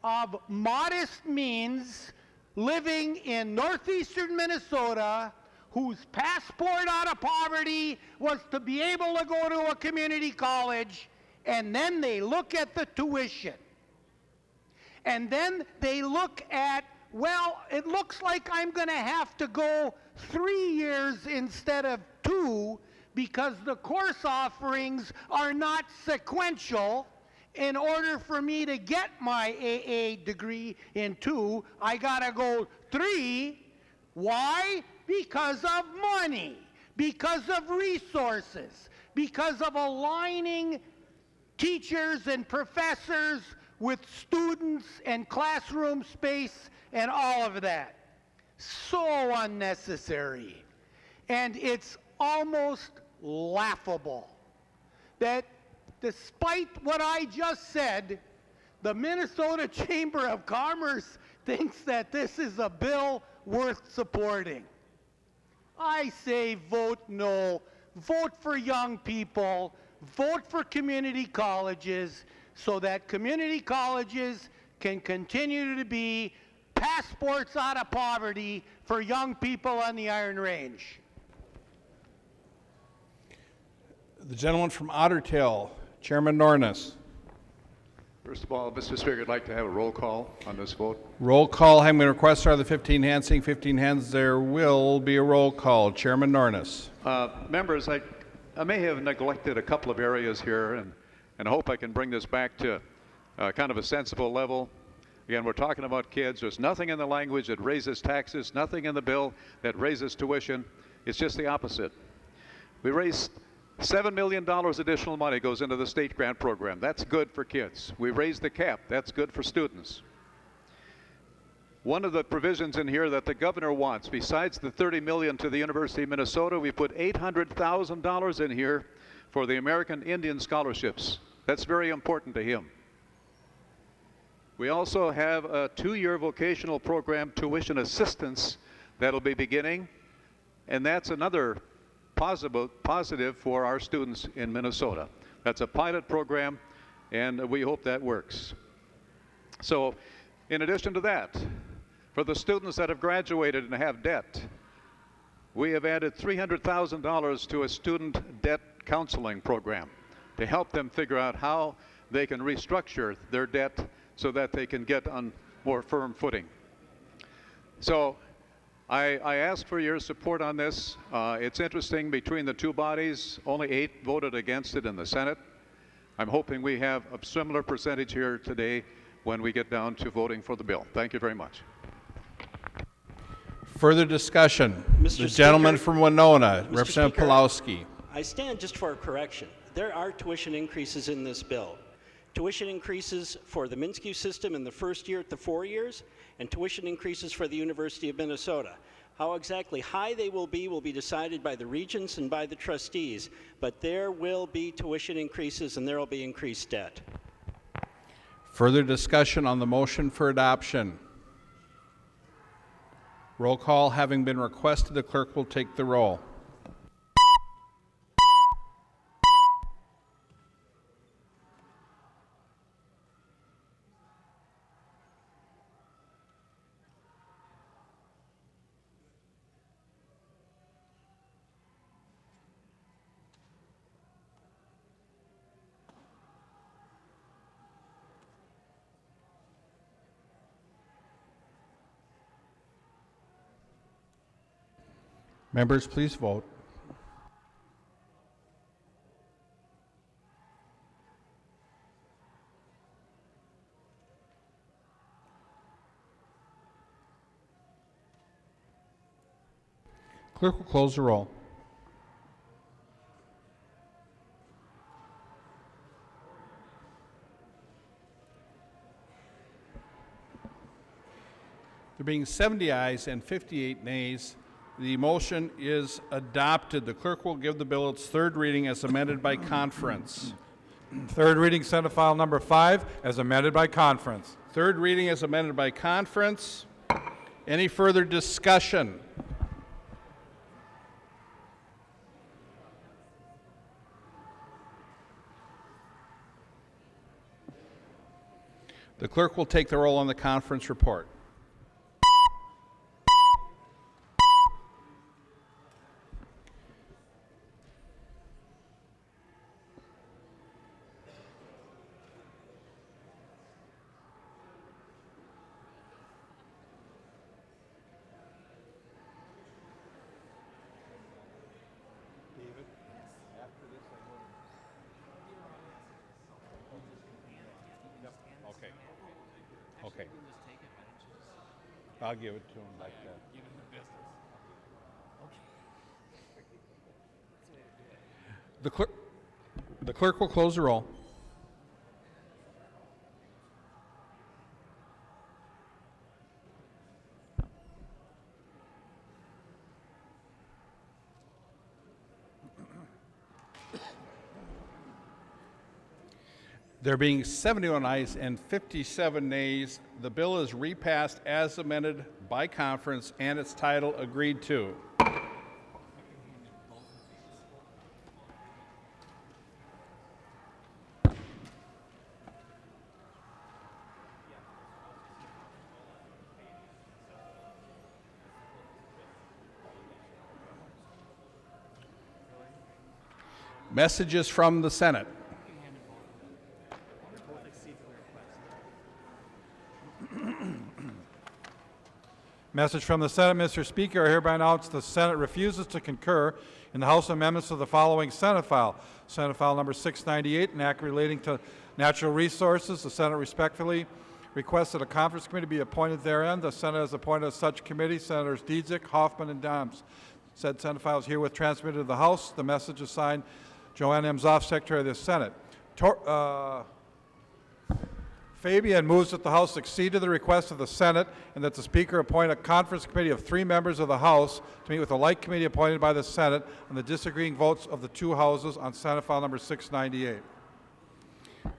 of modest means living in northeastern Minnesota whose passport out of poverty was to be able to go to a community college, and then they look at the tuition. And then they look at, well, it looks like I'm going to have to go 3 years instead of 2 because the course offerings are not sequential. In order for me to get my AA degree in 2, I got to go 3. Why? Because of money, because of resources, because of aligning teachers and professors with students and classroom space and all of that. So unnecessary. And it's almost laughable that despite what I just said, the Minnesota Chamber of Commerce thinks that this is a bill worth supporting. I say vote no. Vote for young people. Vote for community colleges so that community colleges can continue to be passports out of poverty for young people on the Iron Range. The gentleman from Otter Tail, Chairman Nornes. First of all, Mr. Speaker, I'd like to have a roll call on this vote. Roll call. I'm going to request are the 15 hands. Seeing 15 hands, there will be a roll call. Chairman Nornes. Members, I may have neglected a couple of areas here, and I hope I can bring this back to kind of a sensible level. Again, we're talking about kids. There's nothing in the language that raises taxes, nothing in the bill that raises tuition. It's just the opposite. We raised $7 million additional money goes into the state grant program. That's good for kids. We raised the cap. That's good for students. One of the provisions in here that the governor wants, besides the $30 million to the University of Minnesota, we put $800,000 in here for the American Indian scholarships. That's very important to him. We also have a 2-year vocational program, tuition assistance, that'll be beginning, and that's another positive for our students in Minnesota. That's a pilot program, and we hope that works. So, in addition to that, for the students that have graduated and have debt, we have added $300,000 to a student debt counseling program to help them figure out how they can restructure their debt so that they can get on more firm footing. So I ask for your support on this. It's interesting, between the two bodies, only 8 voted against it in the Senate. I'm hoping we have a similar percentage here today when we get down to voting for the bill. Thank you very much. Further discussion. Mr. The gentleman Speaker, from Winona, Mr. Representative Speaker, Pawlowski. I stand just for a correction. There are tuition increases in this bill. Tuition increases for the Minsky system in the first year to 4 years, and tuition increases for the University of Minnesota. How exactly high they will be decided by the regents and by the trustees, but there will be tuition increases and there will be increased debt. Further discussion on the motion for adoption. Roll call having been requested, the clerk will take the roll. Members, please vote. Clerk will close the roll. There being 70 ayes and 58 nays, the motion is adopted. The clerk will give the bill its third reading as amended by conference. Third reading, Senate File Number 5, as amended by conference. Third reading as amended by conference. Any further discussion? The clerk will take the roll on the conference report. Okay. I'll give it to him like that. The clerk will close the roll. There being 71 ayes and 57 nays, the bill is repassed as amended by conference and its title agreed to. Messages from the Senate. Message from the Senate. Mr. Speaker, I hereby announce the Senate refuses to concur in the House amendments to the following Senate file. Senate File Number 698, an act relating to natural resources. The Senate respectfully requests that a conference committee be appointed therein. The Senate has appointed such committee Senators Dietzick, Hoffman, and Doms. Said Senate file is herewith transmitted to the House. The message is signed Joanne M. Zoff, Secretary of the Senate. Fabian moves that the House accede to the request of the Senate and that the Speaker appoint a conference committee of 3 members of the House to meet with a like committee appointed by the Senate on the disagreeing votes of the 2 houses on Senate File Number 698.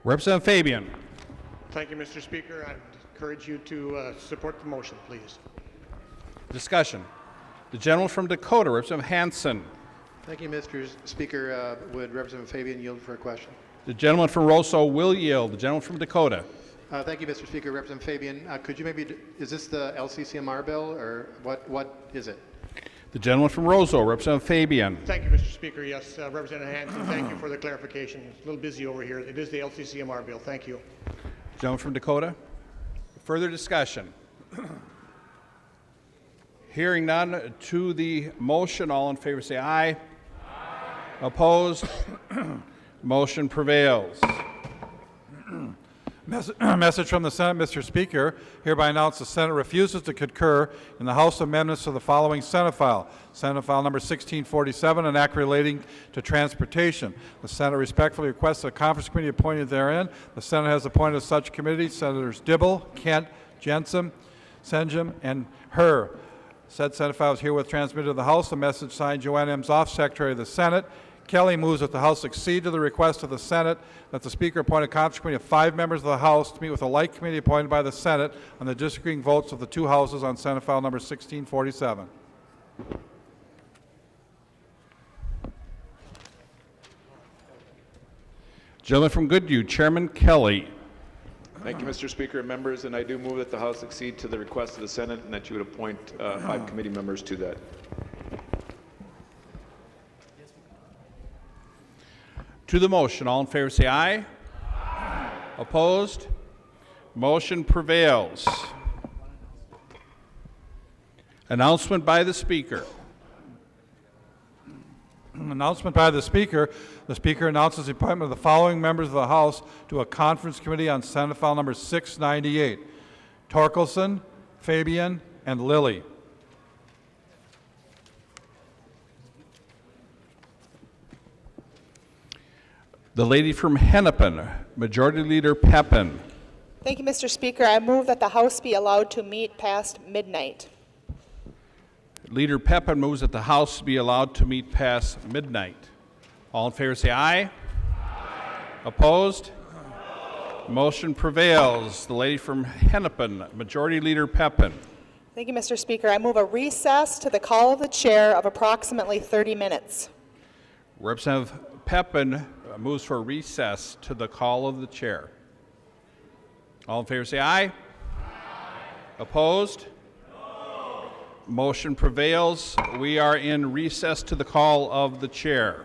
Representative Fabian. Thank you, Mr. Speaker. I encourage you to support the motion, please. Discussion. The gentleman from Dakota, Representative Hansen. Thank you, Mr. Speaker. Would Representative Fabian yield for a question? The gentleman from Roseau will yield. The gentleman from Dakota. Thank you, Mr. Speaker. Representative Fabian, could you maybe, is this the LCCMR bill, or what is it? The gentleman from Roseau, Representative Fabian. Thank you, Mr. Speaker. Yes, Representative Hanson, thank you for the clarification. It's a little busy over here. It is the LCCMR bill. Thank you. Gentleman from Dakota. Further discussion? Hearing none, to the motion, all in favor say aye. Aye. Opposed? Motion prevails. Message from the Senate, Mr. Speaker. Hereby announce the Senate refuses to concur in the House amendments to the following Senate file. Senate file number 1647, an act relating to transportation. The Senate respectfully requests that a conference committee appointed therein. The Senate has appointed such committees Senators Dibble, Kent, Jensen, Senjum, and Herr. Said Senate file is herewith transmitted to the House. The message signed Joanne Emshoff, Secretary of the Senate. Kelly moves that the House accede to the request of the Senate that the Speaker appoint a conference committee of 5 members of the House to meet with a like committee appointed by the Senate on the disagreeing votes of the 2 houses on Senate file number 1647. Gentleman from Goodview, Chairman Kelly. Thank you, Mr. Speaker and members, and I do move that the House accede to the request of the Senate and that you would appoint 5 committee members to that. To the motion, all in favor say aye. Aye. Opposed? Motion prevails. Announcement by the Speaker. Announcement by the Speaker. The Speaker announces the appointment of the following members of the House to a conference committee on Senate file number 698. Torkelson, Fabian, and Lilly. The lady from Hennepin, Majority Leader Pepin. Thank you, Mr. Speaker. I move that the House be allowed to meet past midnight. Leader Pepin moves that the House be allowed to meet past midnight. All in favor say aye. Aye. Opposed? No. Motion prevails. The lady from Hennepin, Majority Leader Pepin. Thank you, Mr. Speaker. I move a recess to the call of the chair of approximately 30 minutes. Representative Pepin moves for recess to the call of the chair. All in favor say aye. Aye. Opposed? No. Motion prevails. We are in recess to the call of the chair.